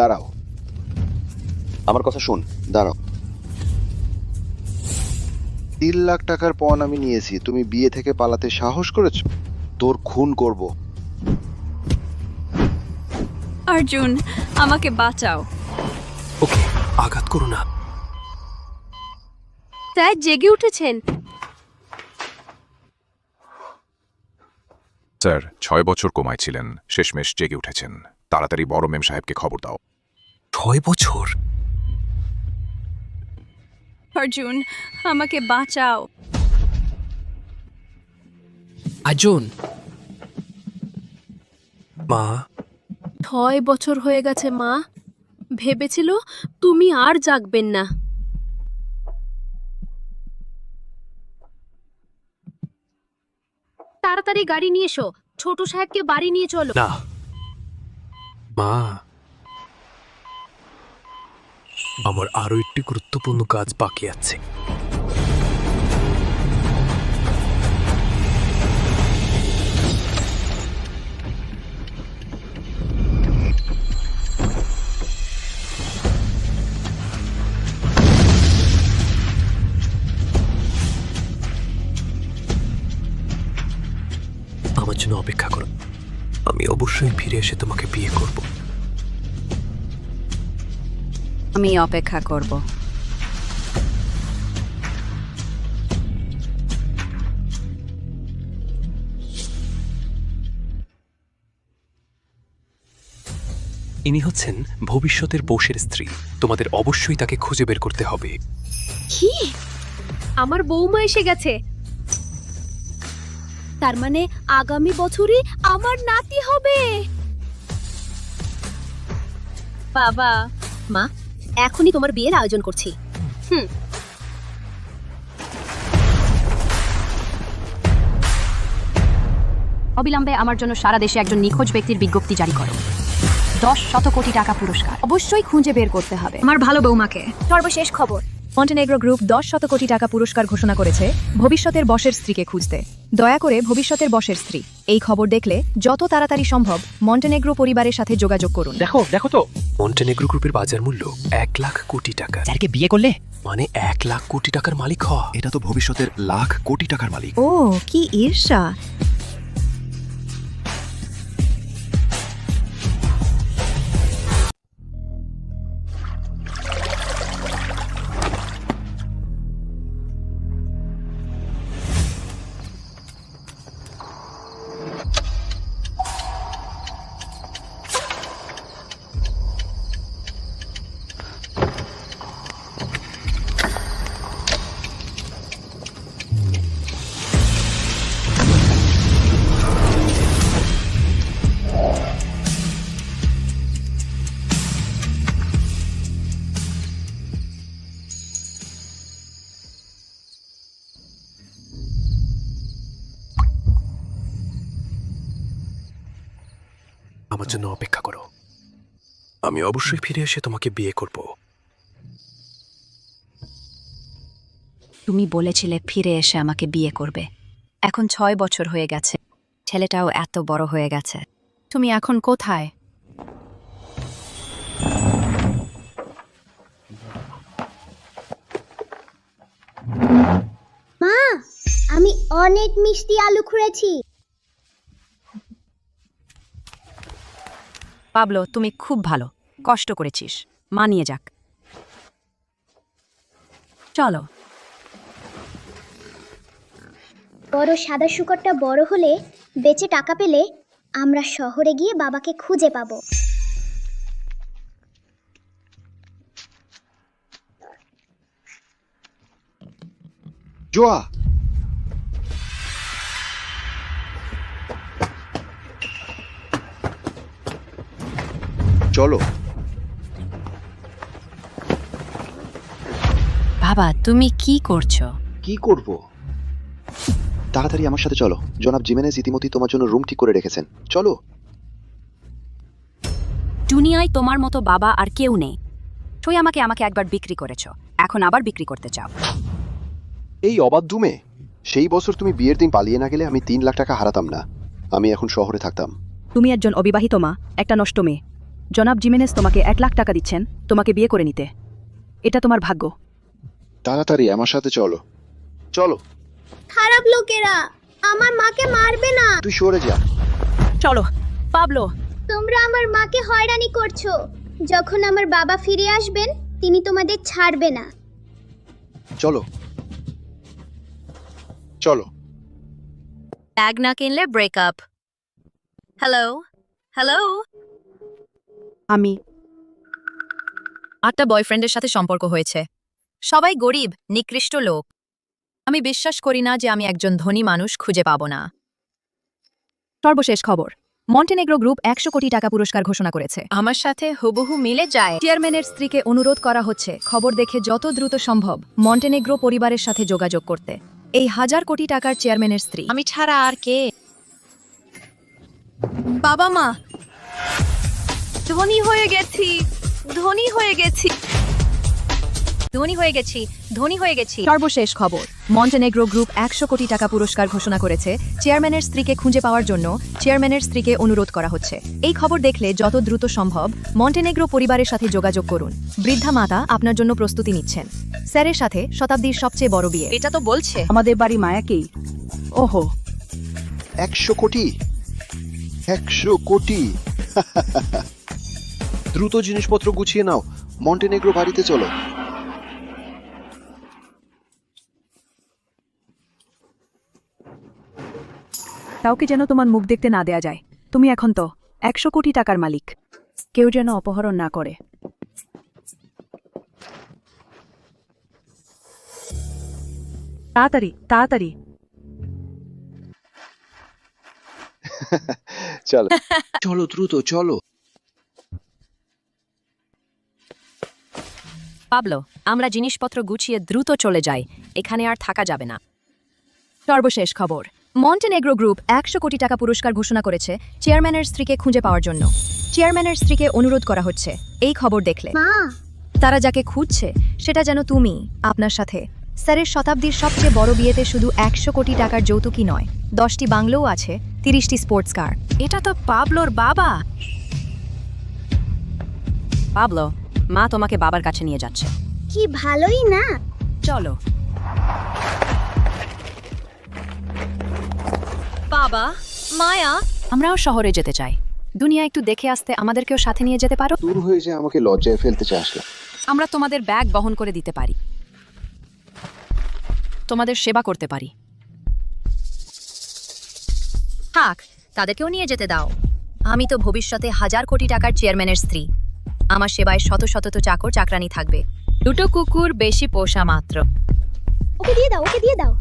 দাঁড়াও, আমার কথা শোন, দাঁড়াও। 3 লাখ টাকার পণ আমি নিয়েছি, তুমি বিয়ে থেকে পালাতে সাহস করেছো? তোর খুন করব। অর্জুন, আমাকে বাঁচাও। ওকে, আঘাত করো না। তাই জেগে উঠেছেন? স্যার, 6 বছর কোমায় ছিলেন, শেষমেশ জেগে উঠেছেন। তাড়াতাড়ি বড় মেম সাহেবকে খবর দাও। 6 বছর? অর্জুন, আমাকে বাঁচাও। আর্জুন, মা। 6 বছর হয়ে গেছে মা। ভেবেছিল তুমি আর জাগবেন না। তাড়াতাড়ি গাড়ি নিয়ে এসো, ছোট সাহেবকে বাড়ি নিয়ে চলো। না মা, আমার আরো একটি গুরুত্বপূর্ণ কাজ বাকি আছে। আমার জন্য অপেক্ষা করো, আমি অবশ্যই ফিরে এসে তোমাকে বিয়ে করব। আমি অপেক্ষা করব। ইনি হচ্ছেন ভবিষ্যতের বউয়ের স্ত্রী। তোমাদের অবশ্যই তাকে খুঁজে বের করতে হবে। কি? আমার বৌমা এসে গেছে। তার মানে আগামী বছরই আমার নাতি হবে। বাবা, মা, এখনই তোমার বিয়ের আয়োজন করছি। অবিলম্বে আমার জন্য সারা দেশে একজন নিখোঁজ ব্যক্তির বিজ্ঞপ্তি জারি করো। 10 কোটি টাকা পুরস্কার। অবশ্যই খুঁজে বের করতে হবে আমার ভালো বৌমাকে। সর্বশেষ খবর, মন্টেনেগ্রো গ্রুপ 10 কোটি টাকা পুরস্কার ঘোষণা করেছে ভবিষ্যতের বসের স্ত্রীকে খুঁজতে। দয়া করে ভবিষ্যতের বসের স্ত্রী এই খবর দেখলে যত তাড়াতাড়ি সম্ভব মন্টেনেগ্রো পরিবারের সাথে যোগাযোগ করুন। দেখো তো, মন্টেনেগ্রো গ্রুপের বাজার মূল্য 1 লাখ কোটি টাকা। যারকে বিয়ে করলে মানে 1 লাখ কোটি টাকার মালিক হওয়া। এটা তো ভবিষ্যতের লাখ কোটি টাকার মালিক। ও কি ঈর্ষা! আমার জন্য অপেক্ষা করো, আমি অবশ্যই ফিরে এসে তোমাকে বিয়ে করব। তুমি বলেছিলে ফিরে এসে আমাকে বিয়ে করবে। এখন 6 বছর হয়ে গেছে, ছেলেটাও এত বড় হয়ে গেছে। তুমি এখন কোথায়? মা, আমি অনেক মিষ্টি আলু খুঁড়েছি। পাবলো, তুমি খুব ভালো কষ্ট করেছিস, মানিয়ে যাক। চলো। বড় সাদা শুকরটা বড় হলে, বেচে টাকা পেলে আমরা শহরে গিয়ে বাবাকে খুঁজে পাবো। জোয়া, চলো। বাবা, তুমি কি করছো? কি করব? তাড়াতাড়ি আমার সাথে চলো, জনাব জিমেনেজ ইতিমধ্যেই তোমার জন্য রুম ঠিক করে রেখেছেন, চলো। দুনিয়ায় তোমার মতো বাবা আর কেউ নেই। তুই আমাকে একবার বিক্রি করেছো, এখন আবার বিক্রি করতে চাও। এই অবাধ্য মেয়ে, সেই বছর তুমি বিয়ের দিন পালিয়ে না গেলে আমি 3 লাখ টাকা হারাতাম না। আমি এখন শহরে থাকতাম। তুমি একজন অবিবাহিত মা, একটা নষ্ট মেয়ে। জনাব জিমেনেস তোমাকে 1 লাখ টাকা দিচ্ছেন তোমাকে বিয়ে করে নিতে। এটা তোমার ভাগ্য। তাড়াতাড়ি আমার সাথে চলো। চলো। খারাপ লোকেরা আমার মাকে মারবে না। তুই সরে যা। চলো পাবলো। তোমরা আমার মাকে হয়রানি করছো। যখন আমার বাবা ফিরে আসবেন তিনি তোমাদের ছাড়বে না। চলো চলো। ব্যাগ না কিনলে ব্রেকআপ। Hello hello. আমি 8টা বয়ফ্রেন্ডের সাথে সম্পর্ক হয়েছে। সবাই গরিব নিকৃষ্ট লোক। আমি বিশ্বাস করি না যে আমি একজন ধনী মানুষ খুঁজে পাবো না। সর্বশেষ খবর, মন্টেনেগ্রো গ্রুপ 100 কোটি টাকা পুরস্কার ঘোষণা করেছে। আমার সাথে হুবহু মিলে যায়। চেয়ারম্যানের স্ত্রীকে অনুরোধ করা হচ্ছে খবর দেখে যত দ্রুত সম্ভব মন্টেনেগ্রো পরিবারের সাথে যোগাযোগ করতে। এই 1000 কোটি টাকার চেয়ারম্যানের স্ত্রী। আমি ছাড়া আর কে? বাবা মা, ধনী হয়ে গেছি, ধনী হয়ে গেছি, ধনী হয়ে গেছি, ধনী হয়ে গেছি। সর্বশেষ খবর, মন্টেনেগ্রো গ্রুপ 100 কোটি টাকা পুরস্কার ঘোষণা করেছে। চেয়ারম্যানের স্ত্রীকে খুঁজে পাওয়ার জন্য চেয়ারম্যানের স্ত্রীকে অনুরোধ করা হচ্ছে। এই খবর দেখলে যত দ্রুত সম্ভব মন্টেনেগ্রো পরিবারের সাথে যোগাযোগ করুন। বৃদ্ধা মাতা আপনার জন্য প্রস্তুতি নিচ্ছেন। স্যারের সাথে শতাব্দীর সবচেয়ে বড় বিয়ে। এটা তো বলছে আমাদের বাড়ি মায়াকেই। ওহো, 100 কোটি 100 কোটি। দ্রুত জিনিসপত্র গুছিয়ে নাও, মন্টেনেগ্রো বাড়িতে চলো। কাউকে যেন তোমার মুখ দেখতে না দেয়া যায়। তুমি এখন তো 100 কোটি টাকার মালিক। কেউ যেন অপহরণ না করে। তাড়াতাড়ি তাড়াতাড়ি। চলো চলো দ্রুত চলো। পাবলো, আমরা জিনিসপত্র গুছিয়ে দ্রুত চলে যাই, এখানে আর থাকা যাবে না। সর্বশেষ খবর, মন্টেনেগ্রো গ্রুপ 100 কোটি টাকা পুরস্কার ঘোষণা করেছে চেয়ারম্যানের স্ত্রীকে খুঁজে পাওয়ার জন্য। চেয়ারম্যানের স্ত্রীকে অনুরোধ করা হচ্ছে এই খবর দেখলে মা, তারা যাকে খুঁজছে সেটা যেন তুমি। আপনার সাথে স্যারের শতাব্দীর সবচেয়ে বড় বিয়েতে শুধু 100 কোটি টাকার যৌতুকই নয়, 10টি বাংলোও আছে, 30টি স্পোর্টস কার। এটা তো পাবলোর বাবা। পাবলো, মা তোমাকে বাবার কাছে নিয়ে যাচ্ছে। কি ভালোই না। চলো। বাবা, মায়া, আমরাও শহরে যেতে চাই। দুনিয়া একটু দেখে আসতে আমাদেরকেও সাথে নিয়ে যেতে পারো? দূর হয়ে যে আমাকে লজ্জায় ফেলতে চাস না। আমরা তোমাদের ব্যাগ বহন করে দিতে পারি, তোমাদের সেবা করতে পারি। থাক, তাদেরকেও নিয়ে যেতে দাও। আমি তো ভবিষ্যতে 1000 কোটি টাকার চেয়ারম্যানের স্ত্রী। আমার সেবায় শত শত তো চাকর চাকরানি থাকবে। দুটো কুকুর বেশি পোষা মাত্র। ওকে দিয়ে দাও, ওকে দিয়ে দাও।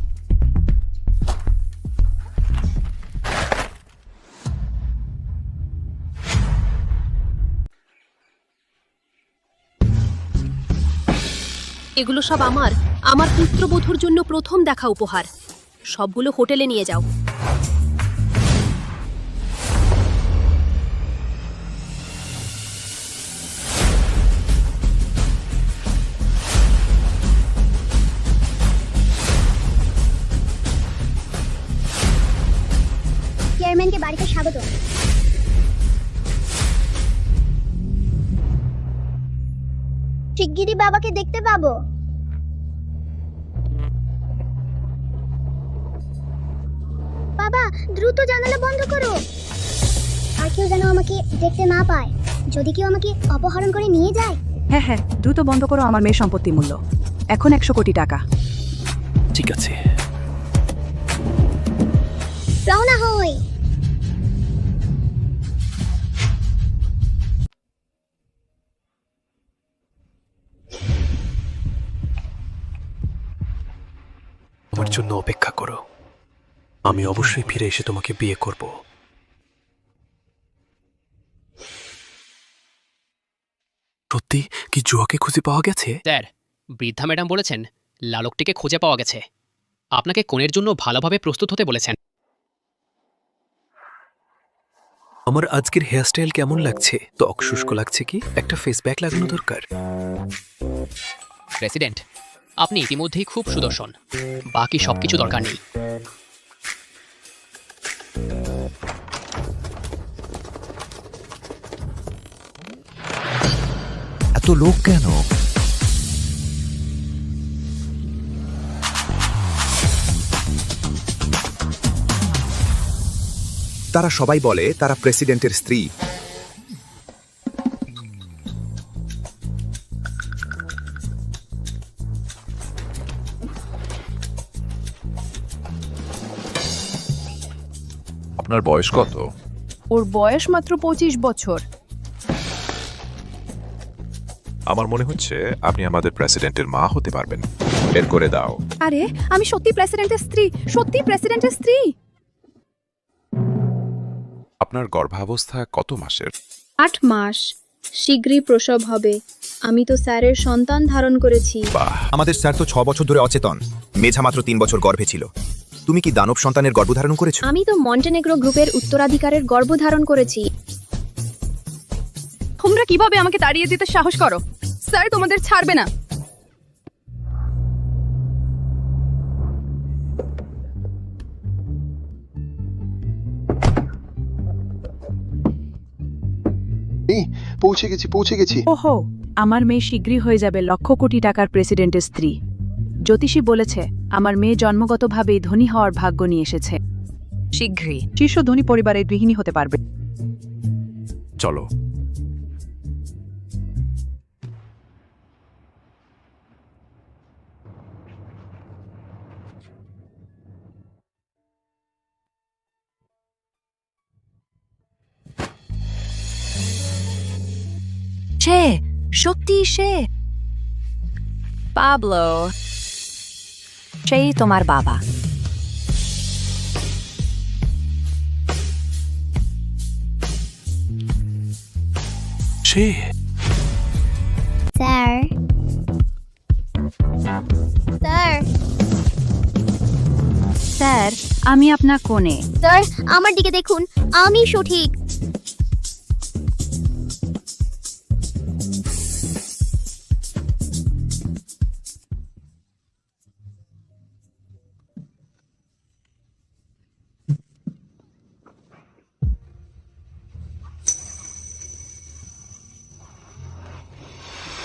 এগুলো সব আমার পুত্রবধূর জন্য প্রথম দেখা উপহার। সবগুলো হোটেলে নিয়ে যাও। চেয়ারম্যানকে বাড়িতে স্বাগত। শিগগিরই বাবাকে দেখতে পাবো। বাবা, দ্রুত জানালা বন্ধ করো। আর কেউ যেন আমাকে দেখতে না পায়। যদি কেউ আমাকে অপহরণ করে নিয়ে যায়। হ্যাঁ হ্যাঁ, দ্রুত বন্ধ করো। আমার মেয়ের সম্পত্তি মূল্য এখন 100 কোটি টাকা। ঠিক আছে। রওনা হই। আমার জন্য অপেক্ষা করো, আমি অবশ্যই ফিরে এসে তোমাকে বিয়ে করব। সত্যি কি জুয়াকে খুঁজে পাওয়া গেছে? স্যার, বৃদ্ধা ম্যাডাম বলেছেন লালকটিকে খুঁজে পাওয়া গেছে। আপনাকে কোণের জন্য ভালোভাবে প্রস্তুত হতে বলেছেন। আমার আজকের হেয়ারস্টাইল কেমন লাগছে? ত্বক শুষ্ক লাগছে কি? একটা ফেস প্যাক লাগানো দরকার। প্রেসিডেন্ট, আপনি ইতিমধ্যেই খুব সুদর্শন, বাকি সবকিছু দরকার নেই। এত লোক কেন? তারা সবাই বলে তারা প্রেসিডেন্টের স্ত্রী। আপনার বয়স কত? ওর বয়স মাত্র 25 বছর। আমার মনে হচ্ছে আপনি আমাদের প্রেসিডেন্টের মা হতে পারবেন। বের করে দাও। আরে আমি সত্যি প্রেসিডেন্টের স্ত্রী, সত্যি প্রেসিডেন্টের স্ত্রী। আপনার গর্ভাবস্থা কত মাসের? 8 মাস। শীঘ্রই প্রসব হবে। আমি তো স্যারের সন্তান ধারণ করেছি। বাহ, আমাদের স্যার তো 6 বছর ধরে অচেতন। মেঝা মাত্র 3 বছর গর্ভে ছিল। তুমি কি দানব সন্তানের গর্ভধারণ করেছো? আমি তো মন্টেনেগ্রো গ্রুপের উত্তরাধিকারের গর্ভধারণ করেছি। তোমরা কিভাবে আমাকে তাড়িয়ে দিতে সাহস করো? স্যার তোমাদের ছাড়বে না। পৌঁছে গেছি। ওহো, আমার মেয়ে শীঘ্রই হয়ে যাবে লক্ষ কোটি টাকার প্রেসিডেন্টের স্ত্রী। জ্যোতিষী বলেছে আমার মেয়ে জন্মগতভাবেই ধনী হওয়ার ভাগ্য নিয়ে এসেছে। শীঘ্রই শীর্ষ ধনী পরিবারের গৃহিণী হতে পারবে। চলো। সে সত্যি সে পাবলো, সেই তোমার বাবা। সে স্যার স্যার স্যার আমি আপনার কোণে। স্যার আমার দিকে দেখুন, আমি সঠিক।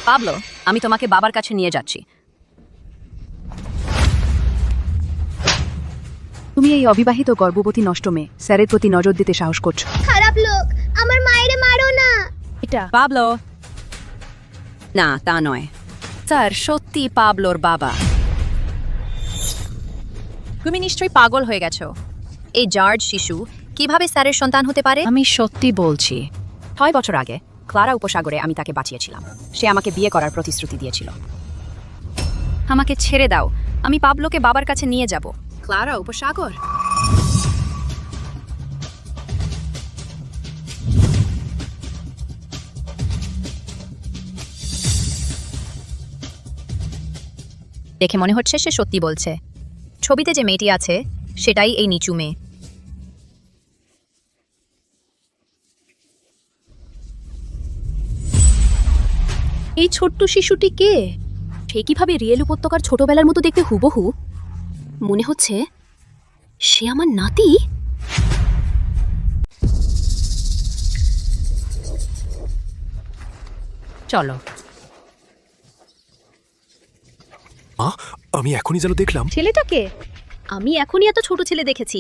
পাবলো, আমি তোমাকে বাবার কাছে নিয়ে যাচ্ছি। তুমি এই অবিবাহিত গর্ভবতী নষ্ট মেয়ে স্যারের প্রতি নজর দিতে সাহস করছো। খারাপ লোক, আমার মায়েরে মারো না। এটা পাবলো না, তা নয়। স্যার সত্যি পাবলোর বাবা। তুমি নিশ্চয়ই পাগল হয়ে গেছো। এই জর্জ শিশু কিভাবে স্যারের সন্তান হতে পারে? আমি সত্যি বলছি। 6 বছর আগে ক্লারা উপসাগরে আমি তাকে বাঁচিয়েছিলাম। সে আমাকে বিয়ে করার প্রতিশ্রুতি দিয়েছিল। আমাকে ছেড়ে দাও, আমি পাবলোকে বাবার কাছে নিয়ে যাব। ক্লারা উপসাগর? দেখে মনে হচ্ছে সে সত্যি বলছে। ছবিতে যে মেয়েটি আছে সেটাই এই নিচু মেয়ে। এই ছোট্ট শিশুটি কে? সে কিভাবে রিয়েল উপত্যকার ছোটবেলার মতো দেখতে হুবহু? মনে হচ্ছে সে আমার নাতি। চলো। আমি এখনই যেন দেখলাম। ছেলেটাকে আমি এখনই এত ছোট ছেলে দেখেছি।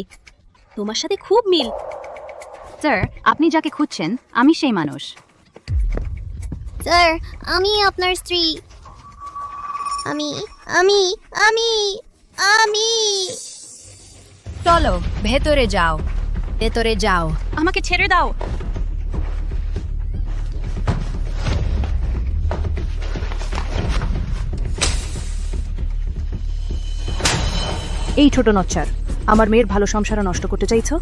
তোমার সাথে খুব মিল। স্যার আপনি যাকে খুঁজছেন আমি সেই মানুষ। স্যার আমি আপনার স্ত্রী। আমি আমি আমি আমি চলো ভেতরে যাও, ভেতরে যাও। আমাকে ছেড়ে দাও। এই ছোট নচ্চার, আমার মেয়ের ভালো সংসার নষ্ট করতে চাইছো?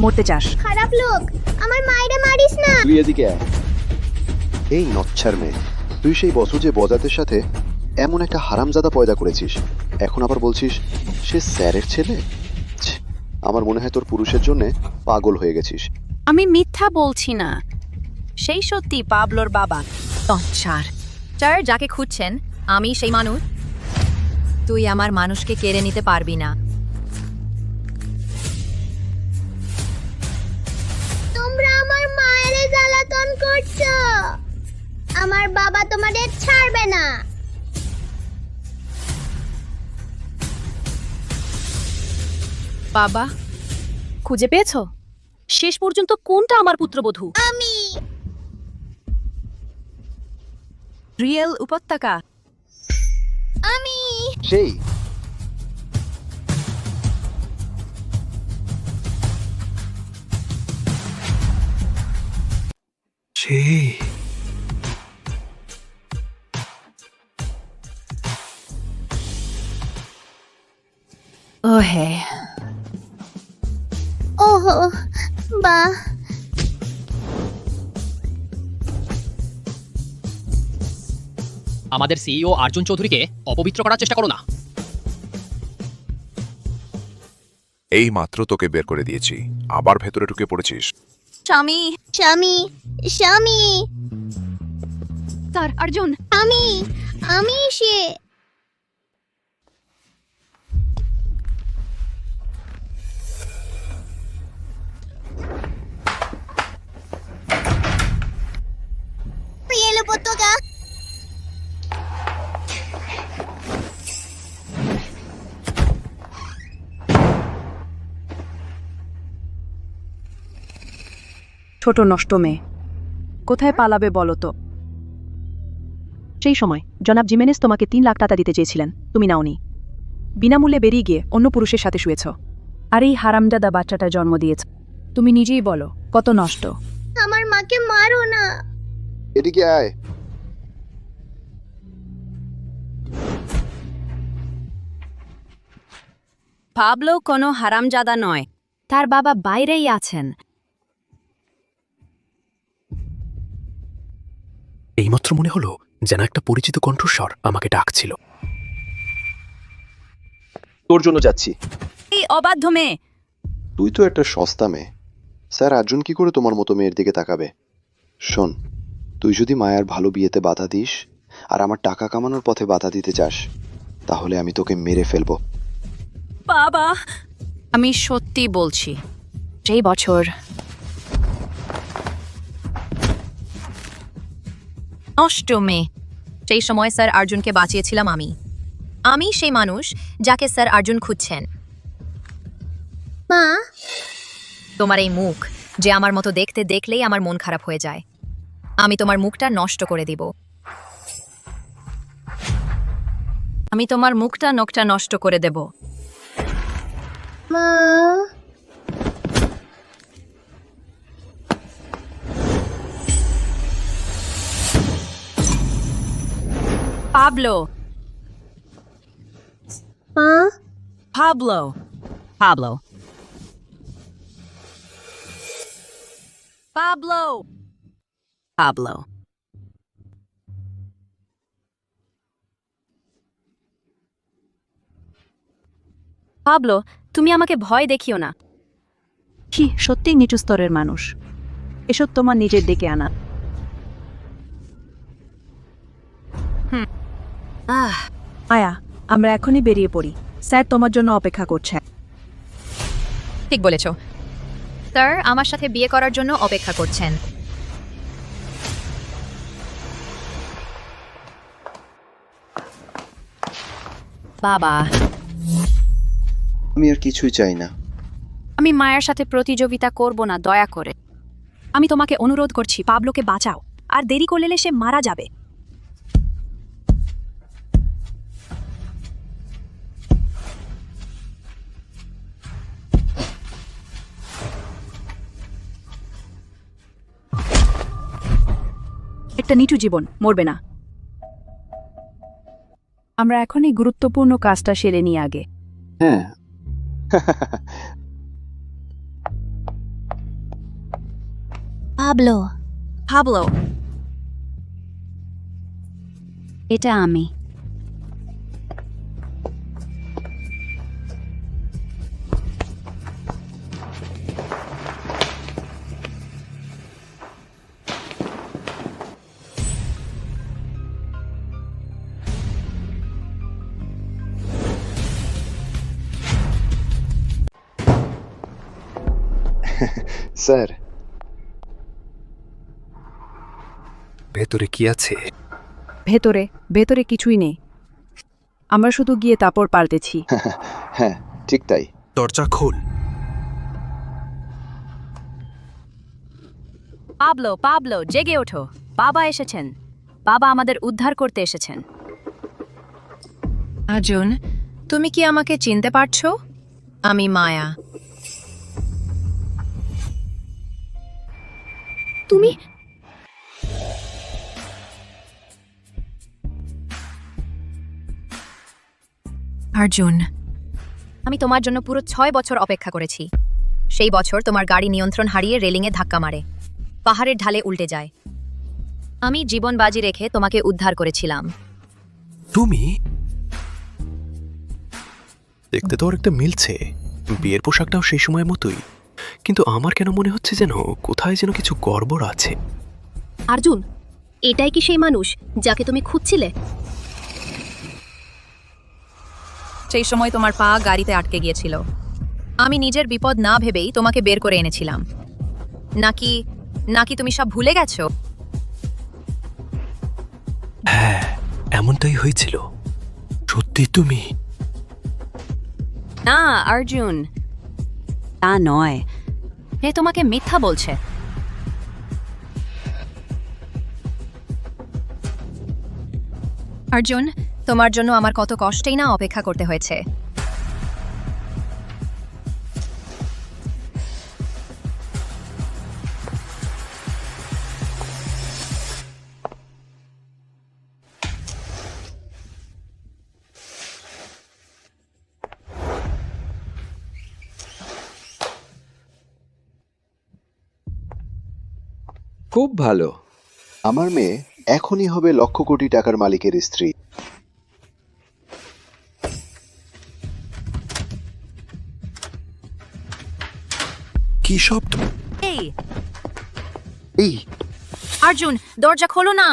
মরতে চাস? খারাপ লোক, আমার মায়েরে মারিস না। তুই এদিকে আয়। এই নচ্ছার মেয়ে, তুই সেই বছর যে বজাতের সাথে এমন একটা হারামজাদা পয়দা করেছিস, এখন আবার বলছিস সে স্যারের ছেলে? ছি, আমার মনে হয় তোর পুরুষের জন্য পাগল হয়ে গেছিস। আমি মিথ্যা বলছি না, সেই সত্যি পাবলোর বাবা। স্যার স্যার যাকে খুঁজছেন আমি সেই মানুষ। তুই আমার মানুষকে কেড়ে নিতে পারবি না। তোমরা আমার মায়েরে জ্বালাতন করছো। আমার বাবা তোমাদের ছাড়বে না। বাবা খুঁজে পেয়েছো? শেষ পর্যন্ত কোনটা আমার পুত্রবধূ? আমি রিয়েল উপত্যকা। আমি সেই সেই ও হ্যাঁ, ওহো বা আমাদের সিইও অর্জুন চৌধুরীকে অপবিত্র করার চেষ্টা করো না। এই মাত্র তোকে বের করে দিয়েছি, আবার ভেতরে ঢুকে পড়েছিস। স্বামী। স্বামী স্বামী স্যার অর্জুন। আমি আমি সে রিয়েল উপত্যকা। ছোট নষ্ট মেয়ে, কোথায় পালাবে বলো তো? সেই সময় জনাব জিমেনেস তোমাকে 3 লাখ টাকা দিতে চেয়েছিলেন, তুমি নাওনি। বিনামূল্যে বেরিয়ে গিয়ে অন্য পুরুষের সাথে শুয়েছ। আর এই হারামজাদা বাচ্চাটা জন্ম দিয়েছ। তুমি নিজেই বলো কত নষ্ট। আমার মাকে মারো না। এদিকে আয়। পাবলো কোনো হারামজাদা নয়, তার বাবা বাইরেই আছেন। এইমাত্র মনে হলো যেন একটা পরিচিত কণ্ঠস্বর আমাকে ডাকছিল। তোর জন্য যাচ্ছি। এই অবাধ্য মেয়ে। তুই তো একটা সস্তা মেয়ে। স্যার অর্জুন কি করে তোমার মতো মেয়ের দিকে তাকাবে? শোন, তুই যদি মায়ার ভালো বিয়েতে বাধা দিস আর আমার টাকা কামানোর পথে বাধা দিতে চাস, তাহলে আমি তোকে মেরে ফেলবো। বাবা, আমি সত্যি বলছি, সেই বছর নষ্ট মেয়ে। সেই সময় স্যার অর্জুনকে বাঁচিয়েছিলাম আমি। আমি সেই মানুষ যাকে স্যার অর্জুন খুঁজছেন। মা তোমার এই মুখ যে আমার মতো দেখতে দেখলেই আমার মন খারাপ হয়ে যায়। আমি তোমার মুখটা নষ্ট করে দিব। আমি তোমার মুখটা নষ্ট করে দেব। মা পাবলো। মা Pablo. Pablo. Pablo. Pablo. Pablo, তুমি আমাকে ভয় দেখিও না। কি সত্যিই নিচু স্তরের মানুষ। এসব তোমার নিজের দিকে আনা। মায়া, আমরা এখনই বেরিয়ে পড়ি। স্যার তোমার জন্য অপেক্ষা করছে। ঠিক বলেছ। স্যার আমার সাথে বিয়ে করার জন্য অপেক্ষা করছেন। বাবা, আমি আর কিছুই চাই না। আমি মায়ের সাথে প্রতিযোগিতা করব না, দয়া করে। আমি তোমাকে অনুরোধ করছি, পাবলোকে বাঁচাও। আর দেরি করলে সে মারা যাবে। একটা নিচু জীবন, মরবে না। আমরা এখনই গুরুত্বপূর্ণ কাজটা সেরে নিই আগে। হ্যাঁ। পাবলো পাবলো, এটা আমি। স্যার, ভেতরে কি আছে? ভেতরে ভেতরে কিছুই নেই, আমরা শুধু গিয়ে তারপর পাল্টেছি। হ্যাঁ, ঠিক তাই। দরজা খোল। পাবলো পাবলো জেগে ওঠো, বাবা এসেছেন, বাবা আমাদের উদ্ধার করতে এসেছেন। অর্জুন, তুমি কি আমাকে চিনতে পারছো? আমি মায়া। তুমি অর্জুন, আমি তোমার জন্য পুরো 6 বছর অপেক্ষা করেছি। সেই বছর তোমার গাড়ি নিয়ন্ত্রণ হারিয়ে রেলিংয়ে ধাক্কা মারে, পাহাড়ের ঢালে উল্টে যায়। আমি জীবন বাজি রেখে তোমাকে উদ্ধার করেছিলাম। তুমি দেখতে তো অনেকটা মিলছে, বিয়ের পোশাকটাও সেই সময়ের মতোই, কিন্তু আমার কেন মনে হচ্ছে যেন কোথায় যেন কিছু গড়বড় আছে। অর্জুন, এটাই কি সেই মানুষ যাকে তুমি খুঁজছিলে? সেই সময় তোমার পা গাড়িতে আটকে গিয়েছিল। আমি নিজের বিপদ না ভেবেই তোমাকে বের করে এনেছিলাম। নাকি নাকি তুমি সব ভুলে গেছো? হ্যাঁ, এমনটাই হয়েছিল। সত্যি তুমি? না অর্জুন, তা নয়, এ তোমাকে মিথ্যা বলছে। অর্জুন, তোমার জন্য আমার কত কষ্টেই না অপেক্ষা করতে হয়েছে। খুব ভালো। আমার মেয়ে এখনই হবে লক্ষ কোটি টাকার মালিকের স্ত্রী। কি সব? এই এই অর্জুন, দরজা খোলো না।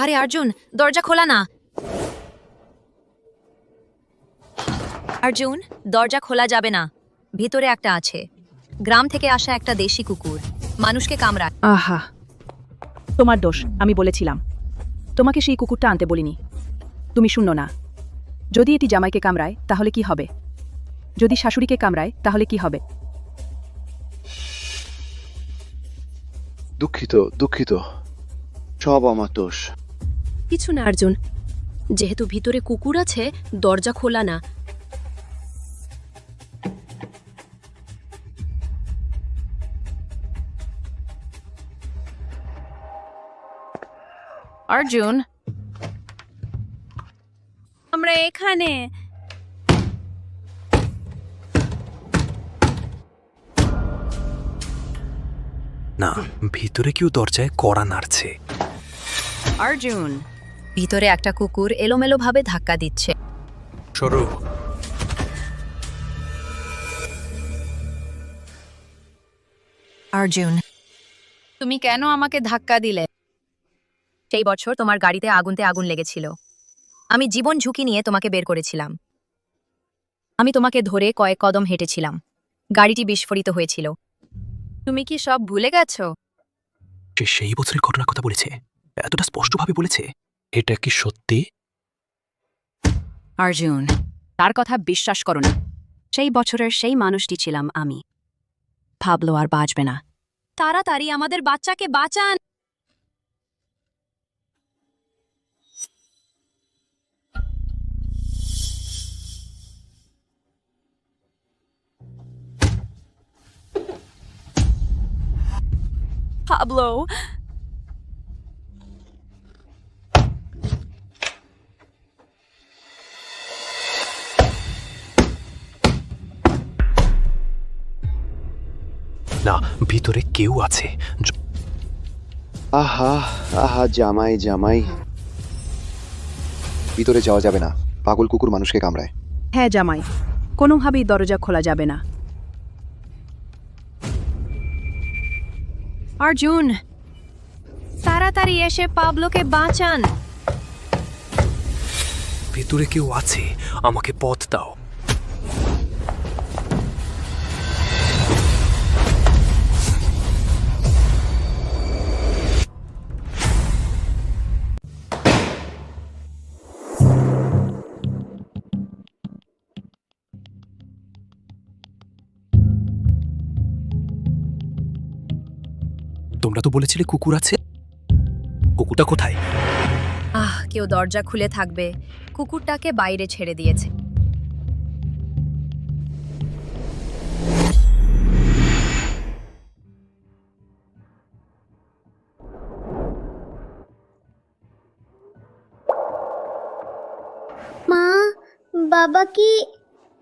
আরে অর্জুন, দরজা খোলা না। অর্জুন, দরজা খোলা যাবে না, ভিতরে একটা আছে। গ্রাম থেকে আসা একটা দেশি কুকুর, মানুষকে কামড়ায়। আহা, তোমার দোষ, আমি বলেছিলাম তোমাকে সেই কুকুরটা আনতে বলিনি। তুমি শুনো না। যদি এটি জামাইকে কামড়ায় তাহলে কি হবে? যদি শাশুড়িকে কামড়ায় তাহলে কি হবে? দুঃখিত, দুঃখিত, সব আমার দোষ। কিছু না অর্জুন, যেহেতু ভিতরে কুকুর আছে, দরজা খোলা না। অর্জুন, আমরা এখানে। না, ভিতরে কেউ দরজায় কড়া নাড়ছে। অর্জুন, ভিতরে একটা কুকুর এলোমেলোভাবে ধাক্কা দিচ্ছে। সরো। অর্জুন, তুমি কেন আমাকে ধাক্কা দিলে? সেই বছর তোমার গাড়িতে আগুন লেগেছিল। আমি জীবন ঝুঁকি নিয়ে তোমাকে বের করেছিলাম। আমি তোমাকে ধরে কয়েক কদম হেঁটেছিলাম। গাড়িটি বিস্ফোরিত হয়েছিল। তুমি কি সব ভুলে গেছো? সে সেই বছরের ঘটনার কথা বলেছে, এতটা স্পষ্টভাবে বলেছে। এটা কি সত্যি? অর্জুন, তার কথা বিশ্বাস করো না। সেই বছরের সেই মানুষটি ছিলাম আমি। ভাবলো আর বাঁচবে না। তাড়াতাড়ি আমাদের বাচ্চাকে বাঁচান। Pablo. না, ভিতরে কেউ আছে। আহা আহা, জামাই জামাই। ভিতরে যাওয়া যাবে না, পাগল কুকুর মানুষকে কামড়ায়। হ্যাঁ জামাই, কোনোভাবেই দরজা খোলা যাবে না। অর্জুন, তাড়াতাড়ি এসে পাবলোকে বাঁচান। ভেতরে কেউ আছে, আমাকে পথ দাও। তোমরা তো বলেছিলে কুকুর আছে, কুকুরটা কোথায়? কেউ দরজা খুলে থাকবে, কুকুরটাকে বাইরে ছেড়ে দিয়েছে। মা, বাবা কি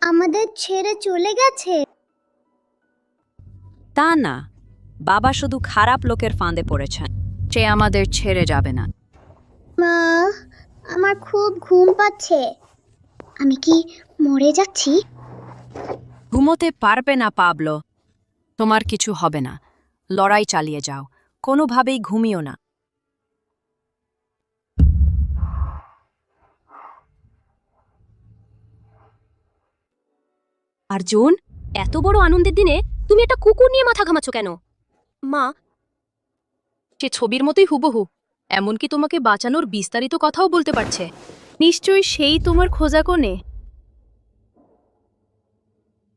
আমাদের ছেড়ে চলে গেছে? তা না, বাবা শুধু খারাপ লোকের ফাঁদে পড়েছেন। সে আমাদের ছেড়ে যাবে না। মা, আমার খুব ঘুম পাচ্ছে। আমি কি মরে যাচ্ছি? ঘুমোতে পারবে না পাবলো, তোমার কিছু হবে না। লড়াই চালিয়ে যাও, কোনোভাবেই ঘুমিও না। অর্জুন, এত বড় আনন্দের দিনে তুমি একটা কুকুর নিয়ে মাথা ঘামাচ্ছ কেন? মা, সে ছবির মতোই হুবহু, এমনকি তোমাকে বাঁচানোর বিস্তারিত কথাও বলতে পারছে। নিশ্চয়ই সেই তোমার খোঁজা কোণে।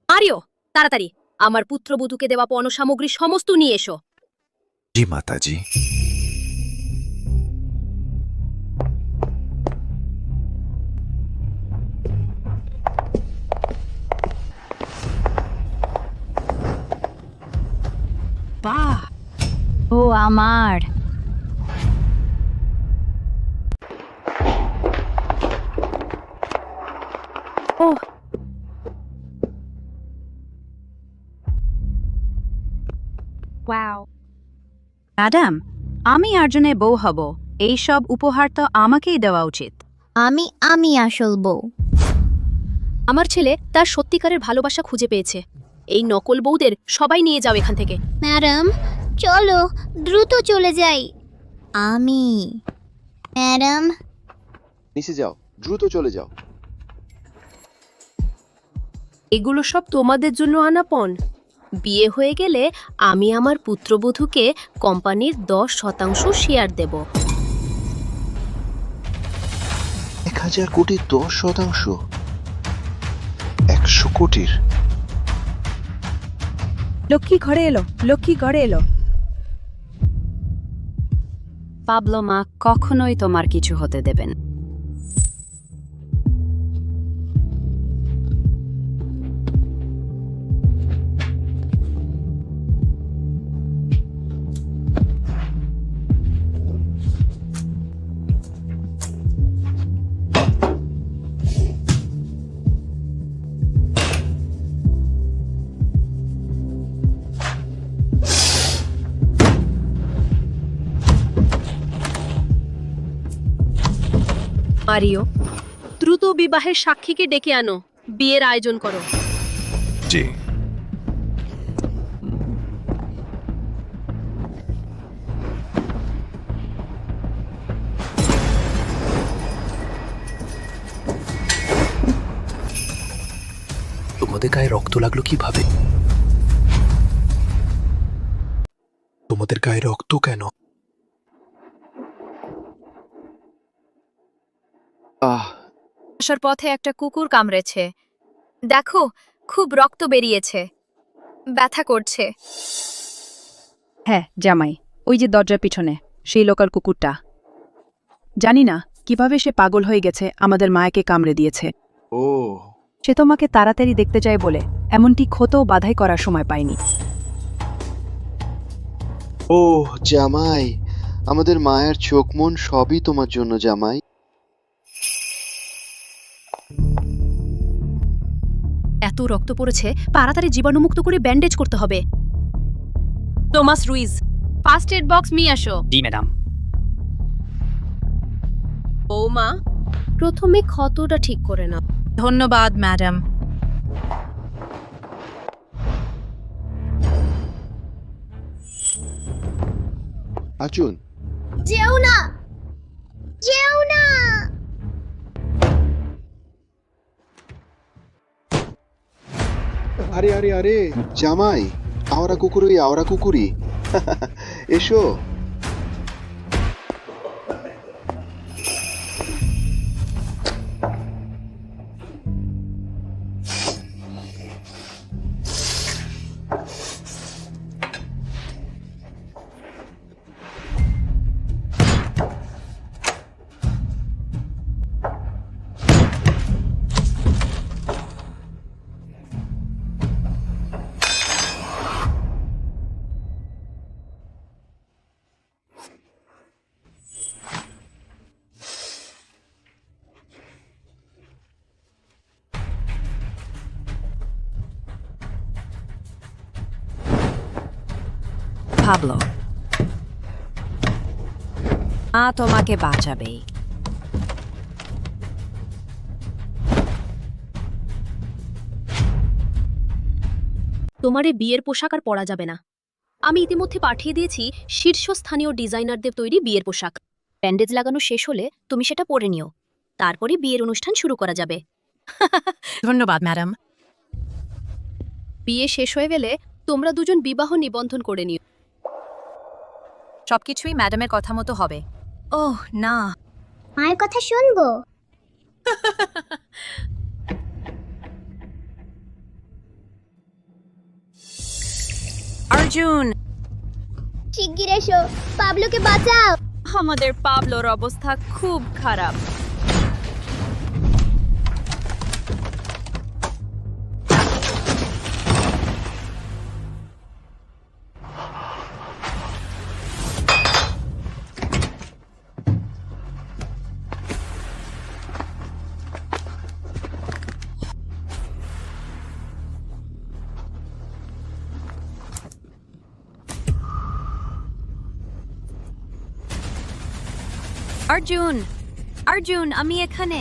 আরিও, তাড়াতাড়ি আমার পুত্রবধূকে দেওয়া পণ্য সামগ্রী সমস্ত নিয়ে এসো। জি মাতাজি। বাহ, ও আমার। ম্যাডাম, আমি অর্জুনের বউ হব, এইসব উপহার তো আমাকেই দেওয়া উচিত। আমি আসল বউ। আমার ছেলে তার সত্যিকারের ভালোবাসা খুঁজে পেয়েছে। এই নকল বউদের সবাই নিয়ে যাও এখান থেকে। ম্যাডাম, চলো দ্রুত চলে যাই। ম্যাডাম, নিচে যাও, দ্রুত চলে যাও। এগুলো সব তোমাদের জন্য আনা পণ। বিয়ে হয়ে গেলে আমি আমার পুত্রবধূকে কোম্পানির 10% শেয়ার দেব। 1000 কোটি 10%? 100 কোটির? লক্ষ্মী ঘরে এলো, লক্ষ্মী ঘরে এলো। পাবলো মা কখনোই তোমার কিছু হতে দেবেন। আরিও, দ্রুত বিবাহের সাক্ষীকে ডেকে আনো, বিয়ের আয়োজন করো। জি। তোমাদের গায়ে রক্ত লাগলো কিভাবে? তোমাদের গায়ে রক্ত কেন? আসার পথে একটা কুকুর কামড়েছে, দেখো খুব রক্ত বেরিয়েছে, ব্যথা করছে। হ্যাঁ জামাই, ওই যে দরজার পিছনে সেই লোকাল কুকুরটা। জানি না কিভাবে সে পাগল হয়ে গেছে, আমাদের মায়াকে কামড়ে দিয়েছে। ও, সে তোমাকে তাড়াতাড়ি দেখতে চায় বলে এমনটি ক্ষতও বাধাই করার সময় পায়নি। ও জামাই, আমাদের মায়ের চোখ মন সবই তোমার জন্য জামাই। এত রক্ত পড়েছে, তাড়াতাড়ি জীবাণুমুক্ত করে ব্যান্ডেজ করতে হবে। Thomas Ruiz, first aid box নিয়ে আসো। জি ম্যাডাম। বৌমা, প্রথমে ক্ষতটা ঠিক করে নাও। ধন্যবাদ ম্যাডাম। আর্জুন, যেও না, যেও না। আরে আরে আরে জামাই, আওরা কুকুরি আওরা কুকুরি, এসো। ভাবলো তোমাকে বাঁচাবে। তোমার এই বিয়ের পোশাক আর পরা যাবে না। আমি ইতিমধ্যে পাঠিয়ে দিয়েছি শীর্ষস্থানীয় ডিজাইনারদের তৈরি বিয়ের পোশাক। ব্যান্ডেজ লাগানো শেষ হলে তুমি সেটা পরে নিও, তারপরে বিয়ের অনুষ্ঠান শুরু করা যাবে। ধন্যবাদ ম্যাডাম। বিয়ে শেষ হয়ে গেলে তোমরা দুজন বিবাহ নিবন্ধন করে নিও। সবকিছুই ম্যাডামের কথা মতো হবে। ওহ না, মায়ের কথা শুনবো। অর্জুন, শিগগির এসো, পাবলোকে বাঁচাও। আমাদের পাবলোর অবস্থা খুব খারাপ। অর্জুন, অর্জুন, আমি এখানে।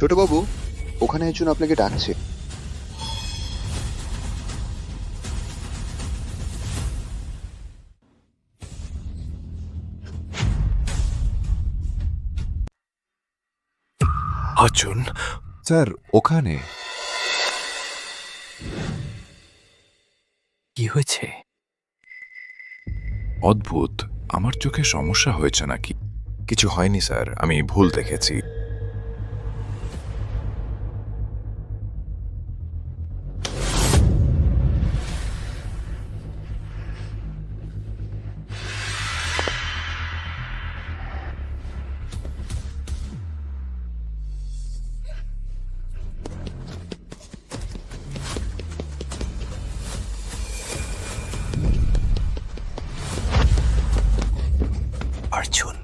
ছোটবাবু, ওখানে একজন আপনাকে ডাকছে। অর্জুন, স্যার ওখানে কি হয়েছে? অদ্ভুত, আমার চোখে সমস্যা হয়েছে নাকি? কিছু হয়নি স্যার, আমি ভুল দেখেছি। অর্জুন,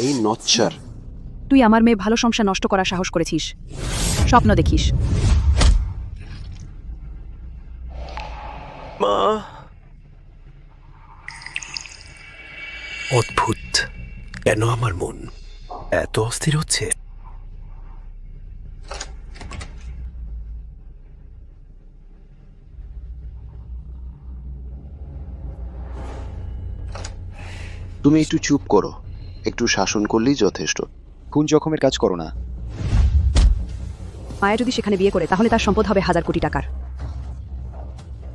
এই নচ্চার, তুই আমার মেয়ে ভালো সংসার নষ্ট করার সাহস করেছিস। স্বপ্ন দেখিস। মা, অদ্ভুত, কেন আমার মন এত অস্থির হচ্ছে? তুমি একটু চুপ করো, একটু শাসন করলেই যথেষ্ট। খুন জখমের কাজ করো না। মায়া যদি সেখানে বিয়ে করে তাহলে তার সম্পদ হবে 1000 কোটি টাকার,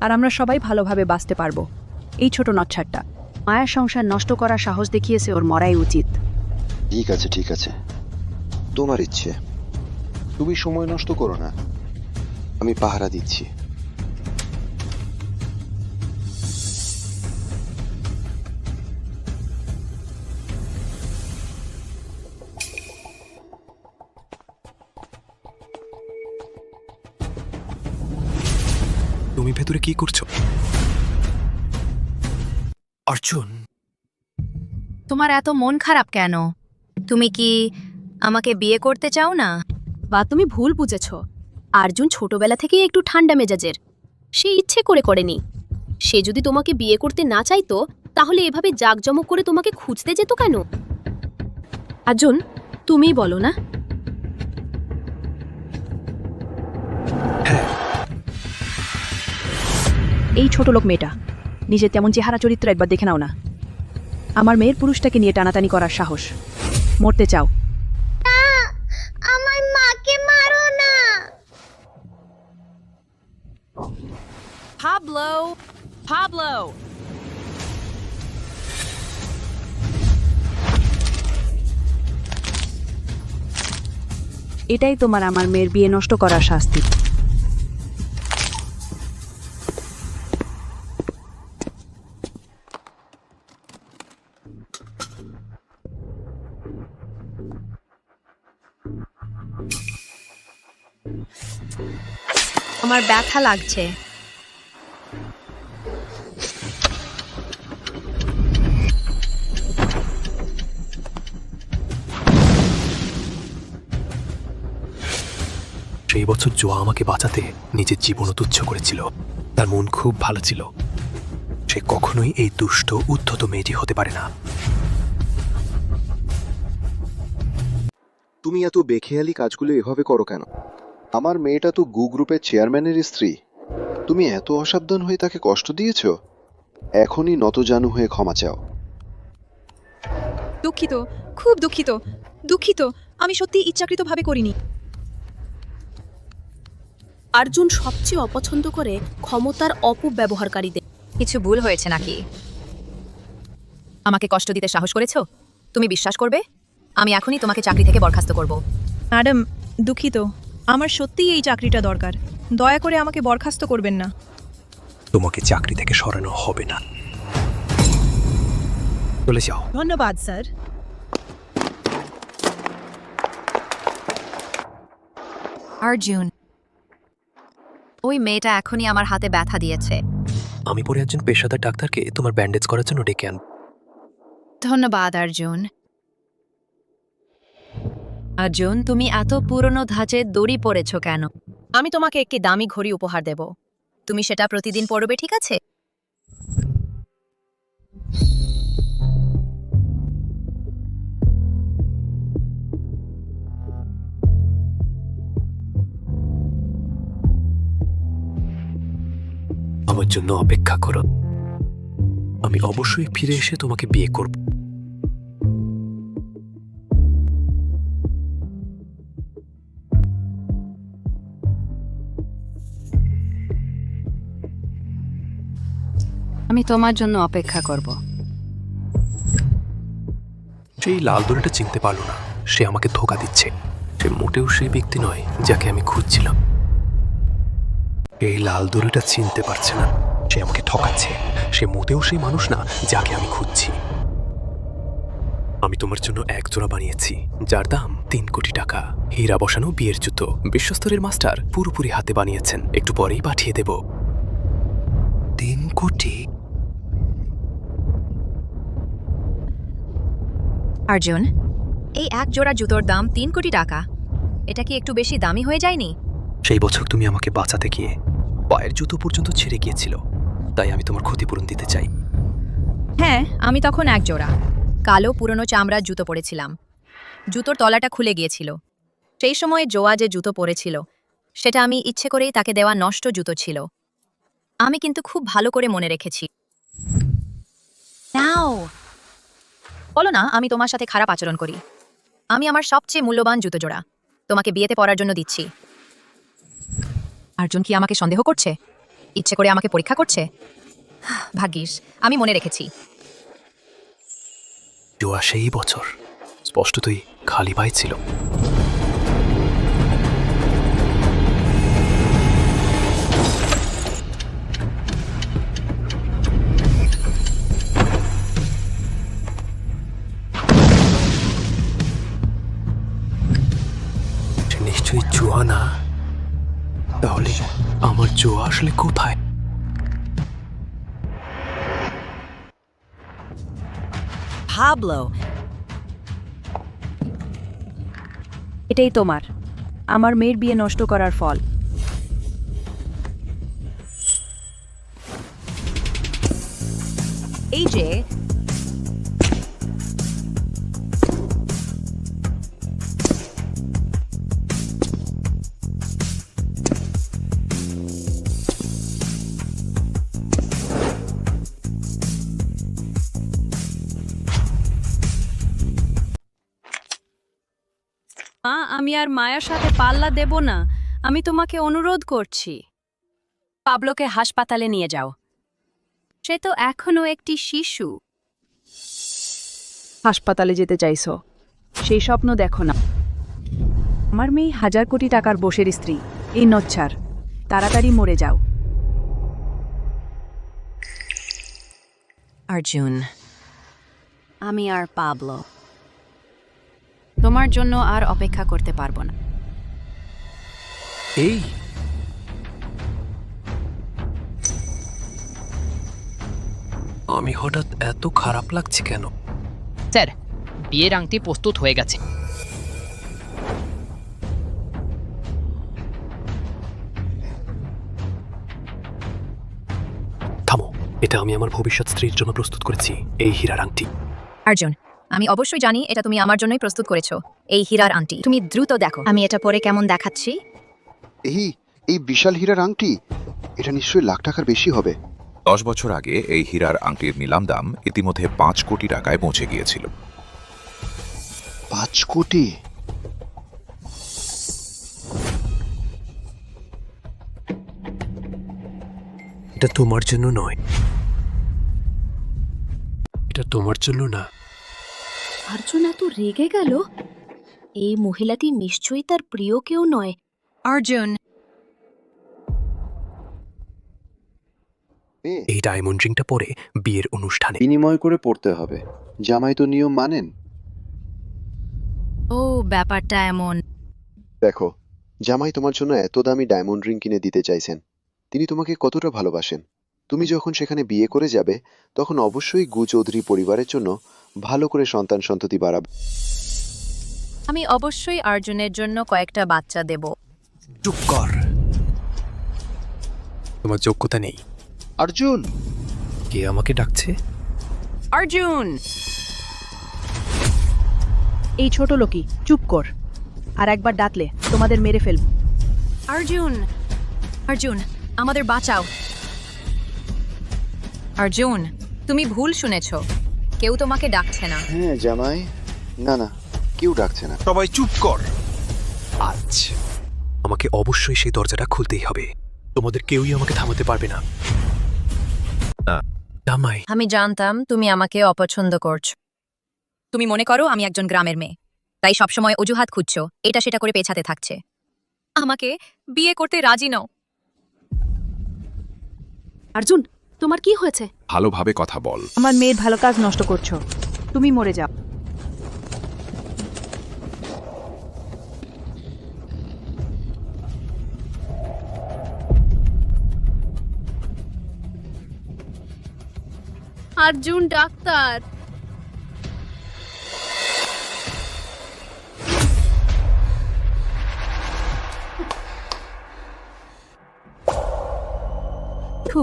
আর আমরা সবাই ভালোভাবে বাঁচতে পারবো। এই ছোট নচ্ছারটা মায়ার সংসার নষ্ট করার সাহস দেখিয়েছে, ওর মরাই উচিত। ঠিক আছে ঠিক আছে, তোমার ইচ্ছে। তুমি সময় নষ্ট করো না, আমি পাহারা দিচ্ছি। তুমি ভেতরে কি করছো? অর্জুন, তোমার এত মন খারাপ কেন? তুমি কি আমাকে বিয়ে করতে চাও না? বা তুমি ভুল বুঝেছ। অর্জুন ছোটবেলা থেকেই একটু ঠান্ডা মেজাজের। সে ইচ্ছে করে করেনি। সে যদি তোমাকে বিয়ে করতে না চাইতো তাহলে এভাবে জাঁকজমক করে তোমাকে খুঁজতে যেত কেন? অর্জুন, তুমিই বলো না। এই ছোট লোক মেয়েটা নিজের তেমন চেহারা চরিত্র একবার দেখে নাও না। আমার মেয়ের পুরুষটাকে নিয়ে টানাটানি করার সাহস। মরতে চাও? আমার মাকে মারো না। Pablo! Pablo! এটাই তোমার আমার মেয়ের বিয়ে নষ্ট করার শাস্তি। আমার ব্যথা লাগছে। সেই বছর জোয়া আমাকে বাঁচাতে নিজের জীবনও তুচ্ছ করেছিল। তার মন খুব ভালো ছিল। সে কখনোই এই দুষ্ট উদ্ধত মেয়েটি হতে পারে না। তুমি এত বেখেয়ালি কাজগুলো এভাবে করো কেন? আমার মেয়েটা তো গু গ্রুপের চেয়ারম্যানের স্ত্রী। তুমি এত অসাবধান হয়ে তাকে কষ্ট দিয়েছো। এখনই নতজানু হয়ে ক্ষমা চাও। দুঃখিত, খুব দুঃখিত। দুঃখিত, আমি সত্যি ইচ্ছাকৃতভাবে করিনি। অর্জুন সবচেয়ে অপছন্দ করে ক্ষমতার অপব্যবহারকারীদের। কিছু ভুল হয়েছে নাকি? আমাকে কষ্ট দিতে সাহস করেছো? তুমি বিশ্বাস করবে? আমি এখনই তোমাকে চাকরি থেকে বরখাস্ত করব। ম্যাডাম, দুঃখিত। আমার সত্যিই এই চাকরিটা দরকার। দয়া করে আমাকে বরখাস্ত করবেন না। তোমাকে চাকরি থেকে সরানো হবে না। চলে যাও। ধন্যবাদ স্যার। অর্জুন, ওই মেয়েটা এখনই আমার হাতে ব্যথা দিয়েছে। আমি পরে একজন পেশাদার ডাক্তারকে তোমার ব্যান্ডেজ করার জন্য ডেকে আনব। ধন্যবাদ অর্জুন। অর্জুন, তুমি এত পুরনো ধাঁচের দড়ি পরেছ কেন? আমি তোমাকে একটি দামি ঘড়ি উপহার দেব। তুমি সেটা প্রতিদিন পরবে, ঠিক আছে? আমার জন্য অপেক্ষা করো। আমি অবশ্যই ফিরে এসে তোমাকে বিয়ে করব। আমি তোমার জন্য অপেক্ষা করব। সেই লাল দড়িটা চিনতে পারলো না। সে আমাকে ধোঁকা দিচ্ছে। সে মোটেও সেই ব্যক্তি নয় যাকে আমি খুঁজছিলাম। এই লাল দড়িটা চিনতে পারছে না। সে আমাকে ঠকাচ্ছে। সে মোটেও সেই মানুষ না যাকে আমি খুঁজছি। আমি তোমার জন্য এক জোড়া বানিয়েছি, যার দাম 3 কোটি টাকা। হীরা বসানো বিয়ের জুতো। বিশ্বস্তরের মাস্টার পুরোপুরি হাতে বানিয়েছেন। একটু পরেই পাঠিয়ে দেব। 3 কোটি? অর্জুন, এই এক জোড়া জুতোর দাম 3 কোটি টাকা। এটা কি একটু বেশি দামি হয়ে যায়নি? সেই বছর তুমি আমাকে বাঁচাতে গিয়ে পায়ের জুতো পর্যন্ত ছিঁড়ে গিয়েছিল। তাই আমি তোমার ক্ষতিপূরণ দিতে চাই। হ্যাঁ, আমি তখন এক জোড়া কালো পুরনো চামড়ার জুতো পরেছিলাম। জুতোর তলাটা খুলে গিয়েছিল। সেই সময় জোয়া যে জুতো পরেছিল সেটা আমি ইচ্ছে করেই তাকে দেওয়া নষ্ট জুতো ছিল। আমি কিন্তু খুব ভালো করে মনে রেখেছি। নাও, বলো না আমি তোমার সাথে খারাপ আচরণ করি। আমি আমার সবচেয়ে মূল্যবান জুতো জোড়া তোমাকে বিয়েতে পরার জন্য দিচ্ছি। অর্জুন কি আমাকে সন্দেহ করছে? ইচ্ছে করে আমাকে পরীক্ষা করছে? ভাগ্যিস আমি মনে রেখেছি। জোয়া সেই বছর স্পষ্টতই খালি পায়ে ছিল। সে নিশ্চয়ই জোয়া না। তাহলে আমার জোয়া আসলে কোথায়? পাবলো। এটাই তোমার আমার মেয়ের বিয়ে নষ্ট করার ফল। এই যে আমি আর মায়ের সাথে পাল্লা দেব না। আমি তোমাকে অনুরোধ করছি, পাবলোকে হাসপাতালে নিয়ে যাও। সে তো এখনো একটি শিশু। হাসপাতালে যেতে চাইছো, সেই স্বপ্ন দেখো না। আমার মেয়ে 1000 কোটি টাকার বসের স্ত্রী। এই নচ্ছার, তাড়াতাড়ি মরে যাও। অর্জুন, আমি আর পাবলো তোমার জন্য আর অপেক্ষা করতে পারবো না। এই আমি হঠাৎ এত খারাপ লাগছে কেন? স্যার, বিয়ের আংটি প্রস্তুত হয়ে গেছে। থামো, এটা আমি আমার ভবিষ্যৎ স্ত্রীর জন্য প্রস্তুত করেছি, এই হীরার আংটি। অর্জুন, আমি অবশ্যই জানি এটা তুমি আমার জন্যই প্রস্তুত করেছো, এই হীরার আংটি। তুমি দ্রুত দেখো আমি এটা পরে কেমন দেখাচ্ছি। এই বিশাল হীরার আংটি, এটা নিশ্চয়ই লাখ টাকার বেশি হবে। 10 বছর আগে এই হীরার আংটির নিলাম দাম ইতিমধ্যে 5 কোটি টাকায় পৌঁছে গিয়েছিল। 5 কোটি? এটা তোমার জন্য নয়, এটা তোমার জন্য না। অর্জুন এত রেগে গেল। এই মহিলাটি নিশ্চয়ই তার প্রিয় কেউ নয়। অর্জুন, এই ডায়মন্ড রিংটা পরে বিয়ের অনুষ্ঠানে বিনিময় করে পড়তে হবে। জামাই তো নিয়ম মানেন। ও ব্যাপারটা এমন। দেখো, জামাই তোমার জন্য এত দামি ডায়মন্ড রিং কিনে দিতে চাইছেন। তিনি তোমাকে কতটা ভালোবাসেন। তুমি যখন সেখানে বিয়ে করে যাবে, তখন অবশ্যই গু চৌধুরী পরিবারের জন্য ভালো করে সন্তান সন্ততি বাড়াবে। আমি অবশ্যই অর্জুনের জন্য কয়েকটা বাচ্চা দেব। চুপ কর, তোমার যোগ্যতা নেই। অর্জুন! কে আমাকে ডাকছে? অর্জুন! এই ছোট লোকই, চুপ কর। আর একবার ডাকলে তোমাদের মেরে ফেলব। অর্জুন! অর্জুন, আমাদের বাঁচাও। অর্জুন, তুমি ভুল শুনেছ, কেউ তোমাকে ডাকছে না। হ্যাঁ জামাই, না, কেউ ডাকছে না। সবাই চুপ কর। আজ আমাকে অবশ্যই সেই দরজাটা খুলতেই হবে। তোমাদের কেউই আমাকে থামাতে পারবে না। জামাই, আমি জানতাম তুমি আমাকে অপছন্দ করছো। তুমি মনে করো আমি একজন গ্রামের মেয়ে, তাই সবসময় অজুহাত খুঁজছো, এটা সেটা করে পেছাতে থাকছে। আমাকে বিয়ে করতে রাজি নও। অর্জুন, তোমার কি হয়েছে? ভালোভাবে কথা বল। আমার মেয়ের ভালো কাজ নষ্ট করছো। তুমি মরে যাও। অর্জুন ডাক্তার। থু।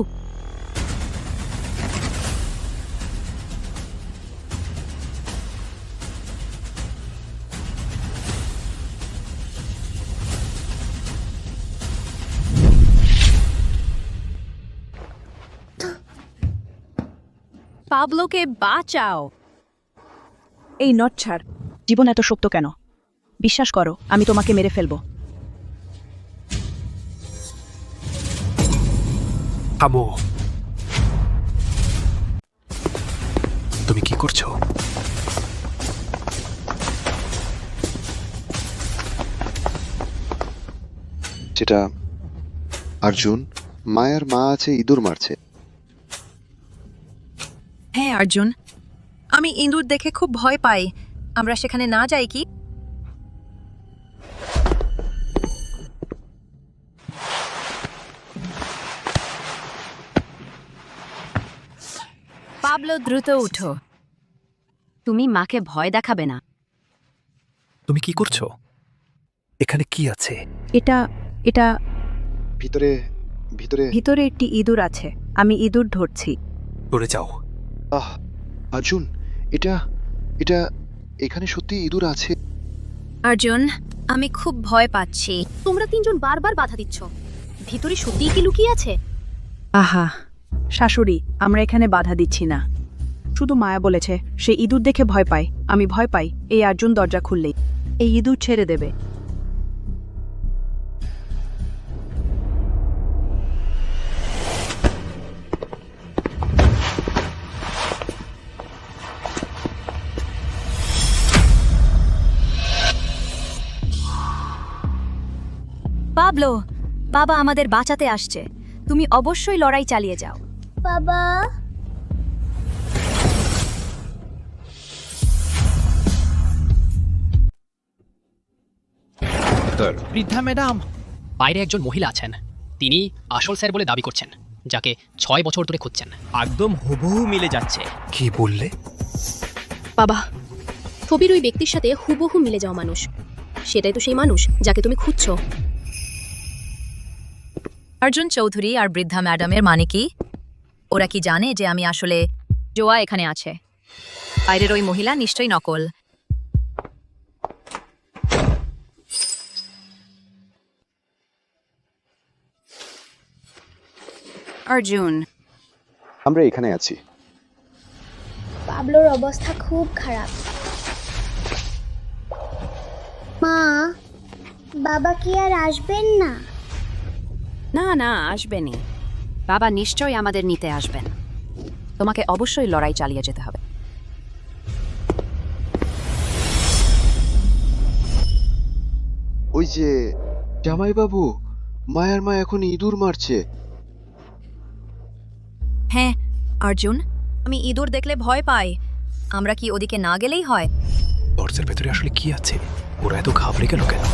পাবলোকে বাঁচাও। এই নট ছাড়। জীবন এত শক্ত কেন? বিশ্বাস করো, আমি তোমাকে মেরে ফেলবো। থামো। তুমি কি করছো? যেটা অর্জুন, মায়ের মা আছে ইঁদুর মারছে। হ্যাঁ অর্জুন, আমি ইঁদুর দেখে খুব ভয় পাই। আমরা সেখানে না যাই কি? পাবলো, দ্রুত উঠো। তুমি মাকে ভয় দেখাবে না। তুমি কি করছো? এখানে কি আছে? এটা এটা ভিতরে ভিতরে ভিতরে একটি ইঁদুর আছে। আমি ইঁদুর ধরছি। সরে যাও। আহ অর্জুন, এটা এটা এখানে সত্যি ইঁদুর আছে? অর্জুন, আমি খুব ভয় পাচ্ছি। তোমরা তিনজন বারবার বাধা দিচ্ছ। ভিতরে সত্যিই কি লুকিয়ে আছে? আহা শাশুড়ি, আমরা এখানে বাধা দিচ্ছি না। শুধু মায়া বলেছে সে ইঁদুর দেখে ভয় পায়। আমি ভয় পাই এই অর্জুন দরজা খুললেই এই ইঁদুর ছেড়ে দেবে। পাবলো, বাবা আমাদের বাঁচাতে আসছে। তুমি অবশ্যই লড়াই চালিয়ে যাও। বাবা, বৃদ্ধা ম্যাডাম, বাইরে একজন মহিলা আছেন। তিনি আসল স্যার বলে দাবি করছেন, যাকে 6 বছর ধরে খুঁজছেন। একদম হুবহু মিলে যাচ্ছে। কি বললে? বাবা, ছবির ওই ব্যক্তির সাথে হুবহু মিলে যাওয়া মানুষ, সেটাই তো সেই মানুষ যাকে তুমি খুঁজছো। অর্জুন চৌধুরী আর বৃদ্ধা ম্যাডামের মানে কি? ওরা কি জানে যে আমি আসলে জোয়া এখানে আছে? বাইরের ওই মহিলা নিশ্চয়ই নকল। অর্জুন, আমরা এখানে আছি। পাবলোর অবস্থা খুব খারাপ। মা, বাবা কি আর আসবেন না? না না, আসবেনি। বাবা নিশ্চয়ই আমাদের নিতে আসবেন। তোমাকে অবশ্যই লড়াই চালিয়ে যেতে হবে। ওই যে জামাইবাবু, মায়ার মা এখন ইঁদুর মারছে। হ্যাঁ অর্জুন, আমি ইঁদুর দেখলে ভয় পাই। আমরা কি ওদিকে না গেলেই হয়? দরজার ভেতরে আসলে কি আছে? ওরা এত ঘাবড়ে গেল কেন?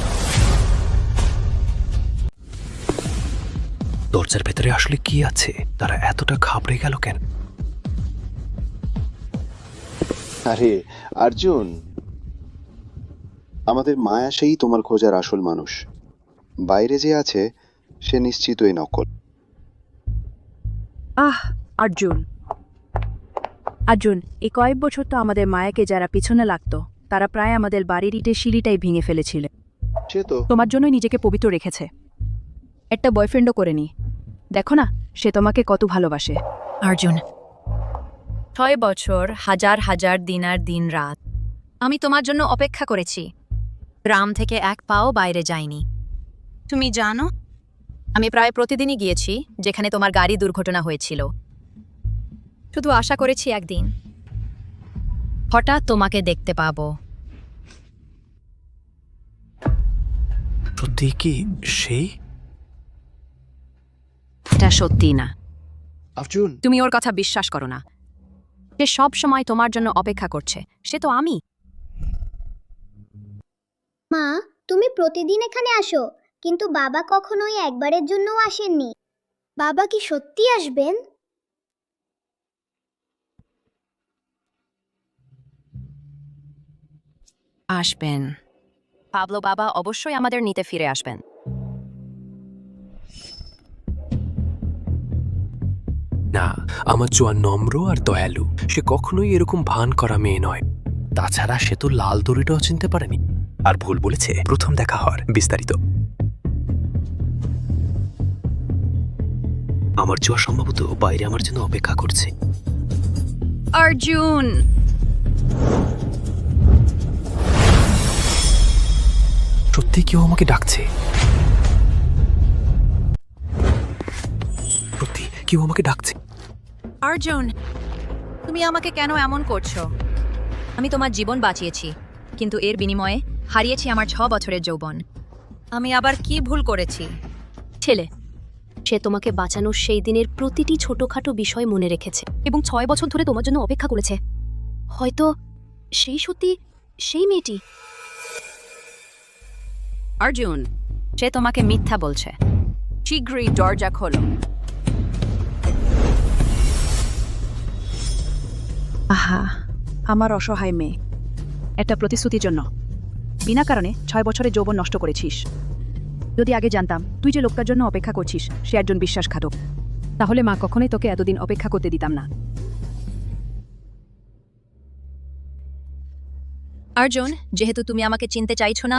দরজার ভেতরে আসলে কি আছে? তারা এতটা ঘাবড়ে গেল কেন? আরে অর্জুন, আমাদের মায়া সেই তোমার খোঁজার আসল মানুষ। বাইরে যে আছে সে নিশ্চিতই নকল। অর্জুন, অর্জুন, এই কয়েক বছর তো আমাদের মায়াকে যারা পিছনে লাগতো তারা প্রায় আমাদের বাড়ির ইটের সিঁড়িটাই ভেঙে ফেলেছিল। সে তো তোমার জন্যই নিজেকে পবিত্র রেখেছে। একটা বয়ফ্রেন্ডও করে নি। দেখো না, সে তোমাকে কত ভালোবাসে। অর্জুন, 6 বছর, হাজার হাজার দিন আর দিন রাত আমি তোমার জন্য অপেক্ষা করেছি। গ্রাম থেকে এক পাও বাইরে যাইনি। তুমি জানো, আমি প্রায় প্রতিদিনই গিয়েছি যেখানে তোমার গাড়ি দুর্ঘটনা হয়েছিল। শুধু আশা করেছি একদিন হঠাৎ তোমাকে দেখতে পাবো। সত্যি কি সেই? এটা সত্যি না। অর্জুন, তুমি ওর কথা বিশ্বাস করো না। সে সব সময় তোমার জন্য অপেক্ষা করছে। সে তো আমি। মা, তুমি প্রতিদিন এখানে আসো, কিন্তু বাবা কখনোই একবারের জন্যও আসেননি। বাবা কি সত্যি আসবেন? আসবেন। পাবলো বাবা অবশ্যই আমাদের নিতে ফিরে আসবেন। না, আমার জোয়া নম্র আর দয়ালু। সে কখনোই এরকম ভান করা মেয়ে নয়। তাছাড়া সে তো লাল দড়িটাও চিনতে পারেনি। আর ভুল বলেছে প্রথম দেখা হওয়ার। বিস্তারিত আমার জোয়া সম্ভবত বাইরে আমার জন্য অপেক্ষা করছে। অর্জুন, সত্যি কেউ আমাকে ডাকছে। সত্যি কেউ আমাকে ডাকছে। অর্জুন, তুমি আমাকে কেন এমন করছো? আমি তোমার জীবন বাঁচিয়েছি, কিন্তু এর বিনিময়ে হারিয়েছি আমার 6 বছরের যৌবন। আমি আবার কি ভুল করেছি? ছেলে, সে তোমাকে বাঁচানোর সেই দিনের প্রতিটি ছোটখাটো বিষয় মনে রেখেছে এবং 6 বছর ধরে তোমার জন্য অপেক্ষা করেছে। হয়তো সেই সত্যি সেই মেয়েটি। অর্জুন, সে তোমাকে মিথ্যা বলছে। শীঘ্রই দরজা খোলো। আহা, আমার অসহায় মেয়ে একটা প্রতিশ্রুতির জন্য বিনা কারণে 6 বছরের যৌবন নষ্ট করেছিস। যদি আগে জানতাম তুই যে লোকটার জন্য অপেক্ষা করছিস সে একজন বিশ্বাসঘাতক, তাহলে মা কখনোই তোকে এতদিন অপেক্ষা করতে দিতাম না। অর্জুন, যেহেতু তুমি আমাকে চিনতে চাইছো না,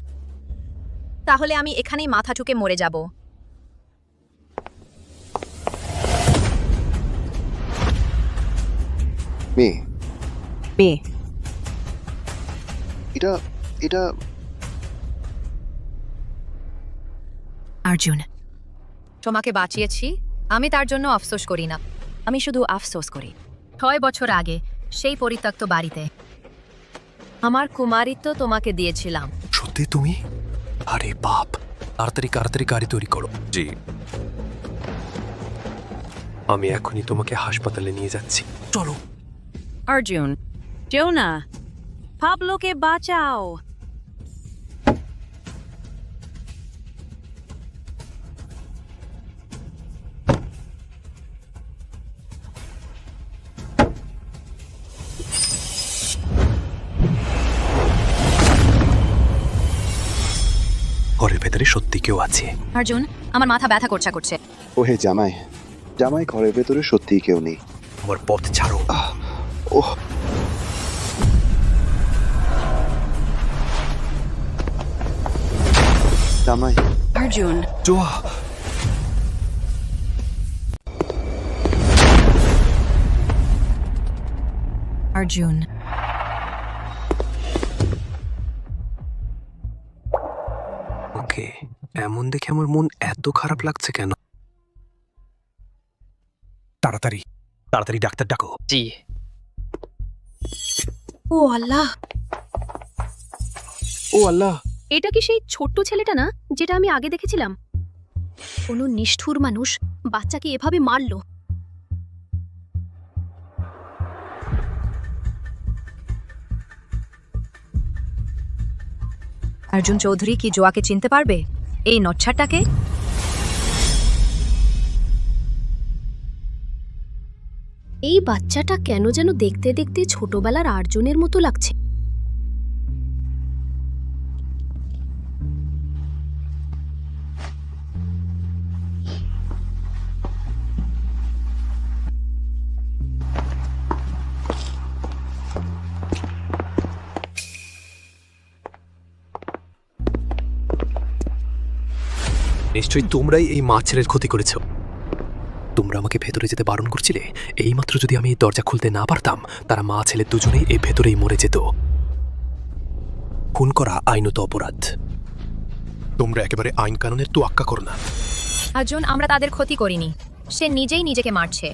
তাহলে আমি এখানেই মাথা ঠুকে মরে যাব। মেয়ে, মেয়ে এটা এটা অর্জুন, তোমাকে বাঁচিয়েছি, আমি তার জন্য আফসোস করি না। আমি শুধু আফসোস করি 6 বছর আগে সেই পরিত্যক্ত বাড়িতে আমার কুমারিত্ব তোমাকে দিয়েছিলাম। সত্যি তুমি? আরে বাপ, তাড়াতাড়ি তাড়াতাড়ি গাড়ি তৈরি করো। জি। আমি এখনই তোমাকে হাসপাতালে নিয়ে যাচ্ছি, চলো। অর্জুন, যেও না, পাবলোকে বাঁচাও। ঘরের ভেতরে সত্যি কেউ আছে। অর্জুন, আমার মাথা ব্যথা করছে। ওহে জামাই, জামাই ঘরের ভেতরে সত্যিই কেউ নেই। আমার পথ ছাড়ো। ওহ, জামাই। অর্জুন, জোয়া, অর্জুন, ওকে, এমন দেখে আমার মন এত খারাপ লাগছে কেন? তাড়াতাড়ি তাড়াতাড়ি ডাক্তার ডাকো। জি। ও আল্লাহ, ও আল্লাহ, এটা কি সেই ছোট্ট ছেলেটা না যেটা আমি আগে দেখেছিলাম? কোনো নিষ্ঠুর মানুষ বাচ্চাকে এভাবে মারলো। অর্জুন চৌধুরী কি জোয়াকে চিনতে পারবে, এই নচ্ছারটাকে? এই বাচ্চাটা কেন যেন দেখতে দেখতে ছোটবেলার আর্জুনের মতো লাগছে। নিশ্চয়ই তোমরাই এই মা ছেলের ক্ষতি করেছ। তোমরা আমাকে ভেতরে যেতে বারণ করছিলে। এইমাত্র যদি আমি এই দরজা খুলতে না পারতাম, তারা মা ছেলে দুজনেই এই ভেতরেই মরে যেত। খুন করা আইনত অপরাধ। তোমরা একেবারে আইন কানুনের তোয়াক্কা করো না। অর্জুন, আমরা তাদের ক্ষতি করিনি, সে নিজেই নিজেকে মারছে।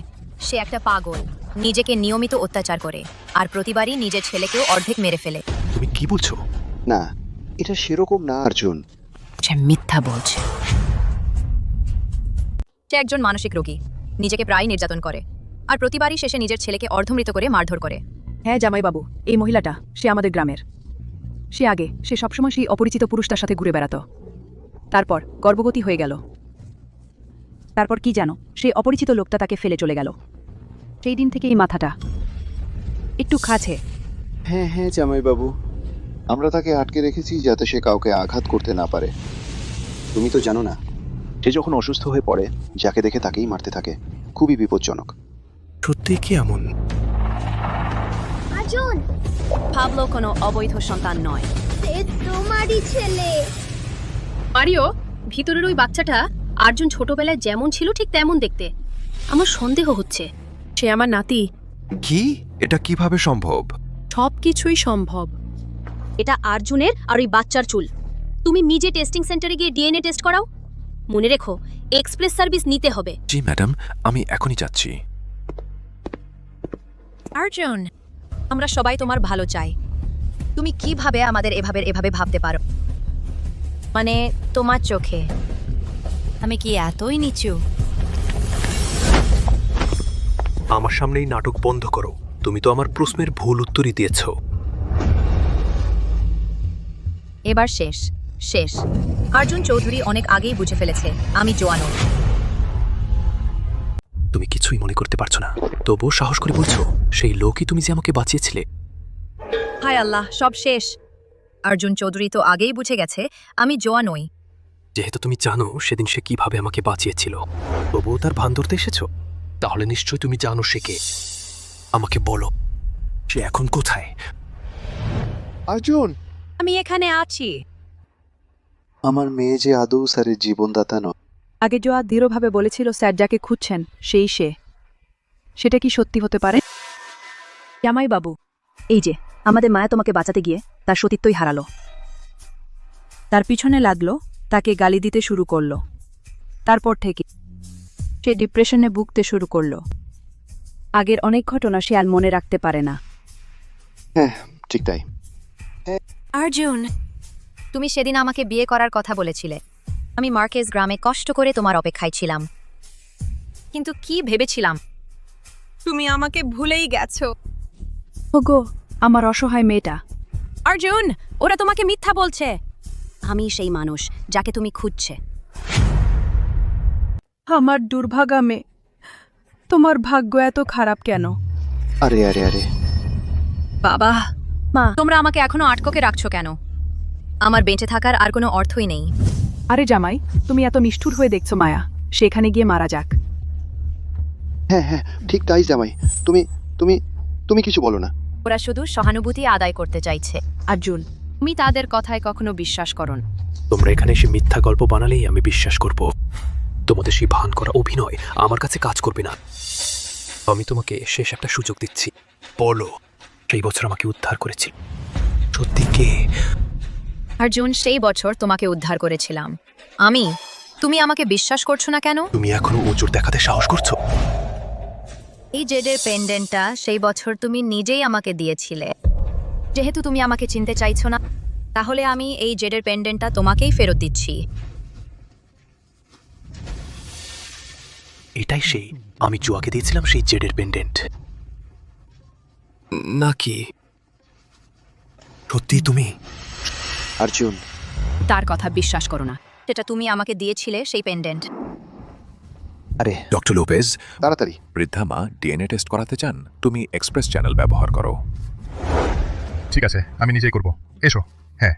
সে একটা পাগল, নিজেকে নিয়মিত অত্যাচার করে, আর প্রতিবারই নিজের ছেলেকেও অর্ধেক মেরে ফেলে। তুমি কি বলছো? না, এটা সেরকম না অর্জুন। সে মিথ্যা বলছে। সে একজন মানসিক রোগী, নিজেকে প্রায় নির্যাতন করে, আর প্রতিবারই শেষে নিজের ছেলেকে অর্ধমৃত করে মারধর করে। হ্যাঁ জামাইবাবু, এই মহিলাটা সে আমাদের গ্রামের। সে সবসময় সেই অপরিচিত পুরুষটার সাথে ঘুরে বেড়াতো। তারপর গর্ভবতী হয়ে গেল। তারপর কি জানো, সেই অপরিচিত লোকটা তাকে ফেলে চলে গেল। সেই দিন থেকে এই মাথাটা একটু খাছে। হ্যাঁ হ্যাঁ জামাইবাবু, আমরা তাকে আটকে রেখেছি যাতে সে কাউকে আঘাত করতে না পারে। তুমি তো জানো না, সে যখন অসুস্থ হয়ে পড়ে যাকে দেখে তাকেই মারতে থাকে। খুবই বিপজ্জনক। সত্যি কি এমন? অর্জুন, পাবলো কোনো অবৈধ সন্তান নয়। সে তোমারই ছেলে। মারিও, ভিতরের ওই বাচ্চাটা আর্জুন ছোটবেলায় যেমন ছিল ঠিক তেমন দেখতে। আমার সন্দেহ হচ্ছে সে আমার নাতি। কি? এটা কিভাবে সম্ভব? সবকিছুই সম্ভব। এটা আর্জুনের আর ওই বাচ্চার চুল। তুমি নিজে টেস্টিং সেন্টারে গিয়ে ডিএনএ টেস্ট করাও। মনে রেখো, এক্সপ্রেস সার্ভিস নিতে হবে। জি ম্যাডাম, আমি এখনই যাচ্ছি। অর্জুন, আমরা সবাই তোমার ভালো চাই। তুমি কিভাবে আমাদের এভাবে ভাবতে পারো? মানে তোমার চোখে আমি কি এতই নিচু? আমার সামনেই নাটক বন্ধ করো। তুমি তো আমার প্রশ্নের ভুল উত্তরই দিয়েছ। এবার শেষ। অর্জুন চৌধুরী অনেক আগেই বুঝে ফেলেছে আমি জোয়ানো। তুমি কিছুই মনে করতে পারছো না, তবুও সাহস করে বলছো সেই লোকই তুমি যে আমাকে বাঁচিয়েছিলে। হায় আল্লাহ, সব শেষ। অর্জুন চৌধুরী তো আগেই বুঝে গেছে আমি জোয়া নই। যেহেতু তুমি জানো সেদিন সে কিভাবে আমাকে বাঁচিয়েছিল, তবুও তার ভান ধরতে এসেছো, তাহলে নিশ্চয়ই তুমি জানো সে কে। আমাকে বলো, সে এখন কোথায়? অর্জুন, আমি এখানে আছি। আমার মেয়ে যে আদৌ স্যারের জীবনদাতা নয়। আগে জোয়া দৃঢ়ভাবে বলেছিল স্যার যাকে খুঁজছেন সেই সে। সেটা কি সত্যি হতে পারে? জামাই বাবু, এই যে আমাদের মায়া তোমাকে বাঁচাতে গিয়ে তার সতীত্বই হারালো। তার পিছনে লাগলো, তাকে গালি দিতে শুরু করলো। তারপর থেকে সে ডিপ্রেশনে ভুগতে শুরু করলো। আগের অনেক ঘটনা সে আর মনে রাখতে পারে না। হ্যাঁ, ঠিক তাই। অর্জুন, তুমি সেদিন আমাকে বিয়ে করার কথা বলেছিলে। আমি মার্কেজ গ্রামে কষ্ট করে তোমার অপেক্ষায় ছিলাম, কিন্তু কি ভেবেছিলাম তুমি আমাকে ভুলেই গেছো। ওগো, আমার অসহায় মেয়েটা। অর্জুন, ওরা তোমাকে মিথ্যা বলছে। আমি সেই মানুষ যাকে তুমি খুঁজছে। আমার দুর্ভাগা মেয়ে, তোমার ভাগ্য এত খারাপ কেন? আরে আরে আরে, বাবা, মা, তোমরা আমাকে এখনো আটকে রাখছো কেন? আমার বেঁচে থাকার আর কোনো অর্থই নেই। আরে জামাই, তুমি এত নিষ্ঠুর হয়ে দেখছো মায়া সেখানে গিয়ে মারা যাক। হ্যাঁ হ্যাঁ, ঠিক তাই জামাই। তুমি তুমি তুমি কিছু বলো না। ওরা শুধু সহানুভূতি আদায় করতে চাইছে। অর্জুন, তুমি তাদের কথায় কখনো বিশ্বাস করো না। তোমরা এখানে এসে মিথ্যা গল্প বানালেই আমি বিশ্বাস করব। তোমাদের সেই ভান করা অভিনয় আমার কাছে কাজ করবে না। আমি তোমাকে শেষ একটা সুযোগ দিচ্ছি, বলো সেই বছর আমাকে উদ্ধার করেছিল সত্যি কে? অর্জুন, সেই বছর তোমাকে উদ্ধার করেছিলাম আমি। তুমি আমাকে বিশ্বাস করছো না কেন? তুমি এখনো ওজোর দেখাতে সাহস করছো? এই জেডের পেন্ডেন্টটা সেই বছর তুমি নিজেই আমাকে দিয়েছিলে। যেহেতু তুমি আমাকে চিনতে চাইছো না, তাহলে আমি এই জেডের পেন্ডেন্টটা তোমাকেই ফেরত দিচ্ছি। এটাই সেই আমি জুয়াকে দিয়েছিলাম সেই জেডের পেন্ডেন্ট নাকি? সত্যি তুমি? অর্জুন, তার কথা বিশ্বাস করো না। সেটা তুমি আমাকে দিয়েছিলে সেই পেন্ডেন্ট। আরে ডক্টর লোপেজ, তাড়াতাড়ি। বৃদ্ধা মা ডিএনএ টেস্ট করাতে চান? তুমি এক্সপ্রেস চ্যানেল ব্যবহার করো। ঠিক আছে, আমি নিজেই করব। এসো। হ্যাঁ,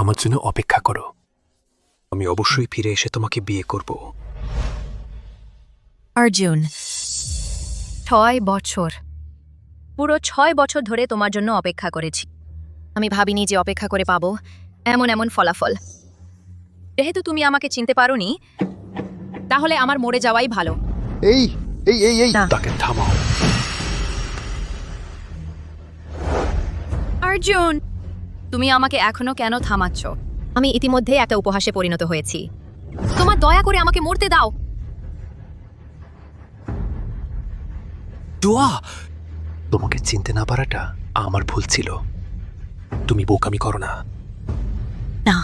আমার জন্য অপেক্ষা করো, আমি অবশ্যই ফিরে এসে তোমাকে বিয়ে করব। অর্জুন, 6 বছর, পুরো 6 বছর ধরে তোমার জন্য অপেক্ষা করেছি। আমি ভাবিনি যে অপেক্ষা করে পাবো এমন এমন ফলাফল। যেহেতু তুমি আমাকে চিনতে পারোনি, তাহলে আমার মরে যাওয়াই ভালো। এই এই এই এই না। তাকে থামাও। অর্জুন, তুমি আমাকে এখনো কেন থামাচ্ছ? আমি ইতিমধ্যেই একটা উপহাসে পরিণত হয়েছি। তোমার দয়া করে আমাকে মরতে দাও। জুয়া, তোমাকে চিনতে না পারাটা আমার ভুল ছিল। তুমি বোকামি করো না। না,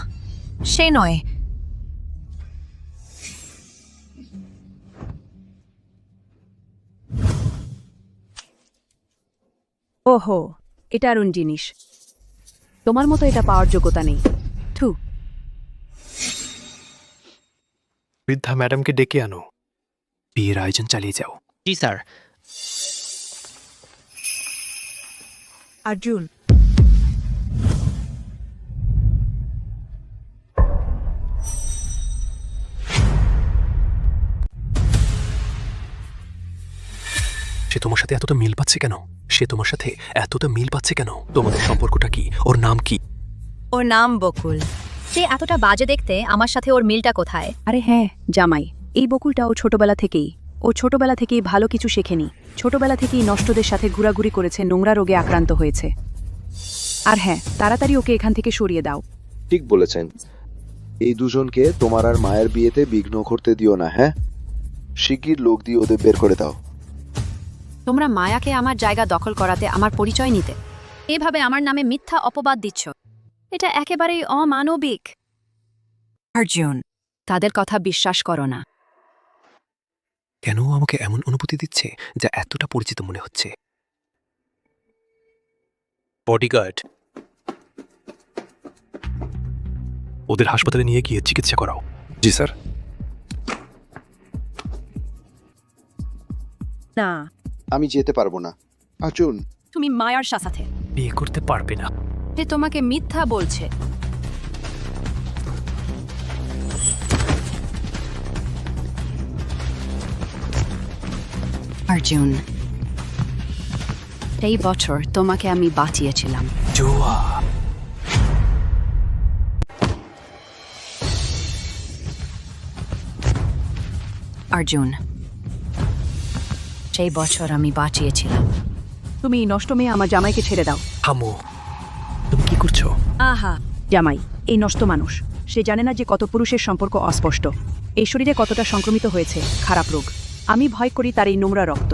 সে নয়। ওহো, এটা আরুণ জিনিস। তোমার মতো এটা পাওয়ার যোগ্যতা নেই। থু। বৃদ্ধা ম্যাডামকে ডেকে আনো, বিয়ের আয়োজন চালিয়ে যাও। জি স্যার। অর্জুন, সে তোমার সাথে এতটা মিল পাচ্ছে কেন? সে তোমার সাথে এতটা মিল পাচ্ছে কেন? তোমাদের সম্পর্কটা কি? ওর নাম কি? ওর নাম বকুল। সে এতটা বাজে দেখতে, আমার সাথে ওর মিলটা কোথায়? আরে হ্যাঁ জামাই, এই বকুলটা ও ছোটবেলা থেকেই ভালো কিছু শেখেনি। ছোটবেলা থেকেই নষ্টদের সাথে ঘোরাঘুরি করেছে, নোংরা রোগে আক্রান্ত হয়েছে। আর হ্যাঁ, তাড়াতাড়ি ওকে এখান থেকে সরিয়ে দাও। ঠিক বলেছেন। এই দুজনকে তোমার আর মায়ের বিয়েতে বিঘ্ন ঘটতে দিও না। হ্যাঁ, শিগগির লোক দিয়ে ওদের বের করে দাও। তোমরা মায়াকে আমার জায়গা দখল করাতে, আমার পরিচয় নিতে এভাবে আমার নামে মিথ্যা অপবাদ দিচ্ছ। এটা একেবারেই অমানবিক। অর্জুন, তাদের কথা বিশ্বাস করো না। কেন আমাকে এমন অনুভূতি দিচ্ছে যা এতটা পরিচিত মনে হচ্ছে? বডিগার্ড, ওদের হাসপাতালে নিয়ে গিয়ে চিকিৎসা করাও। জি স্যার। না, আমি যেতে পারবো না। অর্জুন, তুমি মায়ার সাথে। বিয়ে করতে পারবে না। সে তোমাকে মিথ্যা বলছে। অর্জুন, এই বছর তোমাকে আমি বাঁচিয়েছিলাম। জোয়া, অর্জুন, সেই বছর আমি বাঁচিয়েছিলাম। তুমি নষ্ট মেয়ে আমার জামাইকে ছেড়ে দাও। থামো, তুমি কি করছো? আহা, জামাই এই নষ্ট মানুষ। সে জানে না যে কত পুরুষের সম্পর্ক অস্পষ্ট, এই শরীরে কতটা সংক্রমিত হয়েছে খারাপ রোগ। আমি ভয় করি তার এই নোংরা রক্ত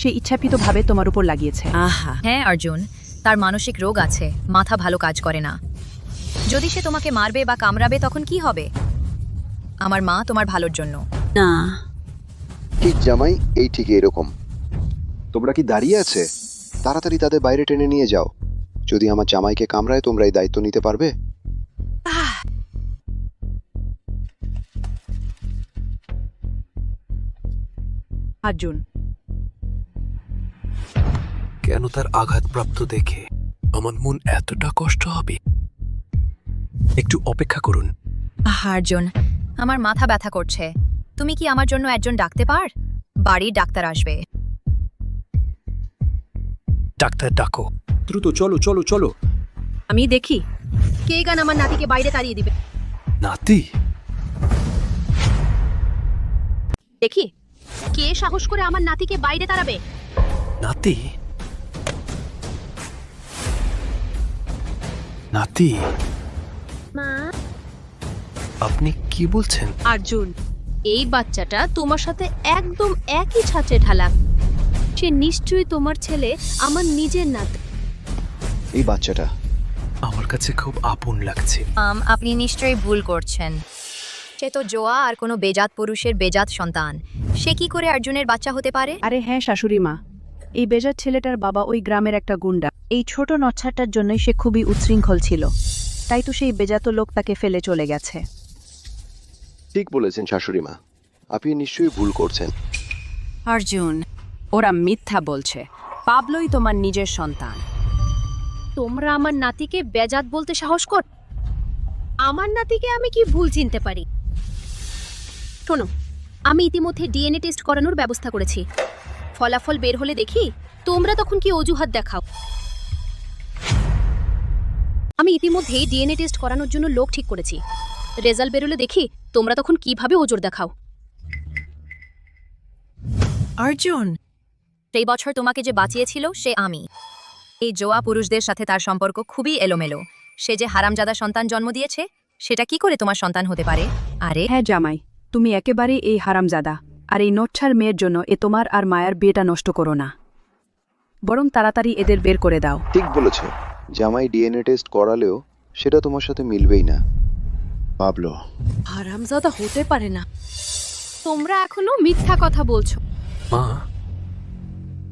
সে ইচ্ছাকৃতভাবে তোমার উপর লাগিয়েছে। আহা, হ্যাঁ অর্জুন, তার মানসিক রোগ আছে, মাথা ভালো কাজ করে না। যদি সে তোমাকে মারবে বা কামড়াবে তখন কি হবে? আমার মা তোমার ভালোর জন্য। না, ঠিক জামাই, এই ঠিক এরকম। তোমরা কি দাঁড়িয়ে আছে? তাড়াতাড়ি তাদের বাইরে টেনে নিয়ে যাও। যদি আমার জামাইকে কামড়ায় তোমরা এই দায়িত্ব নিতে পারবে? অর্জুন, কেন তার আঘাতপ্রাপ্ত দেখে আমার মন এতটা কষ্ট হবে? একটু অপেক্ষা করুন। আহা অর্জুন, আমার মাথা ব্যথা করছে। তুমি কি আমার জন্য একজন ডাকতে পার? বাড়ির ডাক্তার আসবে। ডাক্তার ডাকো, দ্রুত চলো চলো চলো। আমি দেখি কে গান আমার নাতিকে বাইরে তাড়িয়ে দিবে। নাতি, দেখি কে সাহস করে আমার নাতিকে বাইরে তাড়াবে। নাতি, নাতি, মা, আপনি কি বলছেন? অর্জুন, এই বাচ্চাটা তোমার সাথে একদম একই ছাঁচে ঢালা। সে নিশ্চয়ই তোমার ছেলে, আমার নিজের নাতি। এই বাচ্চাটা আমার কাছে খুব আপন লাগছে। আপনি নিশ্চয়ই ভুল করছেন। সে তো জোয়া আর কোনো বেজাত পুরুষের বেজাত সন্তান। সে কি করে অর্জুনের বাচ্চা হতে পারে? আরে হ্যাঁ শাশুড়ি মা, এই বেজার ছেলেটার বাবা ওই গ্রামের একটা গুন্ডা। এই ছোট নচ্ছারটার জন্যই সে খুবই উচ্ছৃঙ্খল ছিল, তাই তো সেই বেজাত লোক তাকে ফেলে চলে গেছে। ঠিক বলেছেন শাশুড়ি মা, আপনি নিশ্চয়ই ভুল করছেন। অর্জুন, ওরা মিথ্যা বলছে। পাবলোই তোমার নিজের সন্তান। তোমরা আমার নাতিকে বেজাত বলতে সাহস কর? আমার নাতিকে আমি কি ভুল চিনতে পারি? শোনো, আমি ইতিমধ্যে ডিএনএ টেস্ট করানোর ব্যবস্থা করেছি। ফলাফল বের হলে দেখি তোমরা তখন কি অজুহাত দেখাও। আমি ইতিমধ্যেই ডিএনএ টেস্ট করানোর জন্য লোক ঠিক করেছি। রেজাল্ট বেরোলে দেখি তোমরা তখন কিভাবে ওজোর দেখাও। অর্জুন, সেই বছর তোমাকে যে বাঁচিয়েছিল সে আমি। এই জোয়া পুরুষদের সাথে তার সম্পর্ক খুবই এলোমেলো। সে যে হারামজাদা সন্তান জন্ম দিয়েছে, সেটা কি করে তোমার সন্তান হতে পারে? আরে হ্যাঁ জামাই, তুমি একেবারে এই হারামজাদা আর এই নচ্ছার মেয়ের জন্য তোমার আর মায়ের বিয়েটা নষ্ট করো না, বরং তাড়াতাড়ি এদের বের করে দাও। ঠিক বলেছ, জামাই ডিএনএ টেস্ট করালেও সেটা তোমার সাথে মিলবেই না। পাবলো, হারামজাদা হতে পারে না। তোমরা এখনো মিথ্যা কথা বলছো। মা,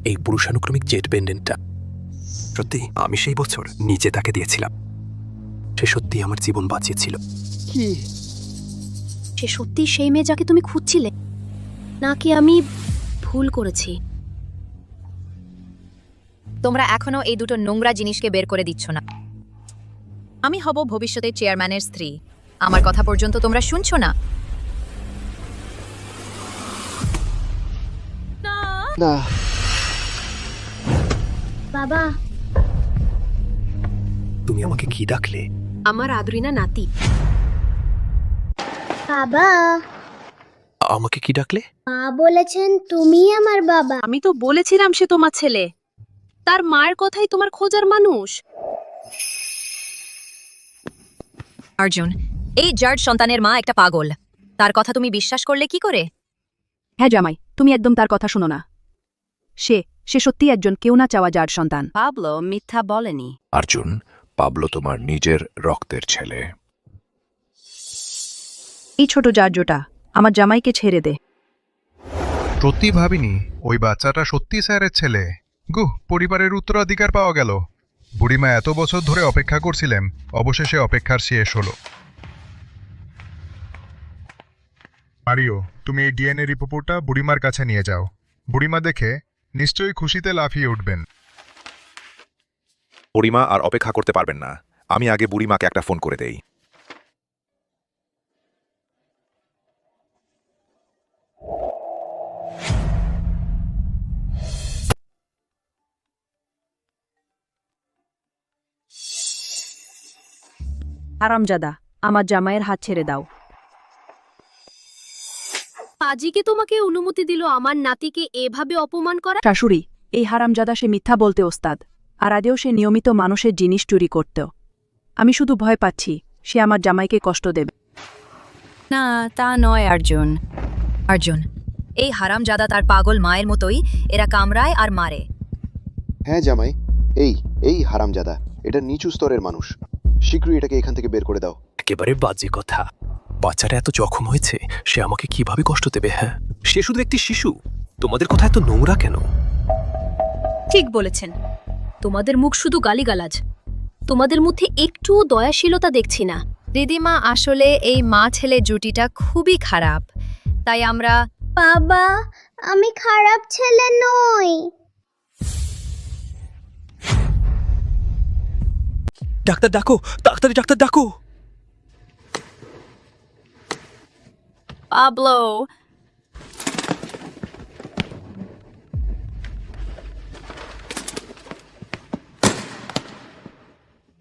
এই পুরুষানুক্রমিক জেট পেন্ডেন্টটা সত্যি আমি সেই বছর নিজে তাকে দিয়েছিলাম। সে সত্যি আমার জীবন বাঁচিয়েছিল। সে সত্যি সেই মেয়ে যাকে তুমি খুঁজছিলে, নাকি আমি ভুল করেছি? তোমরা এখনো এই দুটো নোংরা জিনিসকে বের করে দিচ্ছ না। আমি হব ভবিষ্যতের চেয়ারম্যানের স্ত্রী। আমার কথা পর্যন্ত তোমরা শুনছো না? না বাবা, তুমি আমাকে কি ডাকলে? আমার আদরিনা নাতি। বাবা, আমাকে কি ডাকলে? মা বলেছেন তুমি আমার বাবা। আমি তো বলেছিলাম সে তোমার ছেলে। তার মায়ের কথাই তোমার খোঁজার মানুষ। অর্জুন, এই জার্জ সন্তানের মা একটা পাগল। তার কথা তুমি বিশ্বাস করলে কি করে? হ্যাঁ জামাই, তুমি একদম তার কথা শোনো না। সে সত্যি একজন কেউ না চাওয়া যার সন্তান। পাবলো মিথ্যা বলেনি। অর্জুন, পাবলো তোমার নিজের রক্তের ছেলে। এই ছোট জার্জটা আমার জামাইকে ছেড়ে দে। সত্যি ভাবিনি ওই বাচ্চাটা সত্যি স্যারের ছেলে। গুহ, পরিবারের উত্তরাধিকার পাওয়া গেল। বুড়িমা এত বছর ধরে অপেক্ষা করছিলেন, অবশেষে অপেক্ষার শেষ হলো। মারিও, তুমি এই ডিএনএ রিপোর্টটা বুড়িমার কাছে নিয়ে যাও। বুড়িমা দেখে নিশ্চয়ই খুশিতে লাফিয়ে উঠবেন। বুড়িমা আর অপেক্ষা করতে পারবেন না। আমি আগে বুড়িমাকে একটা ফোন করে দেই। হারামজাদা, আমার জামাইয়ের হাত ছেড়ে দাও। আজিকে তোমাকে অনুমতি দিল আমার নাতিকে এভাবে অপমান করা? শাশুড়ি, এই হারামজাদা সে মিথ্যা বলতে ওস্তাদ, আর আদেও সে নিয়মিত মানুষের জিনিস চুরি করত। আমি শুধু ভয় পাচ্ছি সে আমার জামাইকে কষ্ট দেবে। না, তা নয় অর্জুন। অর্জুন, এই হারামজাদা তার পাগল মায়ের মতোই এরা কামড়ায় আর মারে। হ্যাঁ জামাই, এই হারামজাদা এটা নিচু স্তরের মানুষ। শীঘ্রই এটাকে এখান থেকে বের করে দাও। একেবারে বাজে কথা। বাচ্চাটা এত জখম হয়েছে, সে আমাকে কিভাবে কষ্ট দেবে? হ্যাঁ, সে শুধু একটি শিশু। তোমাদের কথা এত নোংরা কেন? ঠিক বলেছেন, তোমাদের মুখ শুধু গালিগালাজ, তোমাদের মধ্যে একটুও দয়াশীলতা দেখছি না। দিদিমা, আসলে এই মা ছেলে জুটিটা খুবই খারাপ, তাই আমরা বাবা, আমি খারাপ ছেলে নই। ডাক্তার ডাকো, তাড়াতাড়ি ডাক্তার ডাকো। পাবলো,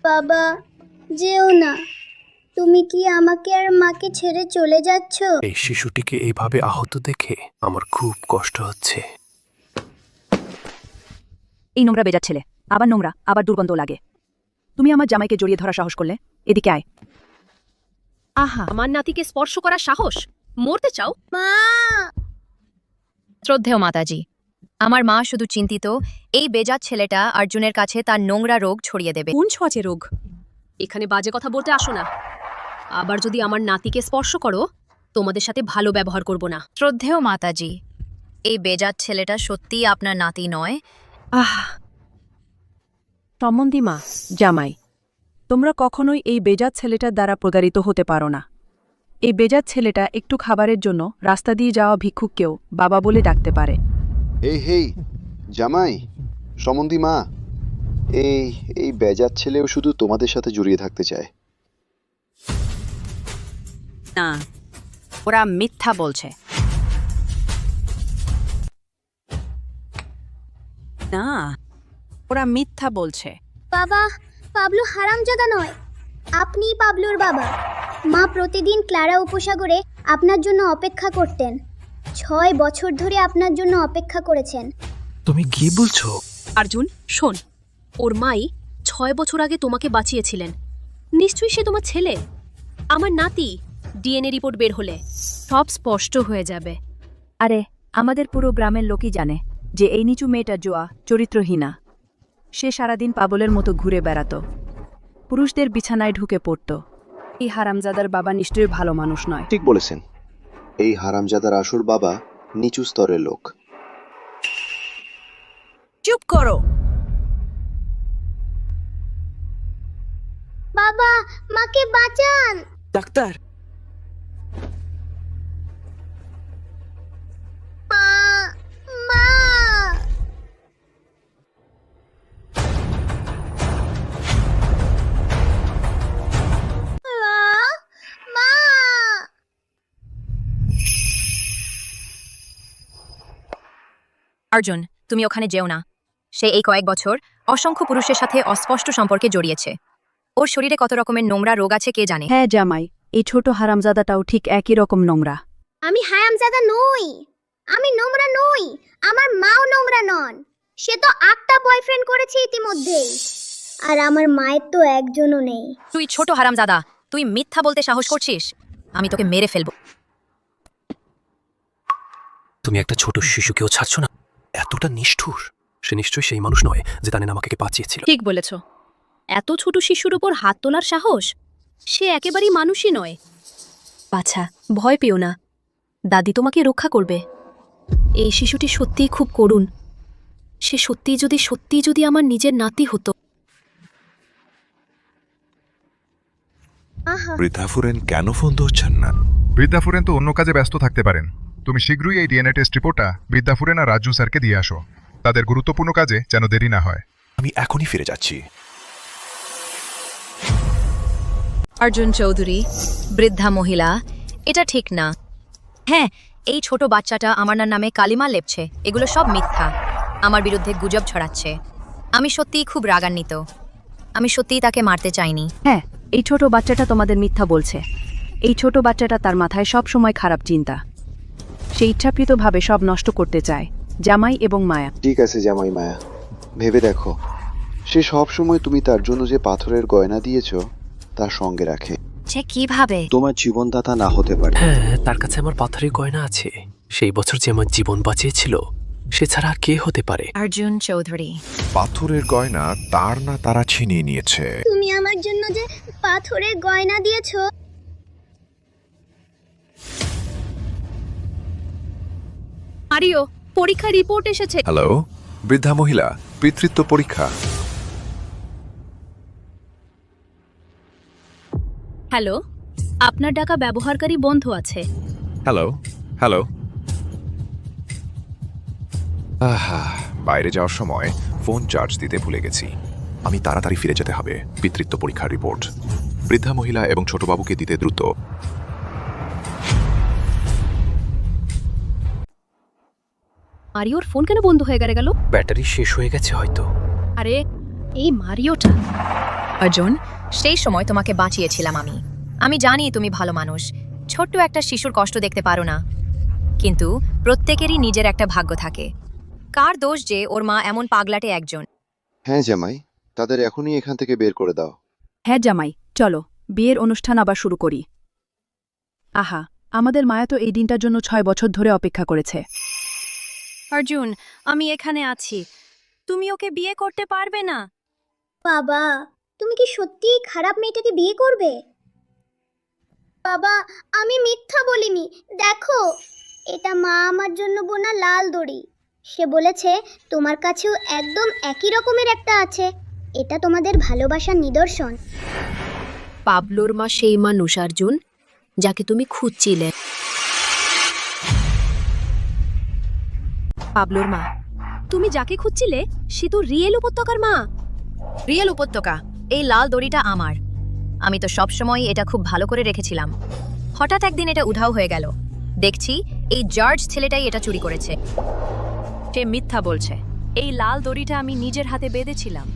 বাবা, যেও না। তুমি কি আমাকে আর মাকে ছেড়ে চলে যাচ্ছ? এই শিশুটিকে এইভাবে আহত দেখে আমার খুব কষ্ট হচ্ছে। এই নোংরা বেজার ছেলে, আবার নোংরা, আবার দুর্গন্ধ লাগে। তুমি আমার জামাইকে জড়িয়ে ধরা সাহস করলে? এদিকে আয়। আহা, আমার নাতিকে স্পর্শ করার সাহস! মরতে চাও? মা! শ্রদ্ধেয় মাতাজি, আমার মা শুধু চিন্তিত এই বেজাত ছেলেটা অর্জুনের কাছে তার নোংরা রোগ ছড়িয়ে দেবে। কোন ছোঁয়াচে রোগ? এখানে বাজে কথা বলতে আসো না। আবার যদি আমার নাতিকে স্পর্শ করো, তোমাদের সাথে ভালো ব্যবহার করব না। শ্রদ্ধেয় মাতাজি, এই বেজাত ছেলেটা সত্যিই আপনার নাতি নয়। সম্বন্ধী মা, জামাই, তোমরা কখনোই এই বেজাত ছেলেটার দ্বারা প্রতারিত হতে পারো না। এই বেজাত ছেলেটা একটু খাবারের জন্য রাস্তা দিয়ে যাওয়া ভিক্ষুককেও বাবা বলে ডাকতে পারে। হেই জামাই, সম্বন্ধী মা, এই বেজাত ছেলেও শুধু তোমাদের সাথে জড়িয়ে থাকতে চায়। না, ওরা মিথ্যা বলছে। না, ওরা মিথ্যা বলছে। বাবা, পাবলো হারামজাদা নয়, আপনিই পাবলোর বাবা। মা প্রতিদিন ক্লারা উপসাগরে আপনার জন্য অপেক্ষা করতেন। 6 বছর ধরে আপনার জন্য অপেক্ষা করেছেন। তুমি কি বলছো? অর্জুন, শোন, ওর মাই 6 বছর আগে তোমাকে বাঁচিয়েছিলেন। নিশ্চয়ই সে তোমার ছেলে। আমার নাতি ডিএনএ রিপোর্ট বের হলে সব স্পষ্ট হয়ে যাবে। আরে, আমাদের পুরো গ্রামের লোকই জানে যে এই নিচু মেয়েটা জোয়া চরিত্রহীনা। সে সারাদিন পাগলের মতো ঘুরে বেড়াত, পুরুষদের বিছানায় ঢুকে পড়ত। এই হারামজাদার বাবা নিশ্চয়ই ভালো মানুষ নয়। ঠিক বলেছেন, এই হারামজাদার আসল বাবা নিচু স্তরের লোক। চুপ করো। বাবা, মাকে বাঁচান। ডাক্তার, মা! মা! অর্জুন, তুমি ওখানে যেও না। সে এই কয়েক বছর অসংখ্য পুরুষের সাথে অস্পষ্ট সম্পর্কে জড়িয়েছে। ওর শরীরে কত রকমের নোংরা রোগ আছে কে জানে। হ্যাঁ জামাই, এই ছোট হারামজাদাটাও ঠিক একই রকম নোংরা। আমি হারামজাদা নই, আমি নোংরা নই, আমার মাও নোংরা নন। সে তো 8টা বয়ফ্রেন্ড করেছে ইতিমধ্যেই, আর আমার মায়ের তো একজনও নেই। তুই ছোট হারামজাদা, তুই মিথ্যা বলতে সাহস করছিস? আমি তোকে মেরে ফেলবো। তুমি একটা ছোট শিশুকেও ছাড়ছো না? এতটা নিষ্ঠুর! সে নিশ্চয়ই সেই মানুষ নয় যে তানের আমাকে বাঁচিয়েছিল। ঠিক বলেছ, এত ছোট শিশুর উপর হাত তোলার সাহস! সে একেবারেই মানুষই নয়। বাছা, ভয় পেও না, দাদি তোমাকে রক্ষা করবে। এই শিশুটি সত্যিই খুব করুণ। সে সত্যিই যদি আমার নিজের নাতি হতো। আহা, বৃদ্ধাফুরেন কেন ফোন ধরছেন না? বৃদ্ধাফুরেন তো অন্য কাজে ব্যস্ত থাকতে পারেন। তুমি শীঘ্রই এই ডিএনএ টেস্ট রিপোর্টটা বৃদ্ধাফুরেন আর রাজু স্যারকে দিয়ে আসো। তাদের গুরুত্বপূর্ণ কাজে যেন দেরি না হয়। আমি এখনই ফিরে যাচ্ছি। অর্জুন চৌধুরী, বৃদ্ধা মহিলা, এটা ঠিক না। হ্যাঁ, এই ছোট বাচ্চাটা আমার নামে কালিমা লেপছে, এগুলো সব মিথ্যা। আমার বিরুদ্ধে গুজব ছড়াচ্ছে। আমি সত্যিই খুব রাগান্বিত। আমি সত্যিই তাকে মারতে চাইনি। হ্যাঁ, এই ছোট বাচ্চাটা তোমাদের মিথ্যা বলছে। এই ছোট বাচ্চাটা তার মাথায় সব সময় খারাপ চিন্তা। সে ইচ্ছাকৃতভাবে সব নষ্ট করতে চায়, জামাই এবং মায়া। ঠিক আছে জামাই মায়া, ভেবে দেখো, সে সব সময় তুমি তার জন্য যে পাথরের গয়না দিয়েছো তার সঙ্গে রাখে। সে কিভাবে? তোমার জীবনদাতা না হতে পারে। হ্যাঁ, তার কাছে আমার পাথরের গয়না আছে। সেই বছর যে আমার জীবন বাঁচিয়েছিল, সে ছাড়া আর কে হতে পারে? অর্জুন চৌধুরী, পাথরের গয়না তার না তারা ছিনিয়ে নিয়েছে। তুমি আমার জন্য যে পাথরের গয়না দিয়েছো। মারিও, পরীক্ষা রিপোর্ট এসেছে। হ্যালো, বৃদ্ধা মহিলা, পিতৃত্ব পরীক্ষা। হ্যালো, আপনার ডাকা ব্যবহারকারী বন্ধ আছে। Hello, hello. আহা, বাইরে যাওয়ার সময় ফোন চার্জ দিতে ভুলে গেছি। আমি তাড়াতাড়ি ফিরে যেতে হবে। পিতৃত্ব পরীক্ষার রিপোর্ট বৃদ্ধা মহিলা এবং ছোটবাবুকে দিতে দ্রুত। মারিওর ফোন কেন বন্ধ হয়ে গেল? ব্যাটারি শেষ হয়ে গেছে হয়তো। আরে, এই মারিওটা। অর্জুন, সেই সময় তোমাকে বাঁচিয়েছিলাম আমি। আমি জানি তুমি ভালো মানুষ, ছোট্ট একটা শিশুর কষ্ট দেখতে পারো না। কিন্তু প্রত্যেকেরই নিজের একটা ভাগ্য থাকে। কার দোষ যে ওর মা এমন পাগলাটে একজন? হ্যাঁ জামাই, তাদের এখনই এখান থেকে বের করে দাও। হ্যাঁ জামাই, চলো বিয়ের অনুষ্ঠান আবার শুরু করি। আহা, আমাদের মায়া তো এই দিনটার জন্য 6 বছর ধরে অপেক্ষা করেছে। অর্জুন, আমি এখানে আছি। তুমি ওকে বিয়ে করতে পারবে না? বাবা, তুমি কি সত্যিই খারাপ মেয়েটাকে বিয়ে করবে? বাবা, আমি মিথ্যা বলিনি। দেখো, এটা মা আমার জন্য বোনা লাল দড়ি। সে বলেছে তোমার কাছেও একদম একই রকমের একটা আছে। এটা তোমাদের ভালোবাসার নিদর্শন। পাবলোর মা সেই মানুষ অর্জুন, যাকে তুমি খুঁজছিলে। পাবলোর মা? তুমি যাকে খুঁজছিলে সে তো রিয়েল উপত্যকার মা। রিয়েল উপত্যকা, এই লাল দড়িটা আমার। আমি তো সবসময় এটা খুব ভালো করে রেখেছিলাম। হঠাৎ একদিন এটা উধাও হয়ে গেল। দেখছি এই জর্জ ছেলেটাই এটা চুরি করেছে। সে মিথ্যা বলছে। এই লাল দড়িটা আমি নিজের হাতে বেঁধেছিলাম।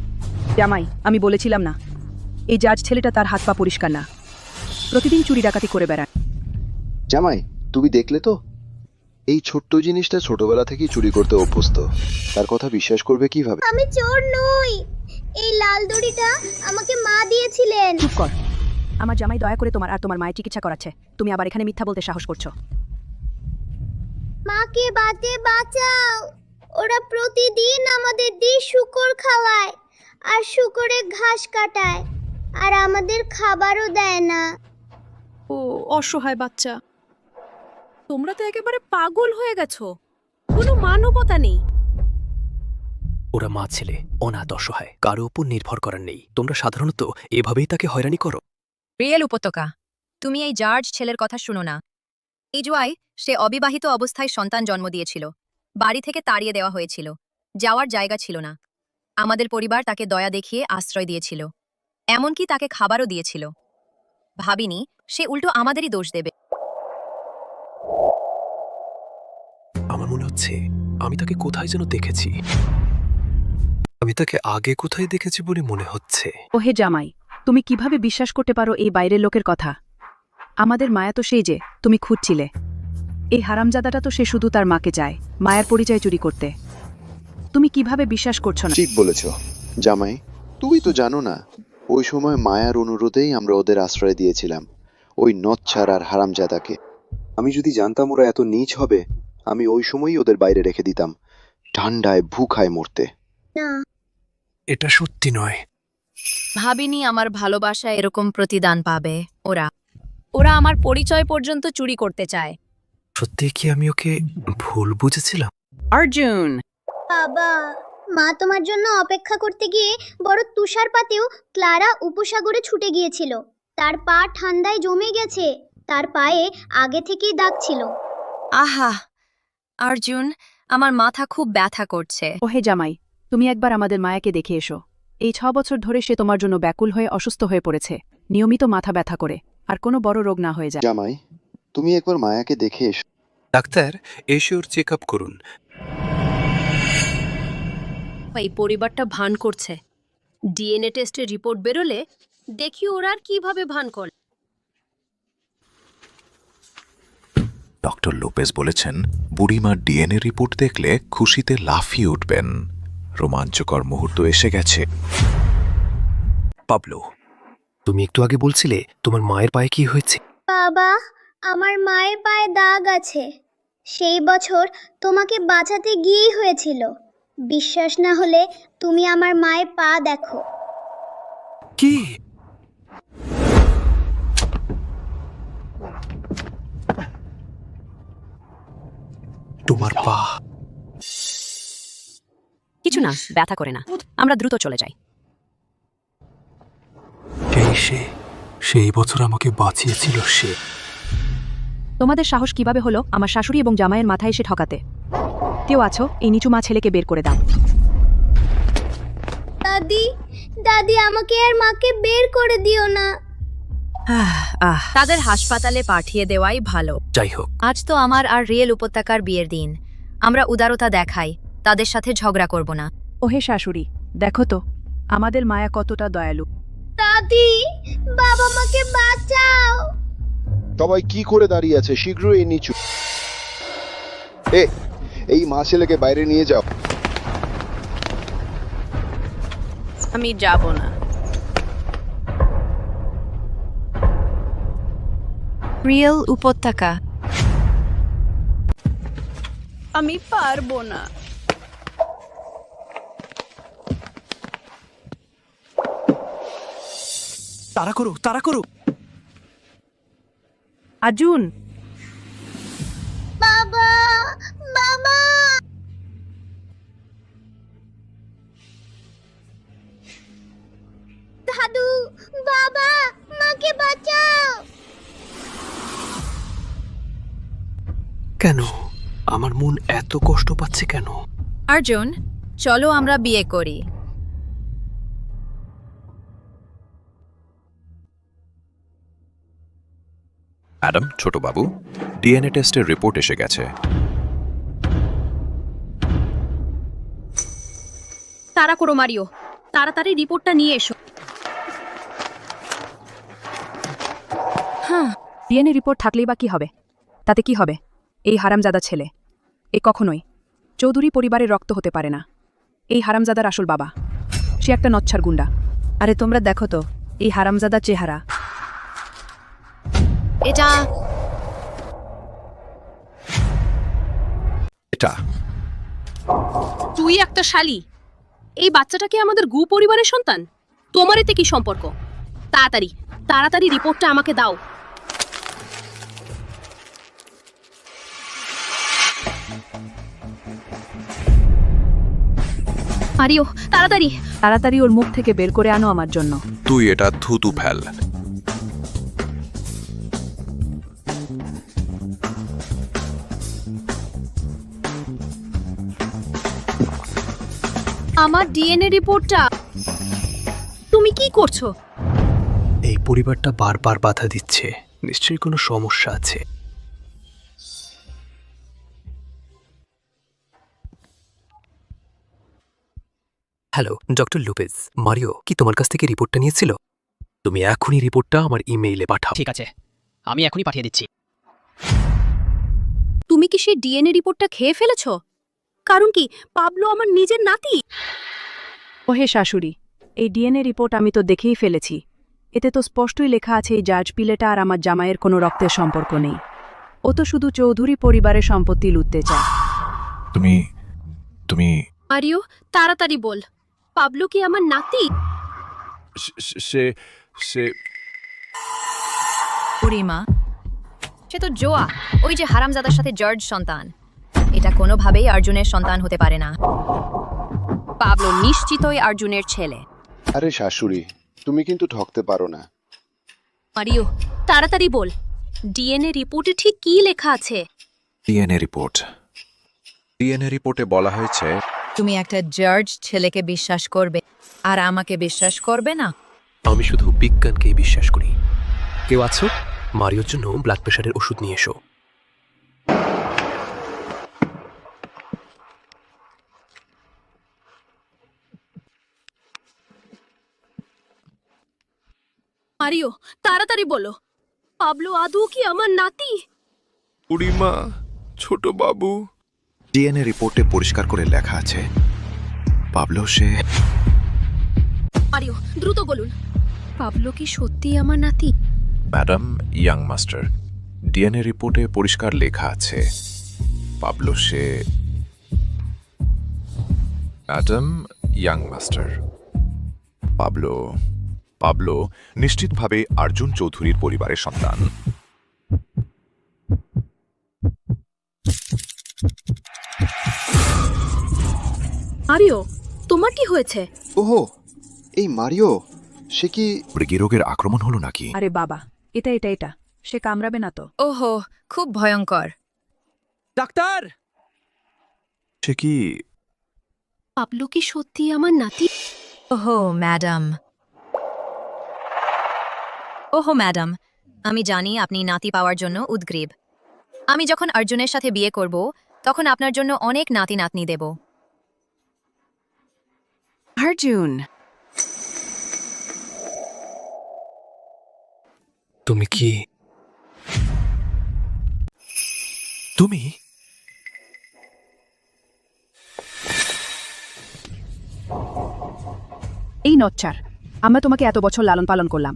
জামাই, আমি বলেছিলাম না, এই জাজ ছেলেটা তার হাত পা পরিষ্কার না, প্রতিদিন চুরি ডাকাতি করে বেড়ায়। জামাই, তুমি দেখলে তো, এই ছোট্ট জিনিসটা ছোটবেলা থেকেই চুরি করতে অভ্যস্ত। তার কথা বিশ্বাস করবে কিভাবে? আমি চোর নই। এই লাল দড়িটা আমাকে মা দিয়েছিলেন। চুপ কর। আমার জামাই দয়া করে তোমার আর তোমার মায়ের চিকিৎসা করাচ্ছে, তুমি আবার এখানে মিথ্যা বলতে সাহস করছো। মাকে বাঁচাও। ওরা প্রতিদিন আমাদের দিয়ে শূকর খাওয়ায় আর শূকরের ঘাস কাটায়, আর আমাদের খাবারও দেয় না। ও অসহায় বাচ্চা, তোমরা তো একেবারে পাগল হয়ে গেছো। কোনো মানবতা নেই। ওরা মা ছেলে, অনাথ অসহায়, কারো উপর নির্ভর করার নেই। তোমরা সাধারণত এভাবেই তাকে হয়রানি করো। রিয়েল উপত্যকা, তুমি এই জর্জ ছেলের কথা শুনো না। এই জুয়ায় সে অবিবাহিত অবস্থায় সন্তান জন্ম দিয়েছিল। বাড়ি থেকে তাড়িয়ে দেওয়া হয়েছিল। যাওয়ার জায়গা ছিল না। আমাদের পরিবার তাকে দয়া দেখিয়ে আশ্রয় দিয়েছিল, এমনকি তাকে খাবারও দিয়েছিল। ভাবিনি সে উল্টো আমাদেরই দোষ দেবে। আমার মনে হচ্ছে আমি তাকে কোথায় যেন দেখেছি। আমি তাকে আগে কোথায় দেখেছি বলে মনে হচ্ছে। ওহে জামাই, তুমি কিভাবে বিশ্বাস করতে পারো এই বাইরের লোকের কথা? আমাদের মায়া তো সেই যে তুমি খুঁজছিলে। এই হারামজাদাটা তো সে শুধু তার মাকে চায়, মায়ের পরিচয় চুরি করতে। তুমি কিভাবে বিশ্বাস করছো না? ঠিক বলেছ জামাই, তুমি তো জানো না, ওই সময় মায়ার অনুরোধেই আমরা ওদের আশ্রয় দিয়েছিলাম, ওই নচ্ছার আর হারামজাদাকে। আমি যদি জানতাম ওরা এত নীচ হবে, আমি ওই সময়ই ওদের বাইরে রেখে দিতাম, ঠান্ডায় ভুখায় মরতে। না, এটা সত্যি নয়। ভাবিনি আমার ভালোবাসা এরকম প্রতিদান পাবে। ওরা আমার পরিচয় পর্যন্ত চুরি করতে চায়। সত্যি কি আমি ওকে ভুল বুঝেছিলাম? অর্জুন, বাবা, মা তোমার জন্য অপেক্ষা করতে গিয়ে বড় তুষারপাতেও ক্লারা উপসাগরে ছুটে গিয়েছিল। তার পা ঠান্ডায় জমে গেছে। তার পায়ে আগে থেকেই দাগ ছিল। আহা অর্জুন, আমার মাথা খুব ব্যথা করছে। ওহে জামাই, তুমি একবার আমাদের মায়াকে দেখে এসো। এই 6 বছর ধরে সে তোমার জন্য ব্যাকুল হয়ে অসুস্থ হয়ে পড়েছে, নিয়মিত মাথা ব্যথা করে, আর কোনো বড় রোগ না হয়ে যায়। জামাই, তুমি একবার মায়াকে দেখে এসো। ডাক্তার, এসে ওর চেক আপ করুন। এই পরিবারটা ভান করছে। ডিএনএ টেস্টের রিপোর্ট বেরোলে দেখি ওরা আর কিভাবে ভান করে। ডক্টর লোপেজ বলেছেন বুড়িমার ডিএনএ রিপোর্ট দেখলে খুশিতে লাফিয়ে উঠবেন। রোমাঞ্চকর মুহূর্ত এসে গেছে। পাবলো, তুমি একটু আগে বলছিলে তোমার মায়ের পায়ে কি হয়েছে। বাবা, আমার মায়ের পায়ে দাগ আছে। সেই বছর তোমাকে বাঁচাতে গিয়েই হয়েছিল। বিশ্বাস না হলে তুমি আমার মায়ের পা দেখো। কি? তোমার পা? কিছু না, ব্যথা করে না। আমরা দ্রুত চলে যাই। সেই বছর আমাকে বাঁচিয়েছিল সে। তোমাদের সাহস কিভাবে হলো আমার শাশুড়ি এবং জামাইয়ের মাথায় এসে ঠকাতে? কেউ আছো, এই নিচু মা ছেলেকে বের করে দাও। দাদি, দাদি, আমাকে আর মাকে বের করে দিও না। তাদের হাসপাতালে পাঠিয়ে দেওয়াই ভালো। যাই হোক, আজ তো আমার আর রিয়েল উপত্যকার বিয়ের দিন। আমরা উদারতা দেখাই, তাদের সাথে ঝগড়া করব না। ওহে শাশুড়ি, দেখো তো আমাদের মায়া কতটা দয়ালু। দাদি, বাবা মাকে বাঁচাও। সবাই কি করে দাঁড়িয়ে আছে? শীঘ্রই এই নিচু এই মা ছেলেকে বাইরে নিয়ে যাও। আমি যাব না। রিয়েল উপত্যকা। আমি পারবো না। তাড়া করো, তাড়া করো। আর্জুন, বাবা, বাবা। দাদু, বাবা, মাকে বাঁচাও। কেন আমার মন এত কষ্ট পাচ্ছে কেন? অর্জুন, চলো আমরা বিয়ে করি। অ্যাডাম, ছোট বাবু, ডিএনএ টেস্টের রিপোর্ট এসে গেছে। তাড়া করো মারিও, তাড়াতাড়ি রিপোর্টটা নিয়ে এসো। ডিএনএ রিপোর্ট থাকলেই বা কি হবে? তাতে কি হবে? এই হারামজাদা ছেলে কখনোই চৌধুরী পরিবারের রক্ত হতে পারে না। এই হারামজাদার আসল বাবা সে একটা নচ্ছার গুন্ডা। আরে তোমরা দেখো তো এই হারামজাদার চেহারা। এটা তুই একটা শালি। এই বাচ্চাটা কি আমাদের গু পরিবারের সন্তান? তোমার এতে কি সম্পর্ক? তাড়াতাড়ি তাড়াতাড়ি রিপোর্টটা আমাকে দাও। মারিও, তাড়াতাড়ি তাড়াতাড়ি ওর মুখ থেকে বের করে আনো আমার জন্য। তুই এটা থুতু ফেল। আমার ডিএনএ রিপোর্টটা। তুমি কি করছো? এই পরিবারটা বারবার বাধা দিচ্ছে, নিশ্চয়ই কোনো সমস্যা আছে। হ্যালো ডক্টর লুপেজ, মারিও কি তোমার কাছ থেকে রিপোর্টটা নিয়েছিল? তুমি এখনই রিপোর্টটা আমার ইমেইলে পাঠাও। ঠিক আছে, আমি এখনই পাঠিয়ে দিচ্ছি। তুমি কি সেই ডিএনএ রিপোর্টটা খেয়ে ফেলেছো? কারণ কি পাবলো আমার নিজের নাতি। ওহে শাশুড়ি, এই ডিএনএ রিপোর্ট আমি তো দেখেই ফেলেছি। এতে তো স্পষ্টই লেখা আছে এই জার্জ পিলেটা আর আমার জামাইয়ের কোনো রক্তের সম্পর্ক নেই। ও তো শুধু চৌধুরী পরিবারের সম্পত্তি লুটতে চায়। তুমি মারিও, তাড়াতাড়ি বল, পাবলো কি আমার নাতি? সে পরিমা, সে তো জোয়া, ওই যে হারামজাদার সাথে জর্জ সন্তান। এটা কোনোভাবেই অর্জুনের সন্তান হতে পারে না। পাবলো নিশ্চিতই অর্জুনের ছেলে। আরে শাশুড়ি, তুমি কিন্তু ঠকতে পারো না। মারিও তাড়াতাড়ি বল, ডিএনএ রিপোর্টে ঠিক কি লেখা আছে? ডিএনএ রিপোর্টে বলা হয়েছে তুমি একটা জর্জ ছেলেকে বিশ্বাস করবে আর আমাকে বিশ্বাস করবে না? আমি শুধু বিজ্ঞানকেই বিশ্বাস করি। কেউ আছো? মারিওর জন্য ব্লাড প্রেশারের ওষুধ নিয়ে এসো। মারিও তাড়াতাড়ি বলো, পাবলো আদৌ কি আমার নাতি? বুড়িমা, ছোট বাবু। ডিএনএ রিপোর্টে পরিষ্কার করে লেখা আছে পাবলো সে। মারিও দ্রুত বলুন, পাবলো কি সত্যি আমার নাতি? ম্যাডাম ইয়াং মাস্টার, ডিএনএ রিপোর্টে পরিষ্কার লেখা আছে পাবলো সে। ম্যাডাম ইয়াং মাস্টার, পাবলো নিশ্চিতভাবে অর্জুন চৌধুরীর পরিবারের সন্তান। মারিও তোমার কি হয়েছে? ওহো, এই মারিও, সে কি? মৃগী রোগের আক্রমণ হলো নাকি? আরে বাবা, এটা সে কামড়াবে না তো? ওহো, খুব ভয়ঙ্কর। ডাক্তার! সে কি? পাবলো কি সত্যি আমার নাতি? ওহো ম্যাডাম, আমি জানি আপনি নাতি পাওয়ার জন্য উদ্গ্রীব। আমি যখন অর্জুনের সাথে বিয়ে করব তখন আপনার জন্য অনেক নাতি নাতনি দেব। অর্জুন, তুমি কি? তুমি? এই নচ্চার, আমরা তোমাকে এত বছর লালন পালন করলাম,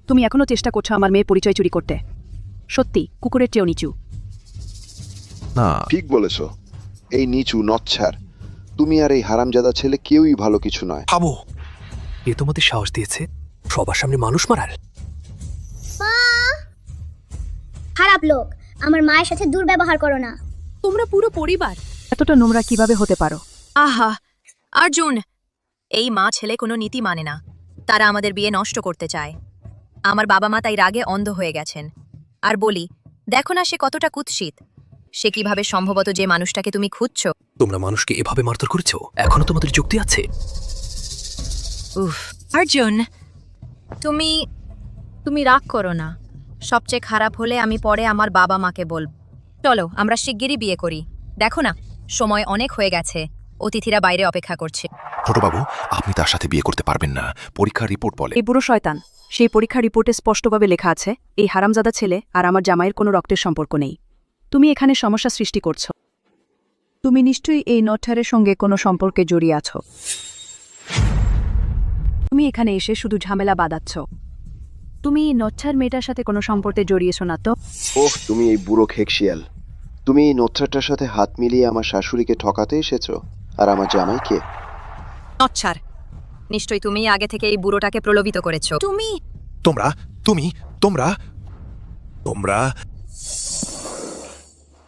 তুমি এখনো চেষ্টা করছো আমার মেয়ের পরিচয় চুরি করতে। সত্যি কুকুরের চেয়েও নিচু। না, ঠিক বলেছ, এই নিচু নচ্ছার। তুমি আর এই হারামজাদা ছেলে কেউই ভালো কিছু নয়। থামো! এ তোমাদের সাহস দিয়েছে সবার সামনে মানুষ মারার? খারাপ লোক, আমার মায়ের সাথে দুর্ব্যবহার করো না। তোমরা পুরো পরিবার এতটা নোংরা কিভাবে হতে পারো? আহা অর্জুন, এই মা ছেলে কোনো নীতি মানে না। তারা আমাদের বিয়ে নষ্ট করতে চায়। আমার বাবা মা তাই রাগে অন্ধ হয়ে গেছেন। আর বলি, দেখো না সে কতটা কুৎসিত। সে কিভাবে সম্ভবত যে মানুষটাকে তুমি খুঁজছো। তোমরা মানুষকে এভাবে মারধর করেছো, এখনো তোমাদের যুক্তি আছে? উফ অর্জুন, তুমি রাগ করো না। সবচেয়ে খারাপ হলে আমি পরে আমার বাবা মাকে বলব। চলো আমরা শিগগিরই বিয়ে করি। দেখো না, সময় অনেক হয়ে গেছে, অতিথিরা বাইরে অপেক্ষা করছে। ছোটবাবু, আপনি তার সাথে বিয়ে করতে পারবেন না, পরীক্ষার রিপোর্ট বলে। এই বুড়ো শয়তান, সেই পরীক্ষা রিপোর্টে স্পষ্টভাবে লেখা আছে এই হারামজাদা ছেলে আর আমার জামাইয়ের কোনো রক্তের সম্পর্ক নেই। তুমি এখানে সমস্যা সৃষ্টি করছো। তুমি নিশ্চয়ই এই নচ্ছারের সঙ্গে কোনো সম্পর্কে জড়িয়ে আছো। তুমি এখানে এসে শুধু ঝামেলা বাঁধাচ্ছ। তুমি এই নচ্ছার মেয়েটার সাথে কোনো সম্পর্কে জড়িয়েছো না তো? ওহ, তুমি এই বুড়ো খেকশিয়াল, তুমি এই নচ্ছারটার সাথে হাত মিলিয়ে আমার শাশুড়িকে ঠকাতে এসেছো। আর আমার জামাইকে? নচ্ছার, নিশ্চয়ই তুমি আগে থেকে এই বুড়োটাকে প্রলোভিত করেছো। তোমরা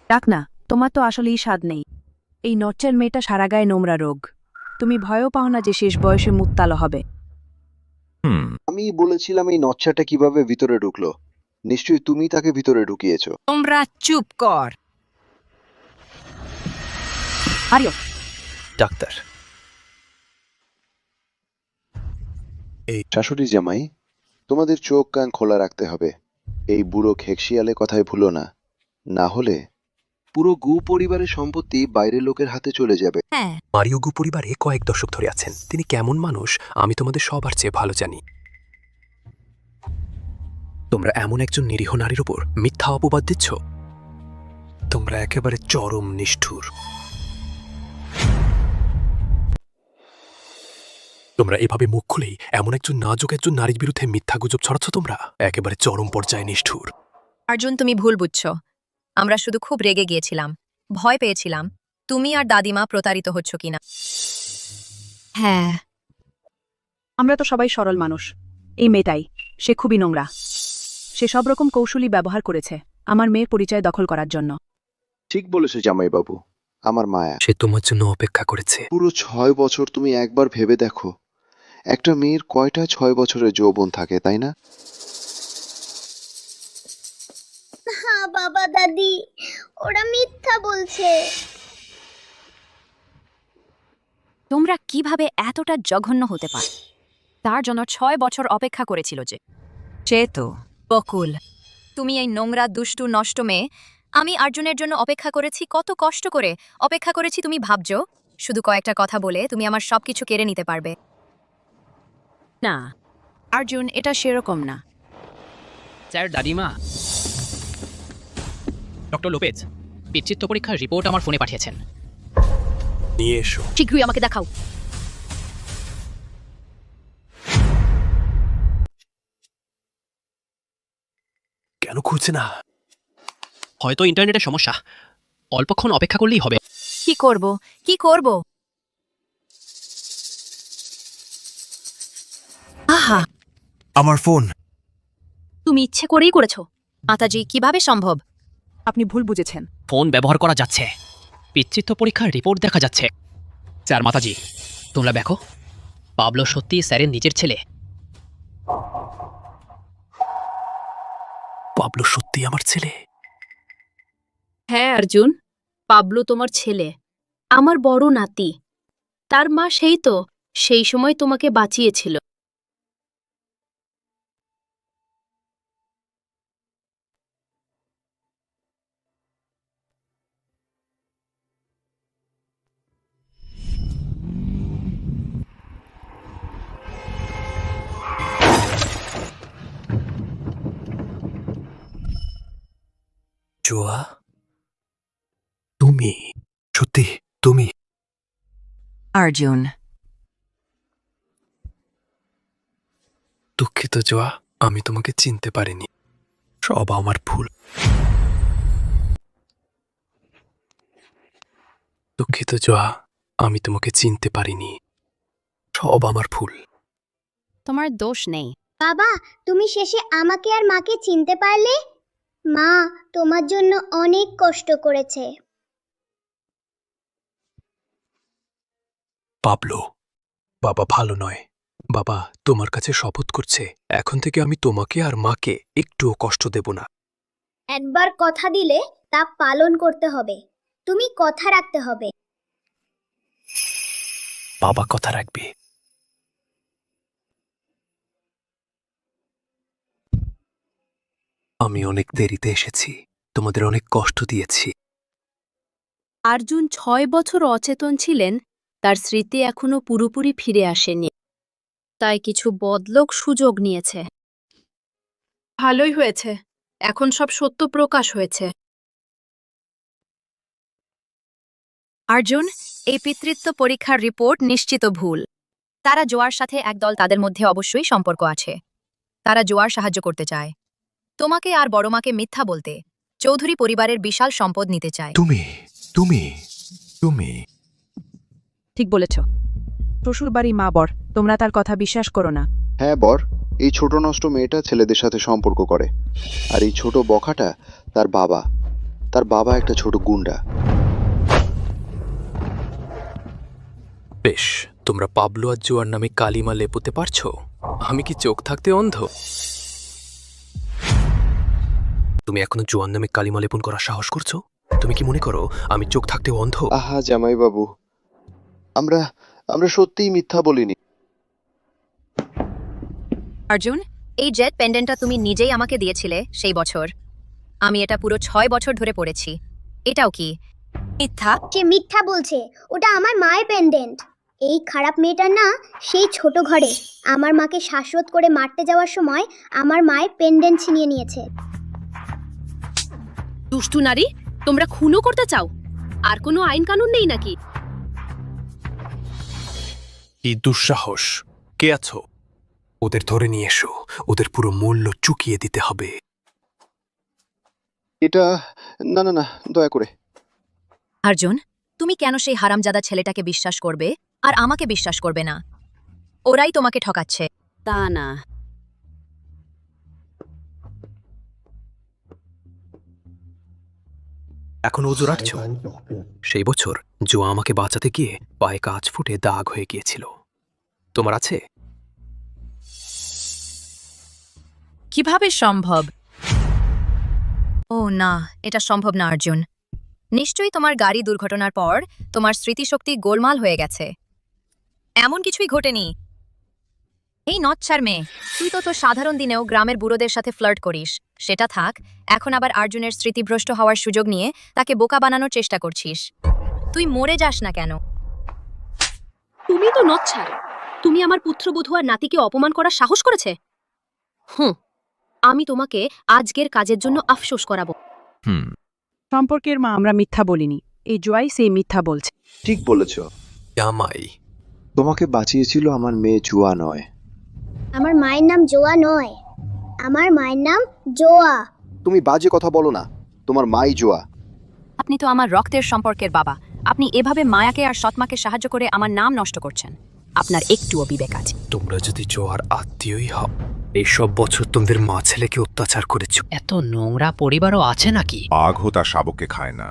ডাক না, তোমার তো আসলেই স্বাদ নেই। এই নচ্চার মেয়েটা সারা গায়ে নোংরা রোগ। তুমি ভয়ও পাও না যে শেষ বয়সে মুত্তালো হবে। আমি বলেছিলাম এই নচ্ছাটা কিভাবে ভিতরে ঢুকলো। নিশ্চয়ই তুমি তাকে ভিতরে ঢুকিয়েছো। তোমরা চুপ কর। মারিও, ডাক্তার, শাশুড়ি জামাই, তোমাদের চোখ কান খোলা রাখতে হবে। এই বুড়ো খেকশিয়ালে কথায় ভুলো না, না হলে পুরো গু পরিবারের সম্পত্তি বাইরের লোকের হাতে চলে যাবে। হ্যাঁ, মারিও গু পরিবারে কয়েক দশক ধরে আছেন। তিনি কেমন মানুষ আমি তোমাদের সবার চেয়ে ভালো জানি। তোমরা এমন একজন নিরীহ নারীর উপর মিথ্যা অপবাদ দিচ্ছ। তোমরা একেবারে চরম নিষ্ঠুর। তোমরা এভাবে মুখ খুলেই এমন একজন নারীর বিরুদ্ধে মিথ্যা গুজব ছড়াচ্ছ। তোমরা একেবারে চরম পর্যায়ে নিষ্ঠুর। অর্জুন, তুমি ভুল বুঝছো। আমরা শুধু খুব রেগে গিয়েছিলাম, ভয় পেয়েছিলাম তুমি আর দাদিমা প্রতারিত হচ্ছ কিনা। হ্যাঁ, আমরা তো সবাই সরল মানুষ। এই মেয়েটাই, সে খুবই নোংরা। সে সব রকম কৌশলী ব্যবহার করেছে আমার মেয়ের পরিচয় দখল করার জন্য। ঠিক বলেছে জামাইবাবু, আমার মায়া। সে তোমার জন্য অপেক্ষা করেছে। পুরো 6 বছর। তুমি একবার ভেবে দেখো, একটা মেয়ের কয়টা 6 বছরের যৌবন থাকে, তাই না? বাবা দাদি ওরা মিথ্যা বলছে। তোমরা কিভাবে এতটা জঘন্য হতে পার? তার জন্য 6 বছর অপেক্ষা করেছিল যে। সে তো বকুল। তুমি এই নোংরা দুষ্টু নষ্ট মেয়ে। আমি অর্জুনের জন্য অপেক্ষা করেছি, কত কষ্ট করে অপেক্ষা করেছি। তুমি ভাবছো শুধু কয়েকটা কথা বলে তুমি আমার সবকিছু কেড়ে নিতে পারবে? না অর্জুন, এটা সেরকম না। স্যার, দাদিমা, ডক্টর লোপেজ পিতৃত্ব পরীক্ষার রিপোর্ট আমার ফোনে পাঠিয়েছেন। নিয়ে এসো। শীঘ্রই আমাকে দেখাও। কেন খুঁজছে না? হয়তো ইন্টারনেটের সমস্যা। অল্পক্ষণ অপেক্ষা করলেই হবে। কি করব? কি করব? আহা, আমার ফোন। তুমি ইচ্ছে করেই করেছো। মাতাজি, কিভাবে সম্ভব? আপনি ভুল বুঝেছেন। ফোন ব্যবহার করা যাচ্ছে। পিতৃত্ব পরীক্ষার রিপোর্ট দেখা যাচ্ছে। স্যার, মাতাজি, তোমরা দেখো, পাবলো সত্যি স্যারের নিজের ছেলে। পাবলো সত্যি আমার ছেলে? হ্যাঁ অর্জুন, পাবলো তোমার ছেলে, আমার বড় নাতি। তার মা সেই তো সেই সময় তোমাকে বাঁচিয়েছিল। জোয়া, তুমি সত্যি? তুমি? অর্জুন, দুঃখিত জোয়া, আমি তোমাকে চিনতে পারিনি। সব আমার ভুল। দুঃখিত জোয়া, আমি তোমাকে চিনতে পারিনি। সব আমার ভুল। তোমার দোষ নেই। বাবা, তুমি শেষে আমাকে আর মাকে চিনতে পারলে? মা তোমার জন্য অনেক কষ্ট করেছে। পাবলো, বাবা ভালো নয়। বাবা তোমার কাছে শপথ করছে, এখন থেকে আমি তোমাকে আর মাকে একটুও কষ্ট দেব না। একবার কথা দিলে তা পালন করতে হবে। তুমি কথা রাখতে হবে। বাবা কথা রাখবে। আমি অনেক দেরিতে এসেছি, তোমাদের অনেক কষ্ট দিয়েছি। অর্জুন 6 বছর অচেতন ছিলেন, তার স্মৃতি এখনো পুরোপুরি ফিরে আসেনি, তাই কিছু বদলোক সুযোগ নিয়েছে। ভালোই হয়েছে, এখন সব সত্য প্রকাশ হয়েছে। অর্জুন, এই পিতৃত্ব পরীক্ষার রিপোর্ট নিশ্চিত ভুল। তারা জোয়ার সাথে একদল, তাদের মধ্যে অবশ্যই সম্পর্ক আছে। তারা জোয়ার সাহায্য করতে চায় তোমাকে আর বড়মাকে মিথ্যা বলতে। চৌধুরী পরিবারের বিশাল সম্পদ নিতে চায়। তুমি তুমি তুমি ঠিক বলেছ। শ্বশুরবাড়ি মা বর, তোমরা তার কথা বিশ্বাস করো না। হ্যাঁ বর, এই ছোট নষ্ট মেয়েটা ছেলেদের সাথে সম্পর্ক করে। আর এই ছোট বখাটা তার বাবা। তার বাবা একটা ছোট গুন্ডা। বেশ, তোমরা পাবলো আর জোয়ার নামে কালিমা লেপোতে পারছো? আমি কি চোখ থাকতে অন্ধ? তুমি এখনো জোয়ার নামে কালিমা লেপন করার সাহস করছো? তুমি কি মনে করো আমি চোখ থাকতে অন্ধ? আহা জামাই বাবু, আমরা আমরা সত্যিই মিথ্যা বলিনি। অর্জুন, এই জেট পেন্ডেন্টটা তুমি নিজেই আমাকে দিয়েছিলে সেই বছর। আমি এটা পুরো 6 বছর ধরে পড়েছি। এটাও কি মিথ্যা? সে মিথ্যা বলছে। ওটা আমার মায়ের পেন্ডেন্ট। এই খারাপ মেয়েটা না সেই ছোট ঘরে আমার মাকে শ্বাসরোধ করে মারতে যাওয়ার সময় আমার মায়ের পেন্ডেন্ট ছিনিয়ে নিয়েছে। দুষ্টু নারী, তোমরা খুনও করতে চাও? আর কোনো আইন কানুন নেই নাকি? কি দুঃসাহস! কে আছো? ওদের ধরে নিয়ে এসো, ওদের পুরো মূল্য চুকিয়ে দিতে হবে। এটা না না না, দয়া করে। অর্জুন, তুমি কেন সেই হারামজাদা ছেলেটাকে বিশ্বাস করবে আর আমাকে বিশ্বাস করবে না? ওরাই তোমাকে ঠকাচ্ছে। তা না, এখন ও জোরাচ্ছ? সেই বছর জোয়া আমাকে বাঁচাতে গিয়ে পায়ে কাঁচ ফুটে দাগ হয়ে গিয়েছিল। তোমার আছে? কিভাবে সম্ভব? ও না, এটা সম্ভব না অর্জুন। নিশ্চয়ই তোমার গাড়ি দুর্ঘটনার পর তোমার স্মৃতিশক্তি গোলমাল হয়ে গেছে। এমন কিছুই ঘটেনি। এই নচ্ছার মেয়ে, তুই তো সাধারণ দিনেও গ্রামের বুড়োদের সাথে ফ্লার্ট করিস। সেটা থাক, এখন আবার অর্জুনের স্মৃতিভ্রষ্ট হওয়ার সুযোগ নিয়ে তাকে বোকা বানানোর চেষ্টা করছিস। তুই মরে যাস না কেন? তুমি তো নচ্ছার। তুমি আমার পুত্রবধূ আর নাতিকে অপমান করার সাহস করেছে। আমি তোমাকে আজকের কাজের জন্য আফসোস করাবো। সম্পর্কের মা আমরা মিথ্যা বলিনি, এই জয় সেই মিথ্যা বলছে। ঠিক বলেছ। জামাই, তোমাকে বাঁচিয়েছিল আমার মেয়ে জুয়া নয়। আমার মায়ের নাম জোয়া নয়, আমার মায়ের নাম জোয়া। তুমি বাজে কথা বলো না, তোমার মাই জুয়া। আপনি তো আমার রক্তের সম্পর্কের বাবা। আপনি এভাবে মায়াকে আর সৎমাকে সাহায্য করে আমার নাম নষ্ট করছেন। আপনার একটুও বিবেক আছে? তোমরা যদি জোয়ার আত্মীয়ই হও, এইসব বছর তোমাদের মা ছেলেকে অত্যাচার করেছ। এত নোংরা পরিবারও আছে নাকি? বাঘও তার শাবককে খায় না।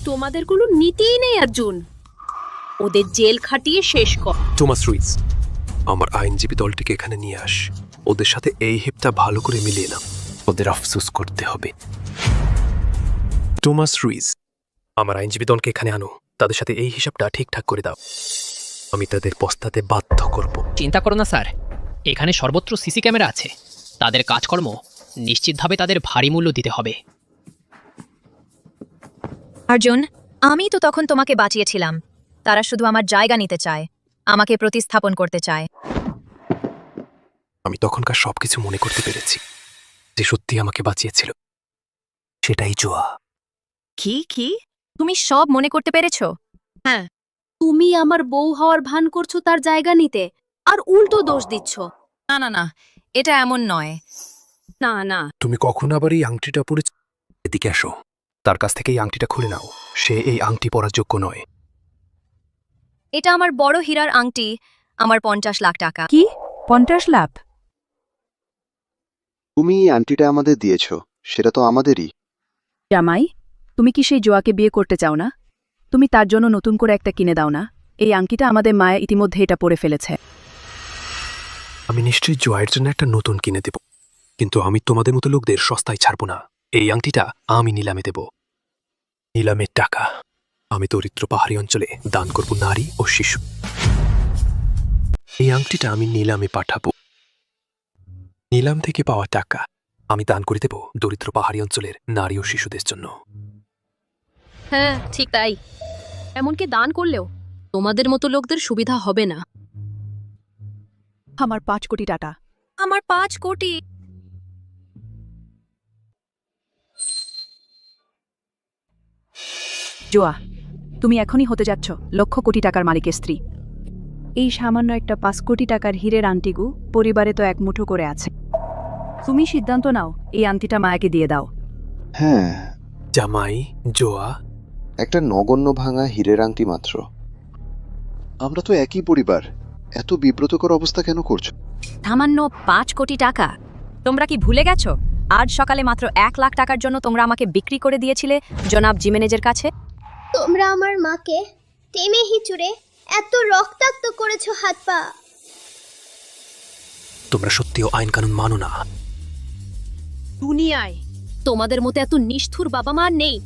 তোমাদের কোনো নীতিই নেই অর্জুন। ওদের জেল খাটিয়ে শেষ কর। টমাস রুইস, আমার আইনজীবী দলটিকে এখানে নিয়ে আস। ওদের সাথে এই হিপটা ভালো করে মিলিয়ে নাও। ওদের আফসোস করতে হবে। টমাস রুইস, আমার আইনজীবী দলকে এখানে আনো। তাদের সাথে এই হিসাবটা ঠিকঠাক করে দাও। আমি তাদের পস্তাতে বাধ্য করব। চিন্তা করো না স্যার, এখানে সর্বত্র সিসি ক্যামেরা আছে। তাদের কাজকর্ম নিশ্চিতভাবে তাদের ভারী মূল্য দিতে হবে। অর্জুন, আমি তো তখন তোমাকে বাঁচিয়েছিলাম। তারা শুধু আমার জায়গা নিতে চায়, আমাকে প্রতিস্থাপন করতে চায়। আমি তখনকার সবকিছু মনে করতে পেরেছি। যে সত্যি আমাকে বাঁচিয়েছিল সেটাই জোয়া। কি তুমি সব মনে করতে পেরেছো? হ্যাঁ, তুমি আমার বউ হওয়ার ভান করছো তার জায়গা নিতে, আর উল্টো দোষ দিচ্ছ। না, এটা এমন নয়। না, তুমি কখন আবার এই আংটিটা পরেছ? এদিকে আসো, তার কাছ থেকে এই আংটিটা খুলে নাও। সে এই আংটি পরার যোগ্য নয়। এটা আমার বড় হীরার আংটি, আমার 50 লাখ টাকা। কি 50 লাখ? তুমি এই আন্টিটা আমাদের দিয়েছো, সেটা তো আমাদেরই। জামাই, তুমি কি সেই জোয়াকে বিয়ে করতে চাও না? তুমি তার জন্য নতুন করে একটা কিনে দাও না। এই আংটিটা আমাদের মায়া ইতিমধ্যে এটা পরে ফেলেছে। আমি নিশ্চয়ই জয়ের জন্য একটা নতুন কিনে দেব, কিন্তু আমি তোমাদের মতো লোকদের সস্তায় ছাড়ব না। এই আংটিটা আমি নিলামে দেব। নিলামের টাকা আমি দরিদ্র পাহাড়ি অঞ্চলে দান করব নারী ও শিশু। এই আংটিটা আমি নিলামে পাঠাবো। নিলাম থেকে পাওয়া টাকা আমি দান করে দেব দরিদ্র পাহাড়ি অঞ্চলের নারী ও শিশুদের জন্য। হ্যাঁ ঠিক তাই। এমনকি দান করলেও তোমাদের মতো লোকদের সুবিধা হবে না। আমার 5 কোটি টাকা। আমার 5 কোটি? জোয়া, তুমি এখনই হতে যাচ্ছ লক্ষ কোটি টাকার মালিকের স্ত্রী। এই সামান্য একটা 5 কোটি টাকার হীরের আংটিগু পরিবারে তো এক মুঠো করে আছে। তুমি সিদ্ধান্ত নাও, এই আংটিটা মায়াকে দিয়ে দাও। হ্যাঁ, জামাই, জোয়া, একটা নগণ্য ভাঙা হীরের আংটি মাত্র। আমরা তো একই পরিবার, এত বিব্রতকর অবস্থা কেন করছো? সামান্য 5 কোটি টাকা? তোমরা কি ভুলে গেছো আজ সকালে মাত্র 1 লাখ টাকার জন্য তোমরা আমাকে বিক্রি করে দিয়েছিলে জনাব জিমেনেজের কাছে? তোমরা আমার মাকে টেনে হিচুড়ে এত রক্তাক্ত করেছো হাত পা। তোমরা সত্যিও আইন কানুন মানো না। দুনিয়ায় তোমাদের মতো এত নিষ্ঠুর বাবা মা নেই।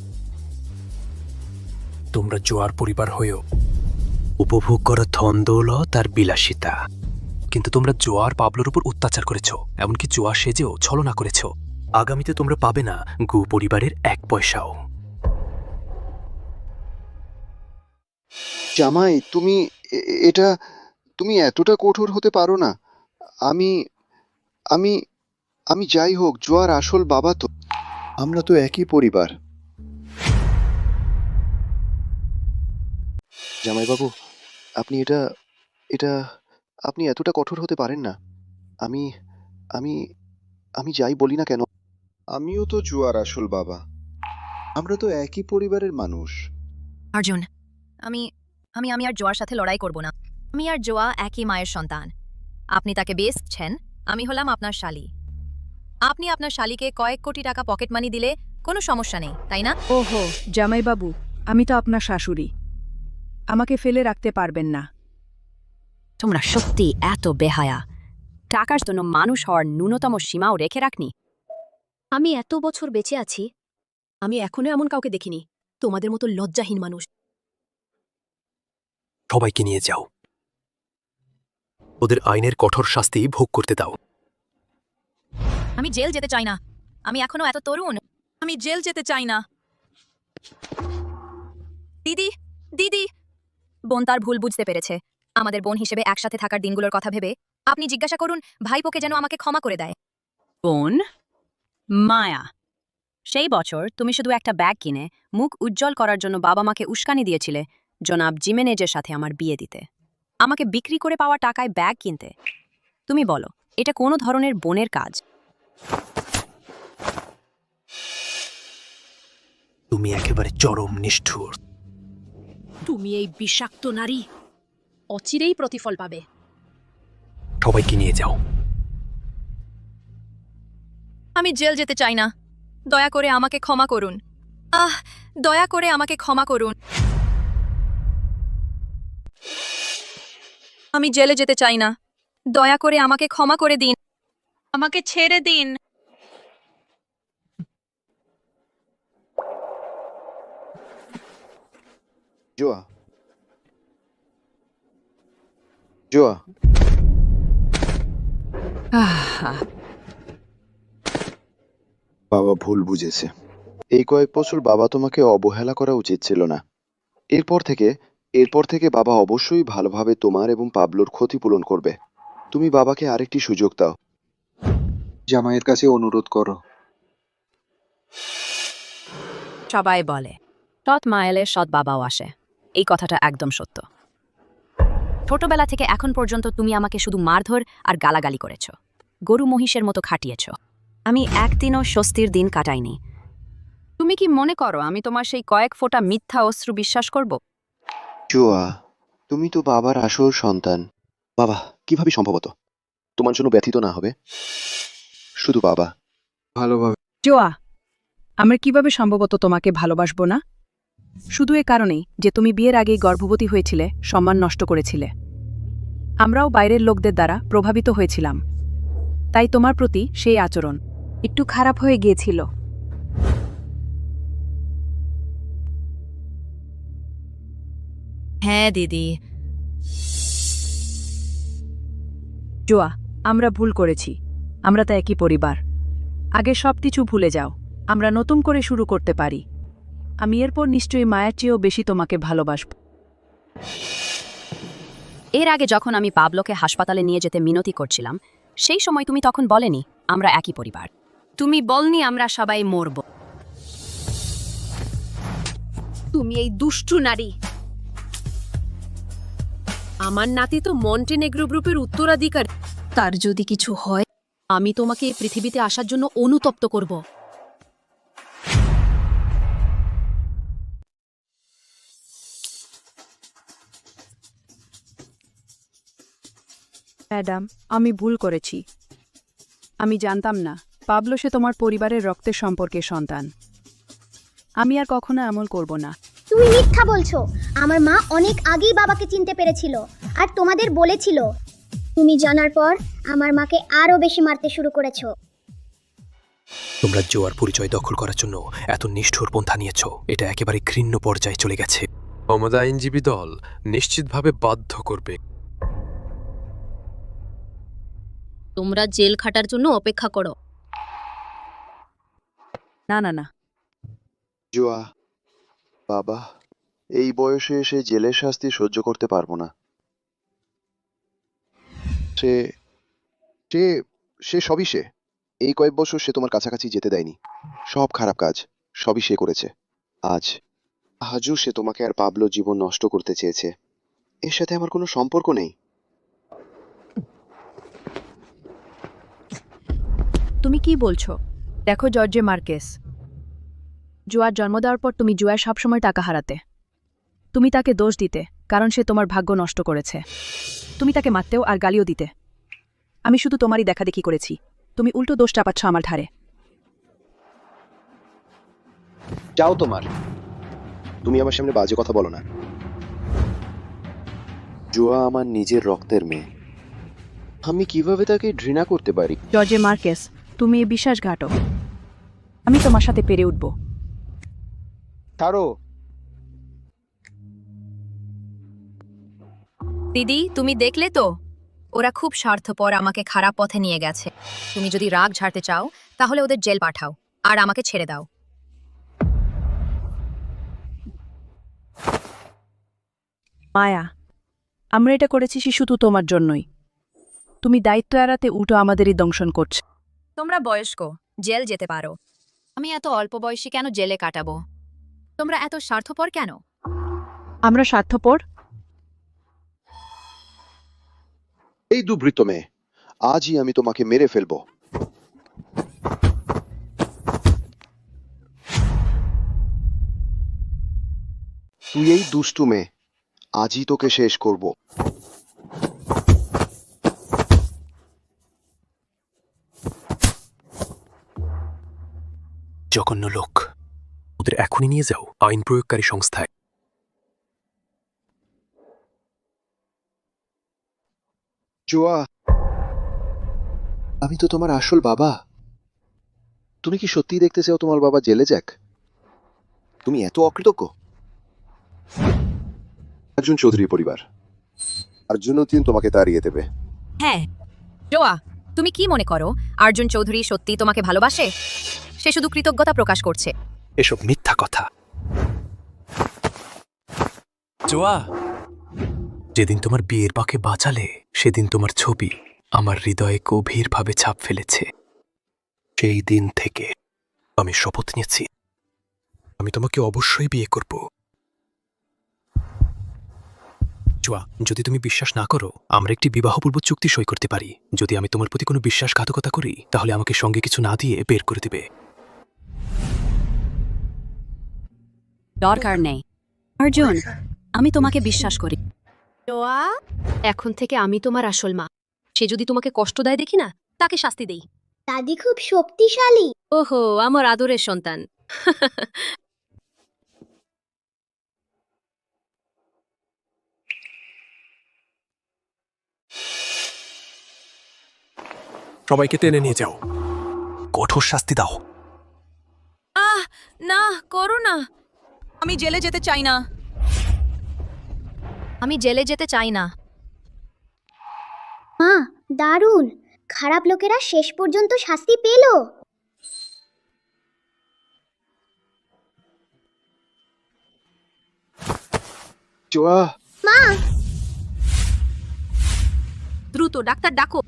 তোমরা জোয়ার পরিবার হয়েও উপভোগ করো ধন দৌলত আর বিলাসিতা, কিন্তু তোমরা জোয়ার পাবলোর উপর অত্যাচার করেছো, এমনকি জোয়া সেজেও ছলনা করেছো। আগামীতে তোমরা পাবে না গু পরিবারের 1 পয়সাও। জামাই, তুমি তুমি এতটা কঠোর হতে পারো না। আমি আমি আমি যাই হোক, জোয়ার আসল বাবা তো। আমরা তো একই পরিবার। জামাইবাবু, আপনি এটা আপনি এতটা কঠোর হতে পারেন না। আমি আমি আমি যাই বলি না কেন, আমিও তো জুয়ার আসল বাবা। আমরা তো একই পরিবারের মানুষ। অর্জুন, আমি আমি আমি আর জোয়ার সাথে লড়াই করব না। আমি আর জোয়া একই মায়ের সন্তান। আপনি তাকে বেচছেন, আমি হলাম আপনার শালি। আপনি আপনার শালিকে কয়েক কোটি টাকা পকেট মানি দিলে কোনো সমস্যা নেই, তাই না? ওহো জামাইবাবু, আমি তো আপনার শাশুড়ি, আমাকে ফেলে রাখতে পারবেন না। তোমরা সত্যি এত বেহায়া। টাকার জন্য মানুষ হওয়ার ন্যূনতম সীমাও রেখে রাখনি। আমি এত বছর বেঁচে আছি, আমি এখনো এমন কাউকে দেখিনি, তোমাদের মতো লজ্জাহীন মানুষ। সবাইকে নিয়ে যাও, ওদের আইনের কঠোর শাস্তি ভোগ করতে দাও। আমি জেল যেতে চাই না। আমি এখনো এত তরুণ। আমি জেল যেতে চাই না। দিদি, দিদি। বোন তার ভুল বুঝতে পেরেছে। আমাদের বোন হিসেবে একসাথে থাকার দিনগুলোর কথা ভেবে আপনি জিজ্ঞাসা করুন ভাইপোকে যেন আমাকে ক্ষমা করে দেয়। বোন মায়া, সেই বছর তুমি শুধু একটা ব্যাগ কিনে মুখ উজ্জ্বল করার জন্য বাবা মাকে উস্কানি দিয়েছিলে জনাব জিমেনেজের সাথে আমার বিয়ে দিতে, আমাকে বিক্রি করে পাওয়া টাকায় ব্যাগ কিনতে। তুমি বলো এটা কোনো ধরনের বোনের কাজ? তুমি একেবারে চরম নিষ্ঠুর। তুমি এই বিষাক্ত নারী অচিরেই প্রতিফল পাবে। সবাইকে নিয়ে যাও। আমি জেল যেতে চাই না। দয়া করে আমাকে ক্ষমা করুন। দয়া করে আমাকে ক্ষমা করুন। আমি জেলে যেতে চাই না। দয়া করে আমাকে ক্ষমা করে দিন। আমাকে ছেড়ে দিন। জোয়া, জোয়া, বাবা ভুল বুঝেছে। এই কয়েক বছর বাবা তোমাকে অবহেলা করা উচিত ছিল না। এরপর থেকে বাবা অবশ্যই ভালোভাবে তোমার এবং পাবলোর ক্ষতিপূরণ করবে। তুমি বাবাকে আরেকটি সুযোগ দাও। জামাইয়ের কাছে অনুরোধ করো। সবাই বলে সৎ মা এলে সৎ বাবাও আসে। এই কথাটা একদম সত্য। ছোটবেলা থেকে এখন পর্যন্ত তুমি আমাকে শুধু মারধর আর গালাগালি করেছ, গরু মহিষের মতো খাটিয়েছ। আমি একদিনও স্বস্তির দিন কাটাইনি। তুমি কি মনে করো আমি তোমার সেই কয়েক ফোঁটা মিথ্যা অশ্রু বিশ্বাস করব? জোয়া, তুমি তো বাবার আসল সন্তান। বাবা কিভাবে সম্ভবত তোমার জন্য ব্যথিত না হবে? শুধু বাবা ভালোভাবে। জোয়া, আমরা কিভাবে সম্ভবত তোমাকে ভালোবাসবো না? শুধু এ কারণেই যে তুমি বিয়ের আগেই গর্ভবতী হয়েছিলে, সম্মান নষ্ট করেছিলে। আমরাও বাইরের লোকদের দ্বারা প্রভাবিত হয়েছিলাম, তাই তোমার প্রতি সেই আচরণ একটু খারাপ হয়ে গিয়েছিল। হ্যাঁ দিদি। জোয়া, আমরা ভুল করেছি। আমরা তো একই পরিবার। আগে সবকিছু ভুলে যাও, আমরা নতুন করে শুরু করতে পারি। আমি এরপর নিশ্চয়ই মায়ের চেয়েও বেশি তোমাকে ভালোবাসব। এর আগে যখন আমি পাবলোকে হাসপাতালে নিয়ে যেতে মিনতি করছিলাম, সেই সময় তুমি তখন বলেনি আমরা একই পরিবার। তুমি বলনি আমরা সবাই মরব। তুমি এই দুষ্টু নারী। আমার নাতি তো মন্টেনেগ্রো গ্রুপের উত্তরাধিকার। তার যদি কিছু হয়, আমি তোমাকে এই পৃথিবীতে আসার জন্য অনুতপ্ত করব। ম্যাডাম, আমি ভুল করেছি। আমি জানতাম না পাবলো সে তোমার পরিবারের রক্তের সম্পর্কে সন্তান। আমি আর কখনো এমন করব না। তুমি মিথ্যা বলছো। আমার মা অনেক আগেই বাবাকে চিনতে পেরেছিল আর তোমাদের বলেছিল। তুমি জানার পর আমার মাকে আরো বেশি মারতে শুরু করেছো। তোমরা জোয়ার পরিচয় দখল করার জন্য এত নিষ্ঠুর পন্থা নিয়েছ, এটা একেবারে ঘৃণ্য পর্যায়ে চলে গেছে। আমাদের আইনজীবী দল নিশ্চিতভাবে বাধ্য করবে। তোমরা জেল খাটার জন্য অপেক্ষা করো। না না না, জোয়া, বাবা এই বয়সে এসে জেলের শাস্তি সহ্য করতে পারবো না। সে সে সে সবই সে। এই কয়েক বছর সে তোমার কাছাকাছি যেতে দেয়নি। সব খারাপ কাজ সবই সে করেছে। আজও সে তোমাকে আর পাবলো জীবন নষ্ট করতে চেয়েছে। এর সাথে আমার কোনো সম্পর্ক নেই। তুমি কি বলছো? দেখো জর্জে মার্কেস, জুয়ার জন্ম দেওয়ার পর তুমি জুয়ার সবসময় টাকা হারাতে। তুমি তাকে দোষ দিতে কারণ সে তোমার ভাগ্য নষ্ট করেছে। তুমি তাকে মারতেও আর গালিও দিতে। আমি শুধু তোমারই দেখাদেখি করেছি। তুমি উল্টো দোষ চাপাচ্ছ আমার ধারে। যাও তোমার, তুমি আমার সামনে বাজে কথা বলো না। জুয়া আমার নিজের রক্তের মেয়ে। আমি কিভাবে তাকে ঘৃণা করতে পারি? জর্জে মার্কেস, তুমি এই বিশ্বাসঘাতক। আমি তোমার সাথে পেরে উঠব। ছাড়ো। দিদি, তুমি দেখলে তো? ওরা খুব স্বার্থপর, আমাকে খারাপ পথে নিয়ে গেছে। তুমি যদি রাগ ঝাড়তে চাও তাহলে ওদের জেল পাঠাও আর আমাকে ছেড়ে দাও। মায়া, আমরা এটা করেছি শুধু তোমার জন্যই। তুমি দায়িত্ব এড়াতে উল্টো আমাদেরই দংশন করছে। তোমরা বয়স্ক, জেল যেতে পারো। আমি এত অল্প বয়সী কেন জেলে কাটাবো? তোমরা এত স্বার্থপর কেন? আমরা স্বার্থপর? এই দুর্বৃত্ত মেয়ে, আজই আমি তোমাকে মেরে ফেলবো। তুই এই দুষ্টু মেয়ে, আজই তোকে শেষ করব। জঘন্য লোক, ওদের এখনই নিয়ে যাও আইন প্রয়োগকারী সংস্থায়। জোয়া, আমি তো তোমার আসল বাবা। তুমি কি সত্যি দেখতে চাও তোমার বাবা জেলে যাক? তুমি এত অকৃতজ্ঞ? একজন চৌধুরী পরিবার, আর জন্য তোমাকে তাড়িয়ে দেবে। হ্যাঁ জোয়া, তুমি কি মনে করো অর্জুন চৌধুরী সত্যি তোমাকে ভালোবাসে? সে শুধু কৃতজ্ঞতা প্রকাশ করছে। এসব মিথ্যা কথা। জোয়া, যেদিন তোমার বিয়ের পাকে বাঁচালে সেদিন তোমার ছবি আমার হৃদয়ে গভীরভাবে ছাপ ফেলেছে। সেই দিন থেকে আমি শপথ নিয়েছি আমি তোমাকে অবশ্যই বিয়ে করব। জোয়া, যদি তুমি বিশ্বাস না করো আমরা একটি বিবাহপূর্ব চুক্তি সই করতে পারি। যদি আমি তোমার প্রতি কোনো বিশ্বাসঘাতকতা করি তাহলে আমাকে সঙ্গে কিছু না দিয়ে বের করে দিবে। দরকার নেই অর্জুন, আমি তোমাকে বিশ্বাস করি। জোয়া, এখন থেকে আমি তোমার আসল মা। সে যদি তোমাকে কষ্ট দেয় দেখি না, তাকে শাস্তি দেই। দাদি খুব শক্তিশালী। ওহো, আমার আদরের সন্তান। সবাইকে টেনে নিয়ে যাও, কঠোর শাস্তি দাও। না করো না, আমি জেলে যেতে চাই না। আমি জেলে যেতে চাই না। মা, দারুণ! খারাপ লোকেরা শেষ পর্যন্ত শাস্তি পেল। জোয়া, মা, দ্রুত ডাক্তার ডাকো।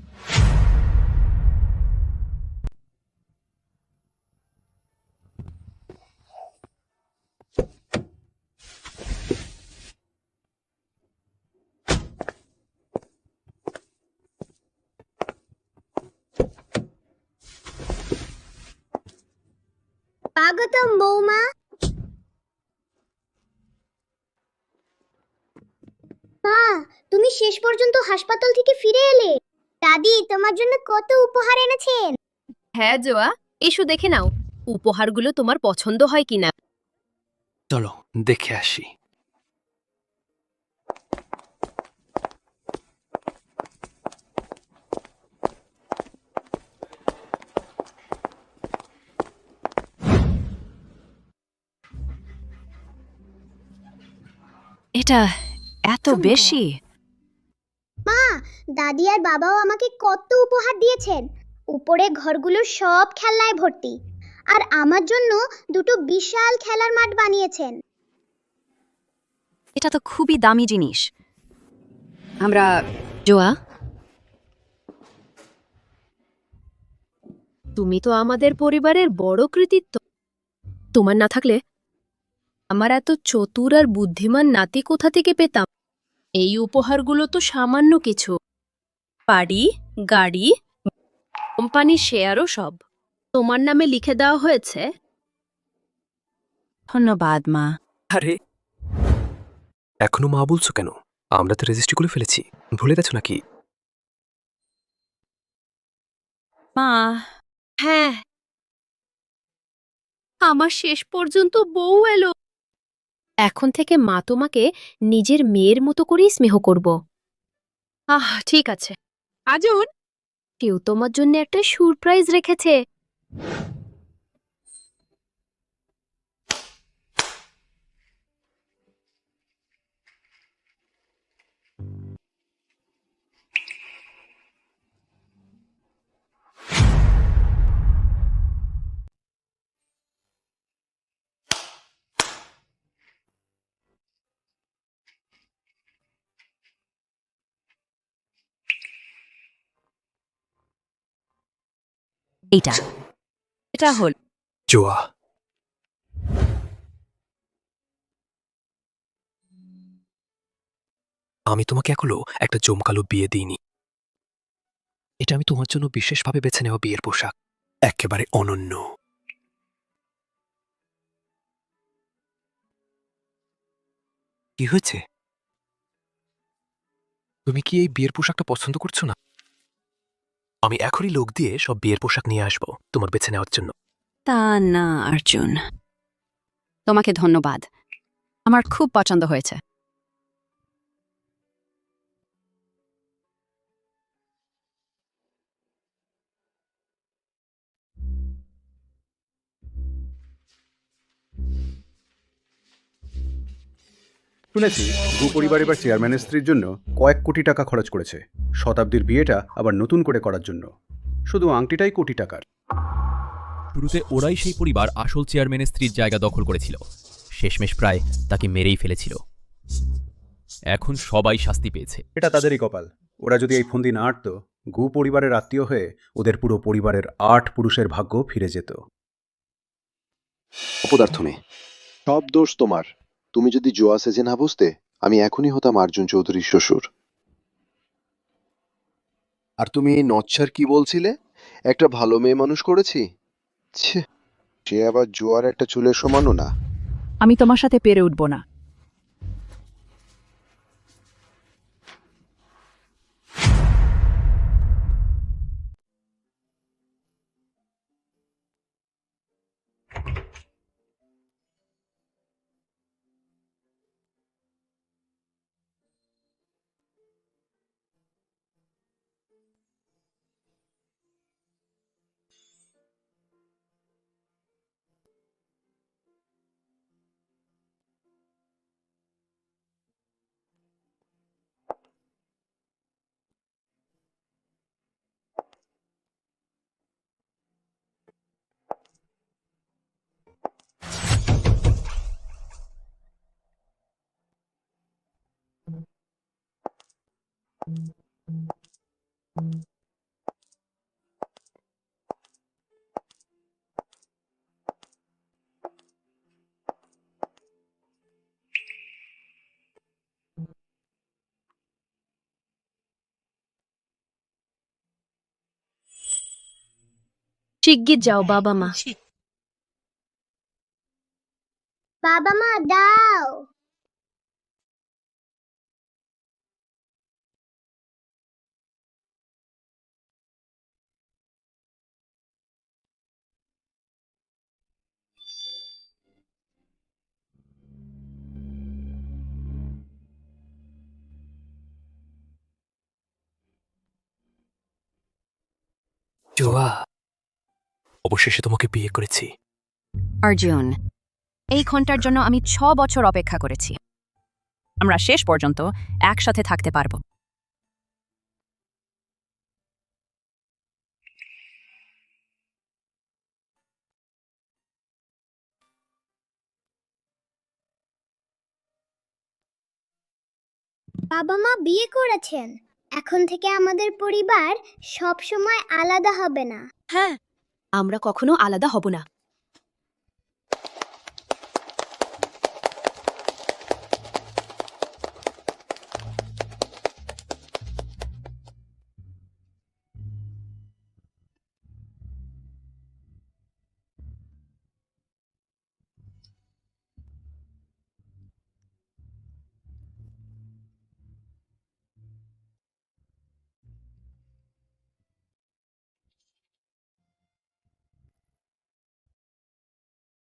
স্বাগতম বৌমা। মা, তুমি শেষ পর্যন্ত হাসপাতাল থেকে ফিরে এলে। দাদি তোমার জন্য কত উপহার এনেছেন। হ্যাঁ জোয়া, এসো দেখে নাও উপহারগুলো তোমার পছন্দ হয় কিনা। চলো দেখে আসি। এটা এত বেশি? মা, দাদি আর বাবাও আমাকে কত উপহার দিয়েছেন। উপরে ঘরগুলো সব খেলনায় ভর্তি, আর আমার জন্য দুটো বিশাল খেলার মাঠ বানিয়েছেন। এটা তো খুবই দামি জিনিস। আমরা জোয়া, তুমি তো আমাদের পরিবারের বড় কৃতিত্ব। তোমার না থাকলে আমার এত চতুর আর বুদ্ধিমান নাতি কোথা থেকে পেতাম? এই উপহারগুলো তো সামান্য কিছু। বাড়ি, গাড়ি, কোম্পানি শেয়ারও সব তোমার নামে লিখে দেওয়া হয়েছে। ধন্যবাদ মা। আরে এখনো মা বলছো কেন? আমরা তো রেজিস্ট্রি করে ফেলেছি, ভুলে গেছো নাকি? মা, হ্যাঁ, আমার শেষ পর্যন্ত বউ এলো। এখন থেকে মা তোমাকে নিজের মেয়ের মতো করেই স্নেহ করব। ঠিক আছে। আজুন, কেউ তোমার জন্য একটা সারপ্রাইজ রেখেছে। এটা হল জোয়া, আমি তোমাকে এখনো একটা জমকালো বিয়ে দিইনি। এটা আমি তোমার জন্য বিশেষভাবে বেছে নেওয়া বিয়ের পোশাক, একেবারে অনন্য। কি হয়েছে? তুমি কি এই বিয়ের পোশাকটা পছন্দ করছো না? আমি এখনই লোক দিয়ে সব বিয়ের পোশাক নিয়ে আসবো তোমার বেছে নেওয়ার জন্য। তা না অর্জুন, তোমাকে ধন্যবাদ, আমার খুব পছন্দ হয়েছে। শুনেছি পরিবার এবার চেয়ারম্যানের স্ত্রীর জন্য কয়েক কোটি টাকা খরচ করেছে, শতাব্দীর বিয়েটা আবার নতুন করে করার জন্য। শুধু আংটিটাই কোটি টাকার। শুরুতে ওরাই সেই পরিবার আসল চেয়ারম্যানের স্ত্রীর জায়গা দখল করেছিল, শেষমেশ প্রায় তাকে মেরেই ফেলেছিল। এখন সবাই শাস্তি পেয়েছে। এটা তাদেরই কপাল। ওরা যদি এই ফন্দি না আটতো, পরিবারের আত্মীয় হয়ে ওদের পুরো পরিবারের ৮ পুরুষের ভাগ্য ফিরে যেত। অপদার্থ মেয়ে, সব দোষ তোমার। তুমি যদি জোয়া সেজে না বুঝতে, আমি এখনই হতাম অর্জুন চৌধুরীর শ্বশুর। আর তুমি এই নচ্ছার কি বলছিলে? একটা ভালো মেয়ে মানুষ করেছি? ছে, সে আবার জোয়ার একটা চুলের সমানও না। আমি তোমার সাথে পেরে উঠব না। শিগগির যাও বাবা মা। বাবা মা দাও। জোয়া, অবশেষে তোমাকে বিয়ে করেছি। অর্জুন, এই ঘন্টার জন্য আমি 6 বছর অপেক্ষা করেছি। আমরা শেষ পর্যন্ত একসাথে থাকতে পারবো। বাবা মা বিয়ে করেছেন, এখন থেকে আমাদের পরিবার সব সময় আলাদা হবে না। হ্যাঁ, আমরা কখনো আলাদা হব না।